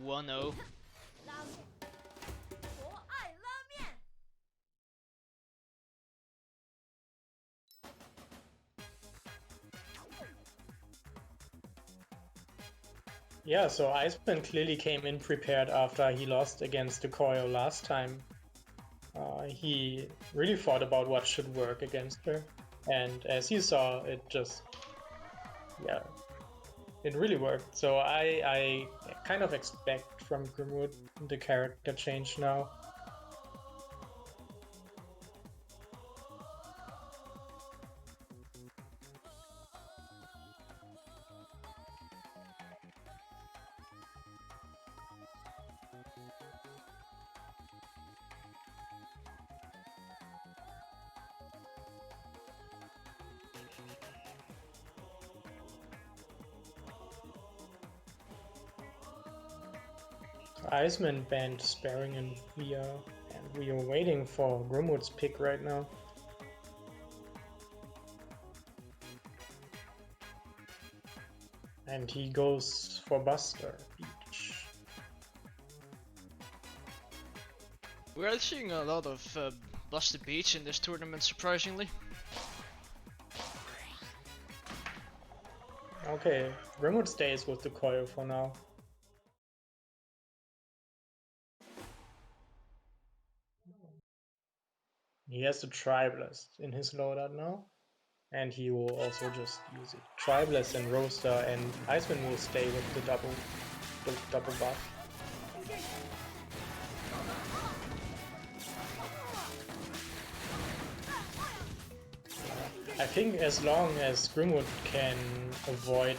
Speaker 1: 1-0.
Speaker 2: Yeah, so Iceman clearly came in prepared after he lost against the Koyo last time. He really thought about what should work against her, and as you saw, it just, yeah, it really worked. So I kind of expect from Grimwood the character change now. Iceman banned Sparing and Via, and we are waiting for Grimwood's pick right now. And he goes for Buster Beach.
Speaker 1: We're seeing a lot of Buster Beach in this tournament, surprisingly.
Speaker 2: Okay, Grimwood stays with the Koyo for now. He has the Triblast in his loadout now, and he will also just use it. Triblast and Roaster, and Iceman will stay with the double buff. I think as long as Grimwood can avoid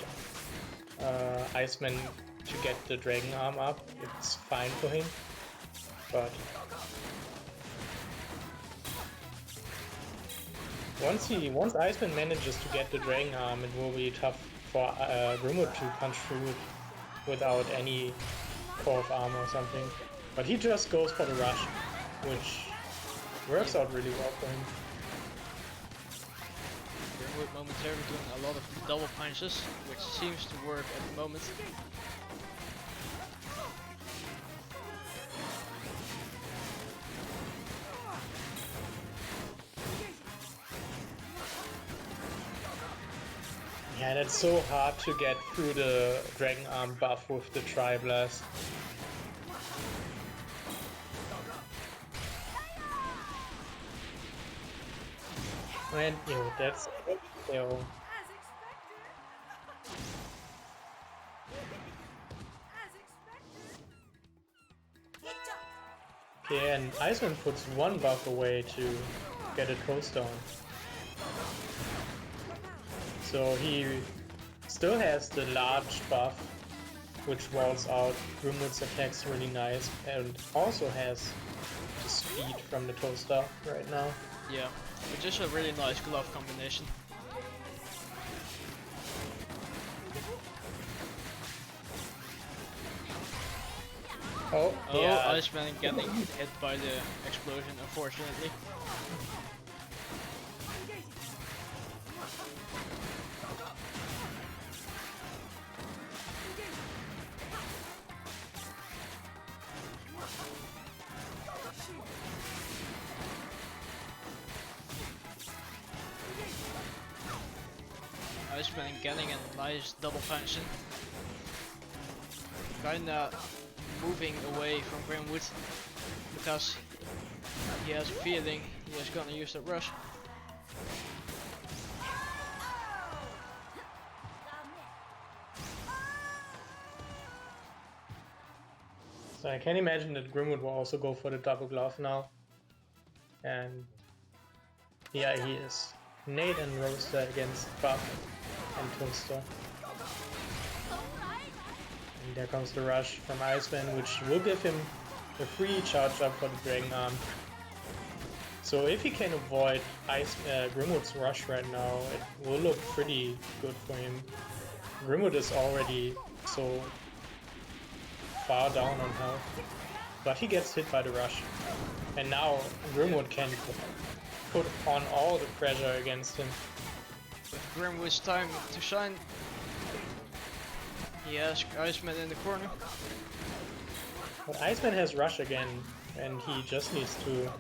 Speaker 2: Iceman to get the Dragon Arm up, it's fine for him. But once Iceman manages to get the Dragon Arm, it will be tough for Grimwood to punch through it without any core of armor or something. But he just goes for the rush, which works out really well for him.
Speaker 1: Grimwood momentarily doing a lot of double punches, which seems to work at the moment.
Speaker 2: Yeah, that's so hard to get through the Dragon Arm buff with the Triblast. And that's okay, and Iceman puts one buff away to get a Coast on. So he still has the large buff, which walls out Grimwood's attacks really nice, and also has the speed from the Toaster right now.
Speaker 1: Yeah, which is a really nice glove combination.
Speaker 2: Oh, yeah.
Speaker 1: Iceman getting hit by the explosion, unfortunately. Iceman getting a nice double punch in. Kinda moving away from Grimwood because he has a feeling he is gonna use the rush.
Speaker 2: So I can imagine that Grimwood will also go for the double glove now. And yeah, he is. Nate and Roaster against Buff and Toaster. And there comes the rush from Iceman, which will give him a free charge up for the Dragon Arm. So if he can avoid Grimwood's rush right now, it will look pretty good for him. Grimwood is already so far down on health, but he gets hit by the rush. And now Grimwood can put on all the pressure against him.
Speaker 1: With Grimwood's time to shine, he has Iceman in the corner.
Speaker 2: But Iceman has rush again, and he just needs to.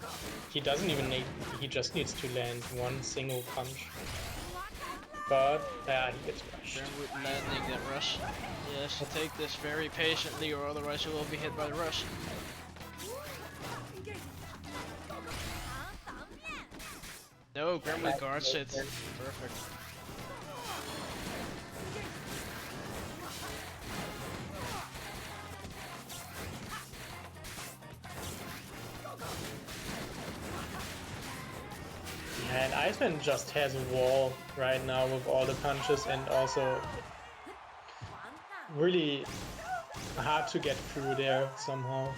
Speaker 2: He doesn't even need. He just needs to land one single punch. But he gets rushed.
Speaker 1: Grimwood landing that rush. He has to take this very patiently, or otherwise he will be hit by the rush. No, Grimwood guards it. Perfect.
Speaker 2: And Iceman just has a wall right now with all the punches, and also really hard to get through there somehow.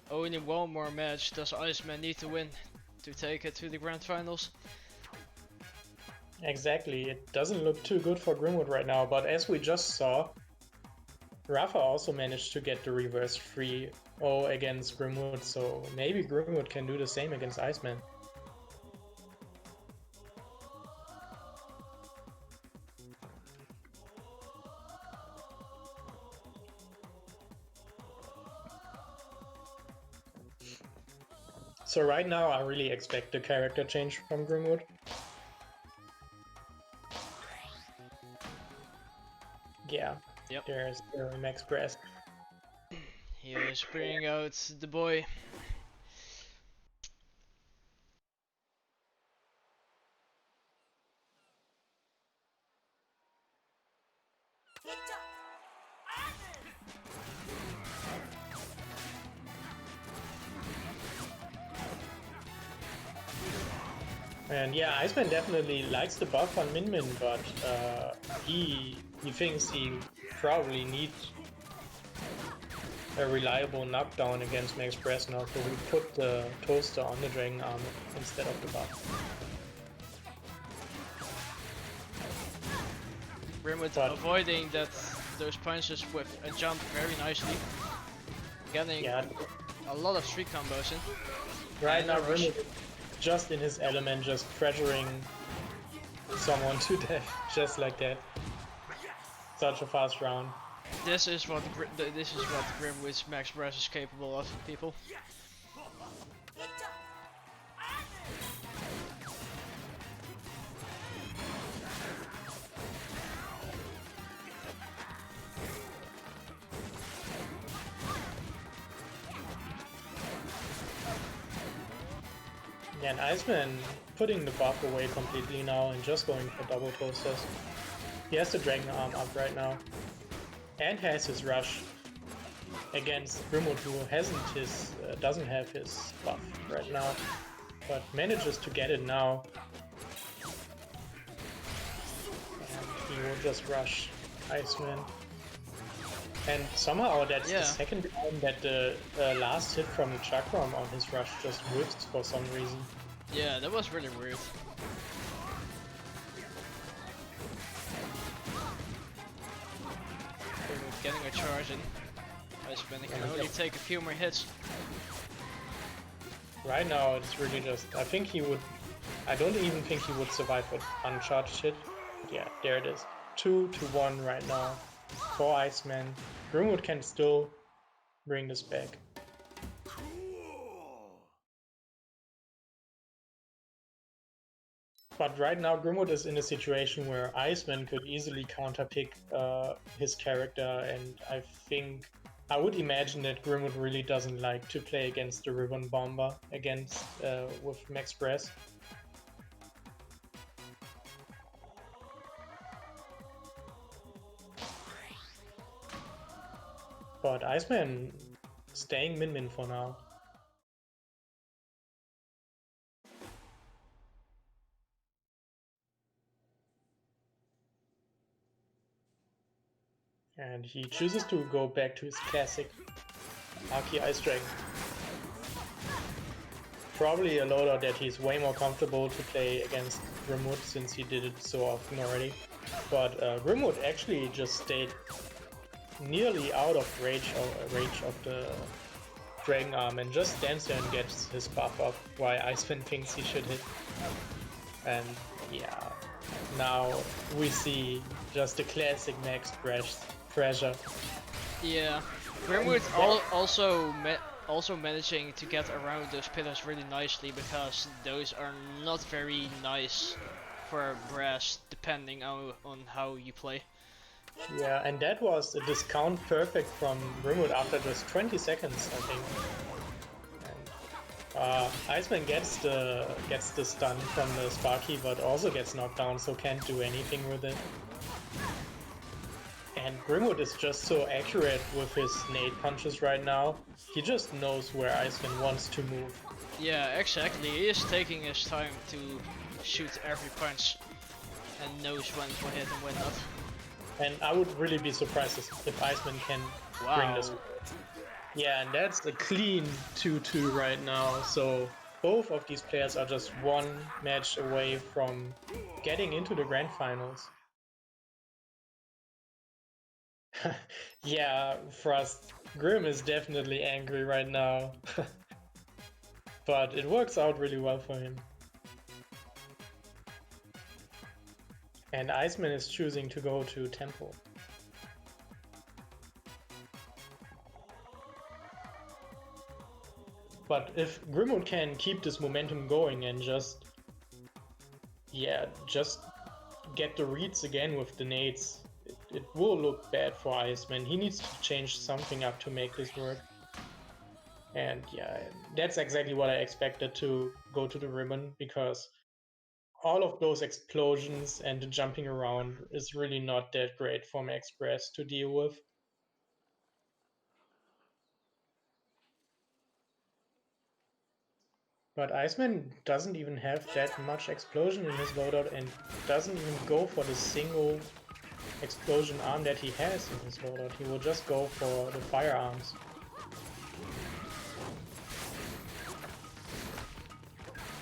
Speaker 1: Only one more match does Iceman need to win to take it to the grand finals.
Speaker 2: Exactly, it doesn't look too good for Grimwood right now, but as we just saw, Ripha also managed to get the reverse 3-0 against Grimwood, so maybe Grimwood can do the same against Iceman. So right now I really expect a character change from Grimwood. Yeah,
Speaker 1: yep.
Speaker 2: There's Max Press.
Speaker 1: He is bringing out the boy.
Speaker 2: And yeah, Iceman definitely likes the buff on Min Min, but he thinks he probably needs a reliable knockdown against Max Press now, so we put the toaster on the Dragon Arm instead of the buff.
Speaker 1: Grimwood avoiding those punches with a jump very nicely. Getting a lot of street combos in.
Speaker 2: Right now Grimwood just in his element, just pressuring someone to death, just like that. Such a fast round.
Speaker 1: This is what Grimwood's Max Press is capable of, people.
Speaker 2: Yeah, and Iceman putting the buff away completely now and just going for double toasters. He has the Dragon Arm up right now. And has his rush against Grimwood, who doesn't have his buff right now, but manages to get it now. And he will just rush Iceman. And somehow that's the second time that the last hit from the Chakram on his rush just whiffs for some reason.
Speaker 1: Yeah, that was really weird. Getting a charge in. Iceman can only take a few more hits.
Speaker 2: Right now it's really just, I don't even think he would survive an uncharged hit. Yeah, there it is. 2-1 right now for Iceman. Grimwood can still bring this back. But right now Grimwood is in a situation where Iceman could easily counterpick his character, and I would imagine that Grimwood really doesn't like to play against the Ribbon Bomber with Max Press. But Iceman staying min-min for now. And he chooses to go back to his classic Arky Ice Dragon. Probably a loadout that he's way more comfortable to play against Grimwood since he did it so often already. But Grimwood actually just stayed nearly out of range of the Dragon Arm and just stands there and gets his buff up while Iceman thinks he should hit. And yeah, now we see just a classic max pressure.
Speaker 1: Yeah, Grimwood also managing to get around those pillars really nicely because those are not very nice for brass depending on how you play.
Speaker 2: Yeah, and that was a discount perfect from Grimwood after just 20 seconds, I think. And Iceman gets the stun from the Sparky, but also gets knocked down, so can't do anything with it. And Grimwood is just so accurate with his nade punches right now. He just knows where Iceman wants to move.
Speaker 1: Yeah, exactly. He is taking his time to shoot every punch and knows when to hit and when not.
Speaker 2: And I would really be surprised if Iceman can bring this. Yeah, and that's a clean 2-2 right now. So both of these players are just one match away from getting into the grand finals. Yeah, Frost. Grim is definitely angry right now. But it works out really well for him. And Iceman is choosing to go to Temple. But if Grimwood can keep this momentum going and just get the reads again with the nades, it will look bad for Iceman. He needs to change something up to make this work. And yeah, that's exactly what I expected to go to the ribbon, because all of those explosions and the jumping around is really not that great for Max Brass to deal with. But Iceman doesn't even have that much explosion in his loadout and doesn't even go for the single explosion arm that he has in his loadout. He will just go for the firearms.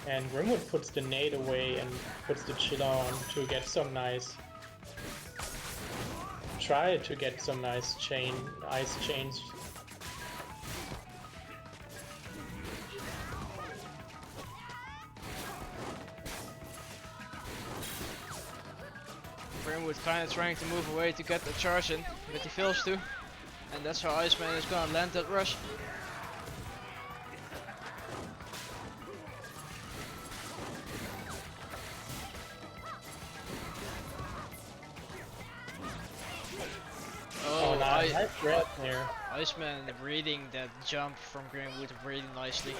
Speaker 2: And Grimwood puts the nade away and puts the chiller on to get some nice... Try to get some nice ice chains.
Speaker 1: Grimwood kind of trying to move away to get the charge in, but he fails to. And that's how Iceman is gonna land that rush. Oh,
Speaker 2: nice grab there.
Speaker 1: Iceman reading that jump from Grimwood really nicely.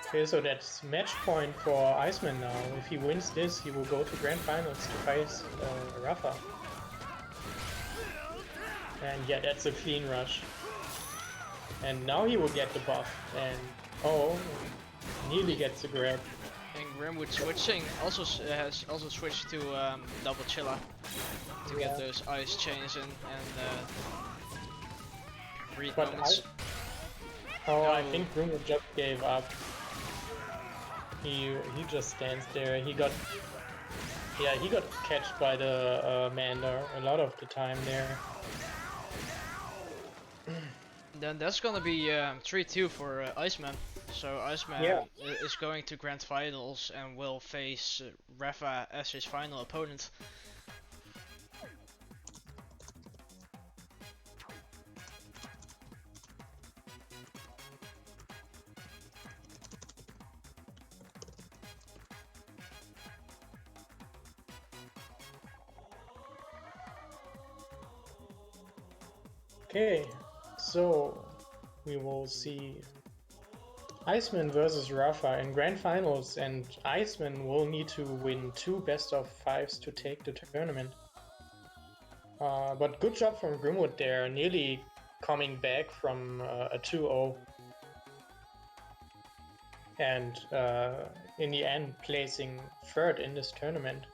Speaker 2: Okay, so that's match point for Iceman now. If he wins this, he will go to grand finals to face Ripha. And yeah, that's a clean rush. And now he will get the buff. And oh, nearly gets the grab.
Speaker 1: And Grimwood switching has also switched to double chiller to get those ice chains in and read moments.
Speaker 2: I think Grimwood just gave up. He just stands there. He got catched by the Mander a lot of the time there.
Speaker 1: Then that's gonna be 3-2 for Iceman. So Iceman is going to grand finals and will face Ripha as his final opponent.
Speaker 2: Okay, so we will see Iceman versus Ripha in grand finals, and Iceman will need to win 2 best-of-5s to take the tournament. But good job from Grimwood there, nearly coming back from a 2-0. And in the end placing third in this tournament.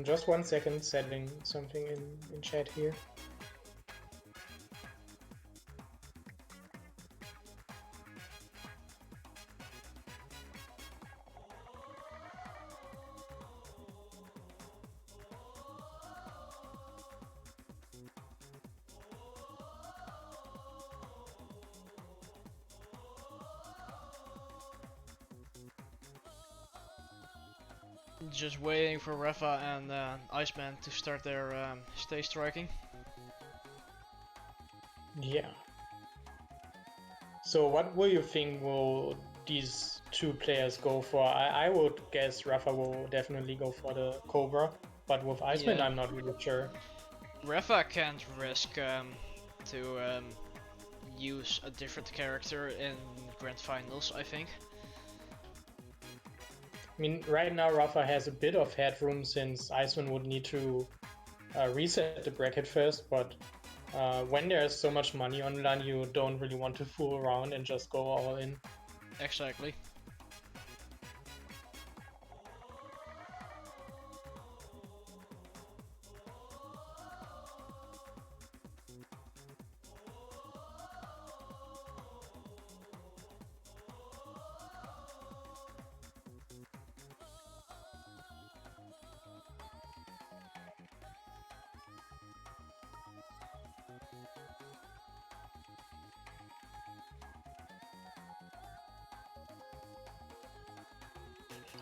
Speaker 2: Just 1 second, setting something in chat here.
Speaker 1: Just waiting for Ripha and Iceman to start their stage striking.
Speaker 2: Yeah. So what will you think will these two players go for? I would guess Rafa will definitely go for the Cobra, but with Iceman
Speaker 1: Yeah.
Speaker 2: I'm not really sure.
Speaker 1: Ripha can't risk to use a different character in grand finals, I think.
Speaker 2: I mean, right now Rafa has a bit of headroom since Iceman would need to reset the bracket first, but when there's so much money on the line, you don't really want to fool around and just go all in.
Speaker 1: Exactly.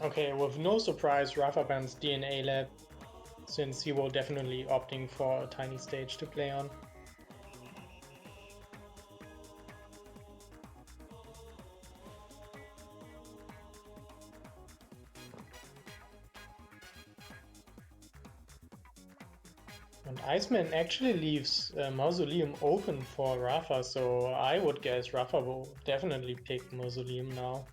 Speaker 2: Okay, with no surprise, Rafa bans DNA Lab, since he will definitely opting for a tiny stage to play on. And Iceman actually leaves Mausoleum open for Rafa, so I would guess Rafa will definitely pick Mausoleum now.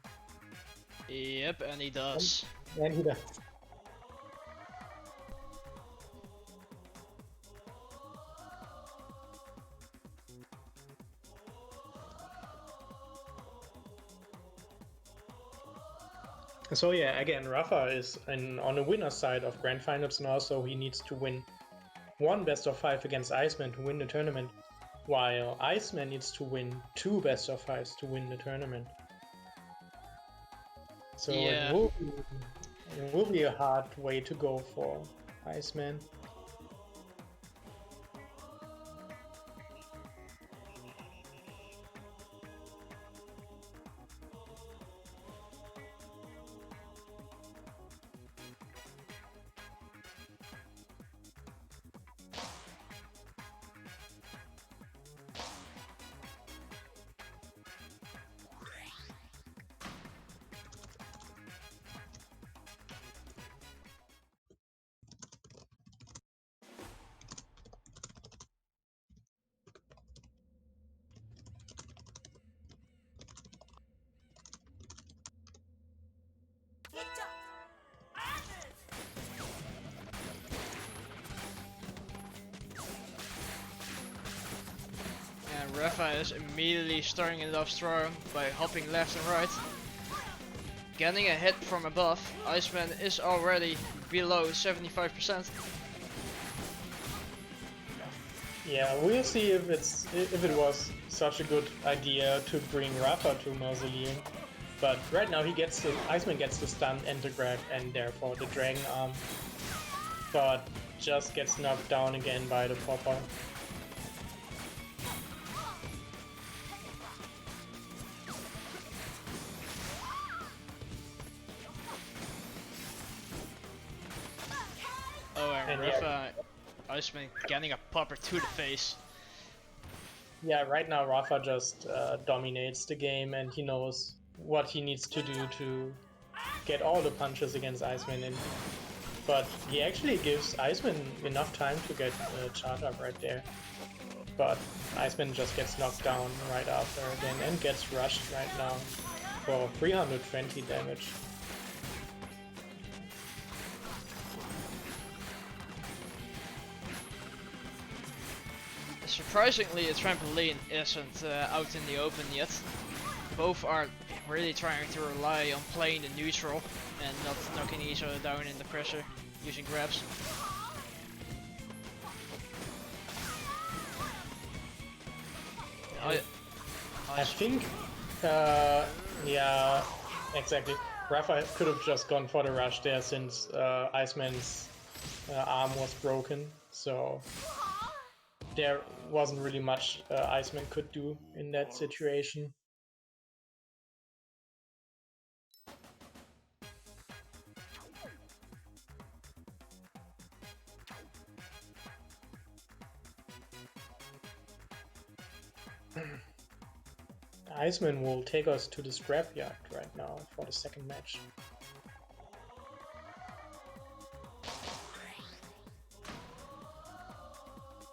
Speaker 1: Yep, and he does.
Speaker 2: And he does. So yeah, again, Rafa is on the winner's side of Grand Finals now, so he needs to win one best of 5 against Iceman to win the tournament, while Iceman needs to win 2 best of 5s to win the tournament. So
Speaker 1: Yeah.
Speaker 2: it will be a hard way to go for Iceman.
Speaker 1: Ripha is immediately starting it off strong by hopping left and right. Getting a hit from above, Iceman is already below 75%.
Speaker 2: Yeah, we'll see if it was such a good idea to bring Ripha to Mausoleum. But right now Iceman gets the stun and the grab and therefore the Dragon Arm. But just gets knocked down again by the Popper.
Speaker 1: Oh, and Ripha, Iceman getting a popper to the face.
Speaker 2: Yeah, right now Ripha just dominates the game and he knows what he needs to do to get all the punches against Iceman in. But he actually gives Iceman enough time to get a charge up right there. But Iceman just gets knocked down right after again and gets rushed right now for 320 damage.
Speaker 1: Surprisingly, a trampoline isn't out in the open yet. Both are really trying to rely on playing the neutral and not knocking each other down in the pressure using grabs.
Speaker 2: I think, yeah, exactly. Ripha could have just gone for the rush there since Iceman's arm was broken, so there wasn't really much Iceman could do in that situation. Iceman will take us to the scrapyard right now for the second match.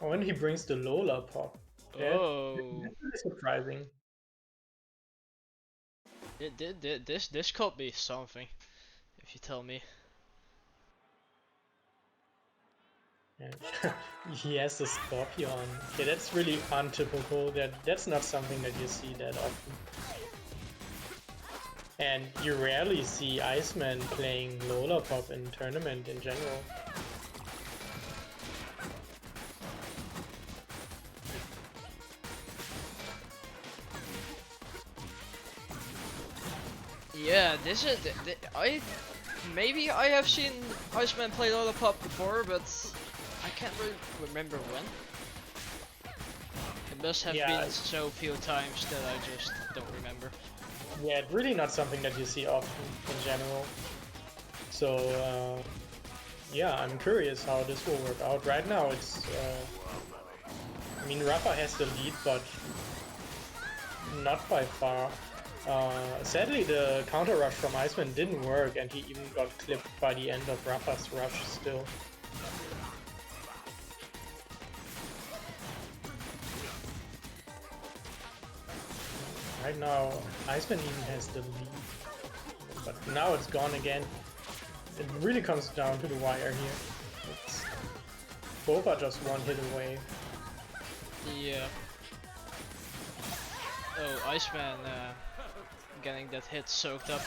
Speaker 2: Oh, and he brings the Lola pop.
Speaker 1: Oh,
Speaker 2: That's really surprising.
Speaker 1: this could be something, if you tell me.
Speaker 2: And he has the Scorpion. Okay, that's really untypical. That's not something that you see that often. And you rarely see Iceman playing Lola Pop in tournament in general.
Speaker 1: Yeah, this is maybe I have seen Iceman play Lola Pop before, but I can't really remember when. It must have been so few times that I just don't remember.
Speaker 2: Yeah, it's really not something that you see often in general. So yeah, I'm curious how this will work out. Right now it's I mean, Ripha has the lead, but not by far. Sadly, the counter rush from Iceman didn't work, and he even got clipped by the end of Ripha's rush still. Right now, Iceman even has the lead, but now it's gone again. It really comes down to the wire here. Both are just one hit away.
Speaker 1: Yeah. Oh, Iceman getting that hit soaked up.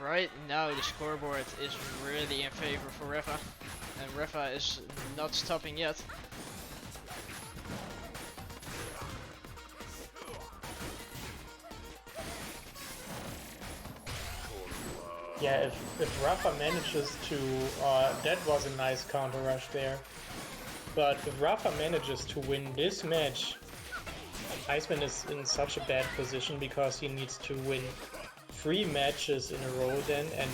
Speaker 1: Right now the scoreboard is really in favor for Ripha, and Ripha is not stopping yet.
Speaker 2: Yeah, if Ripha manages to, that was a nice counter rush there. But if Ripha manages to win this match, Iceman is in such a bad position because he needs to win 3 matches in a row then, and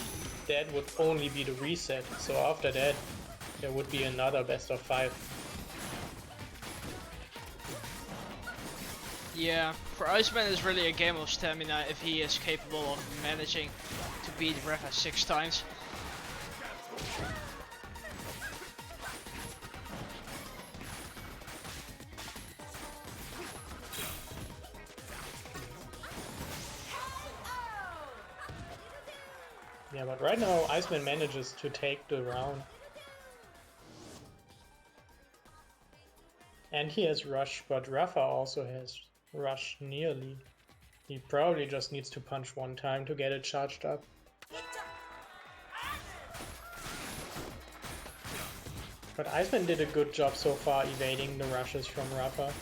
Speaker 2: that would only be the reset. So after that, there would be another best of 5.
Speaker 1: Yeah, for Iceman it's really a game of stamina if he is capable of managing to beat Ripha 6 times.
Speaker 2: Yeah, but right now Iceman manages to take the round. And he has rush, but Ripha also has rush nearly. He probably just needs to punch one time to get it charged up. But Iceman did a good job so far evading the rushes from Ripha.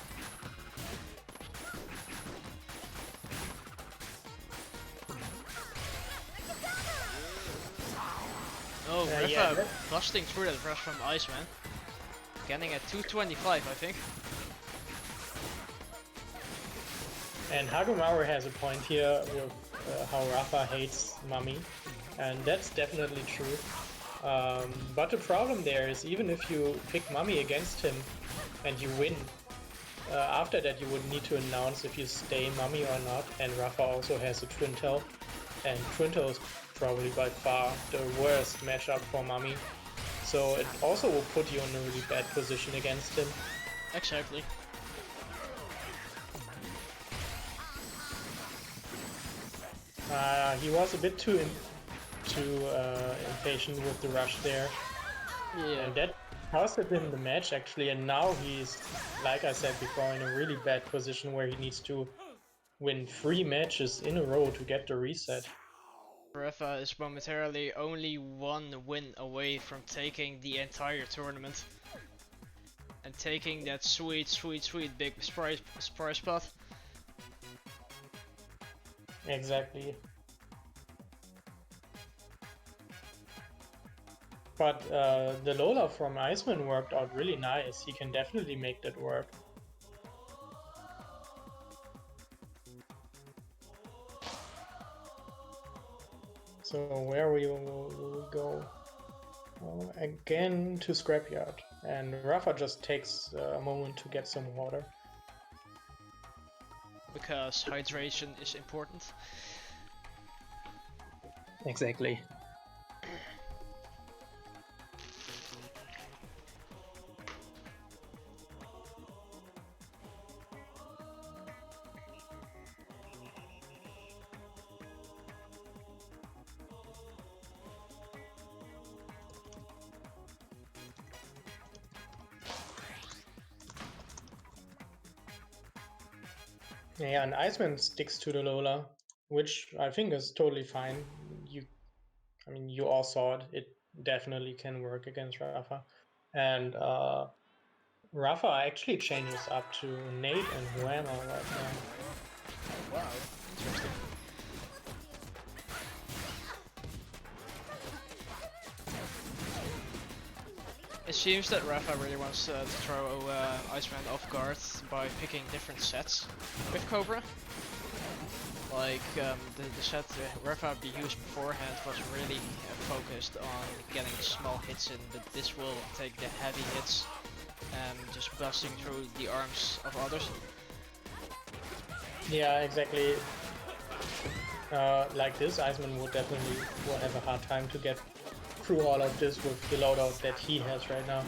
Speaker 1: Oh, Ripha
Speaker 2: yeah,
Speaker 1: busting through that rush from Iceman. Getting at 225, I think.
Speaker 2: And Hagumaru has a point here with how Ripha hates Mummy, and that's definitely true. But the problem there is, even if you pick Mummy against him and you win, after that you would need to announce if you stay Mummy or not, and Ripha also has a Twin Tail, and Twin Tail is probably by far the worst matchup for Mummy, so it also will put you in a really bad position against him.
Speaker 1: Exactly.
Speaker 2: He was a bit too impatient with the rush there.
Speaker 1: Yeah.
Speaker 2: And that costed him the match actually, and now he's, like I said before, in a really bad position where he needs to win 3 matches in a row to get the reset.
Speaker 1: Ripha is momentarily only 1 win away from taking the entire tournament. And taking that sweet big prize spot.
Speaker 2: Exactly. But the Lola from Iceman worked out really nice. He can definitely make that work. So where will we go? Well, again to Scrapyard. And Ripha just takes a moment to get some water.
Speaker 1: Because hydration is important.
Speaker 2: Exactly. Yeah, and Iceman sticks to the Lola, which I think is totally fine. I mean, you all saw it. It definitely can work against Ripha. And Ripha actually changes up to Nate and Huama right now.
Speaker 1: Wow, interesting. It seems that Ripha really wants to throw Iceman off guard by picking different sets with Cobra. Like the set Ripha used beforehand was really focused on getting small hits in, but this will take the heavy hits and just busting through the arms of others.
Speaker 2: Yeah, exactly. Like this, Iceman will have a hard time to get through all of this with the loadout that he has right now.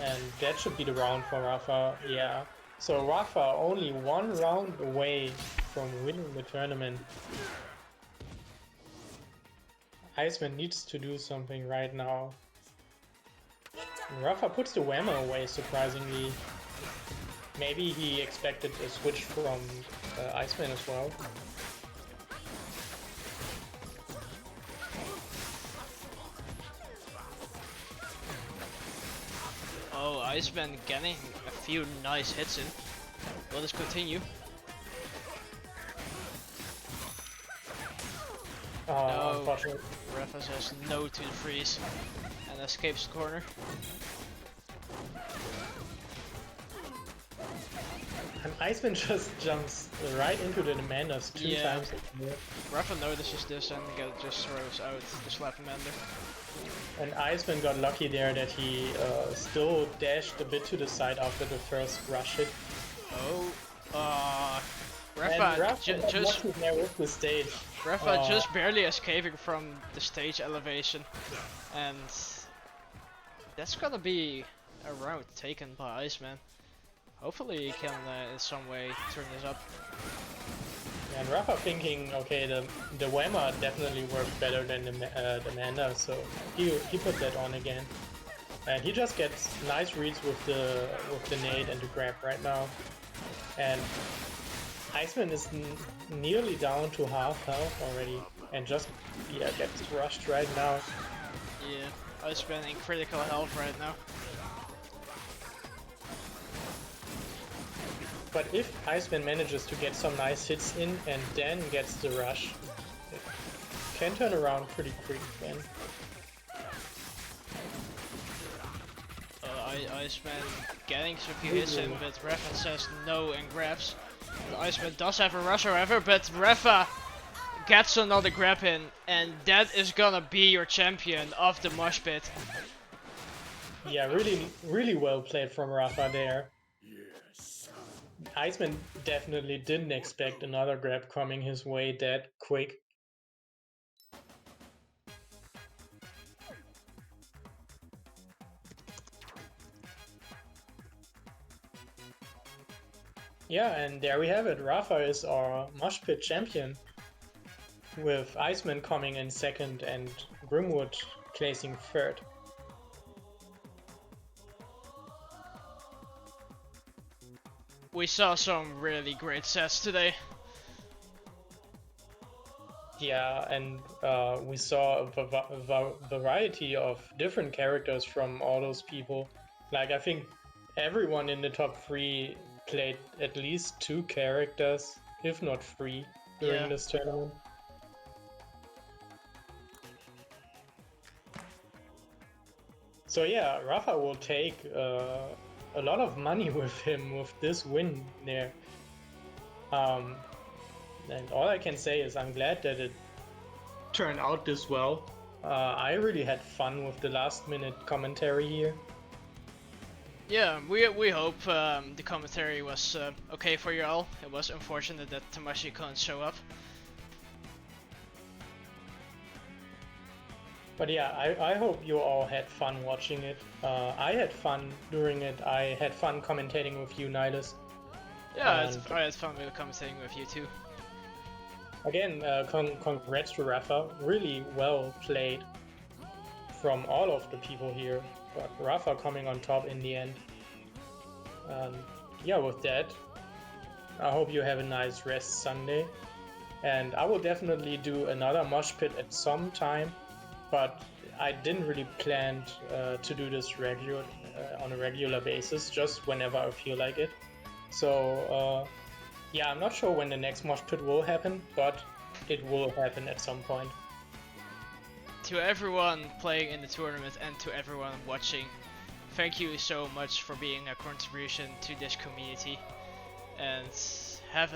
Speaker 2: And that should be the round for Ripha, yeah. So Ripha only 1 round away from winning the tournament. Iceman needs to do something right now. Ripha puts the Whammer away, surprisingly. Maybe he expected a switch from Iceman as well.
Speaker 1: Oh, Iceman getting a few nice hits in. Will this continue? No,
Speaker 2: unfortunately.
Speaker 1: Ripha says no to the freeze and escapes the corner.
Speaker 2: And Iceman just jumps right into the Demanders 2 times.
Speaker 1: Ripha notices this and just throws out the Slapamander.
Speaker 2: And Iceman got lucky there that he still dashed a bit to the side after the first rush hit.
Speaker 1: Oh, Ripha just
Speaker 2: there with the stage.
Speaker 1: Ripha just barely escaping from the stage elevation, and that's gonna be a round taken by Iceman. Hopefully he can in some way turn this up.
Speaker 2: And Ripha thinking, okay, the Whammer definitely worked better than the Manda, so he put that on again. And he just gets nice reads with the nade and the grab right now. And Iceman is nearly down to half health already, and just gets rushed right now.
Speaker 1: Yeah, Iceman in critical health right now.
Speaker 2: But if Iceman manages to get some nice hits in and then gets the rush, it can turn around pretty quick then.
Speaker 1: Iceman getting some few hits in, but Ripha says no and grabs. The Iceman does have a rush however, but Ripha gets another grab in, and that is gonna be your champion of the Moshpit.
Speaker 2: Yeah, really well played from Ripha there. Iceman definitely didn't expect another grab coming his way that quick. Yeah, and there we have it. Ripha is our Moshpit champion, with Iceman coming in second and Grimwood placing third.
Speaker 1: We saw some really great sets today.
Speaker 2: Yeah, and we saw a variety of different characters from all those people. Like, I think everyone in the top 3 played at least 2 characters, if not 3, during this tournament. So yeah, Ripha will take a lot of money with him with this win there. And all I can say is I'm glad that it turned out this well. I really had fun with the last minute commentary here.
Speaker 1: Yeah, we hope the commentary was okay for you all. It was unfortunate that Tamashi couldn't show up.
Speaker 2: But yeah, I hope you all had fun watching it. I had fun during it. I had fun commentating with you, Nihilus.
Speaker 1: Yeah, I had fun with commentating with you too.
Speaker 2: Again, congrats to Ripha. Really well played from all of the people here. But Ripha coming on top in the end. Yeah, with that, I hope you have a nice rest Sunday. And I will definitely do another Moshpit at some time. But I didn't really plan to do this on a regular basis, just whenever I feel like it. So yeah, I'm not sure when the next Moshpit will happen, but it will happen at some point.
Speaker 1: To everyone playing in the tournament and to everyone watching, thank you so much for being a contribution to this community, and have a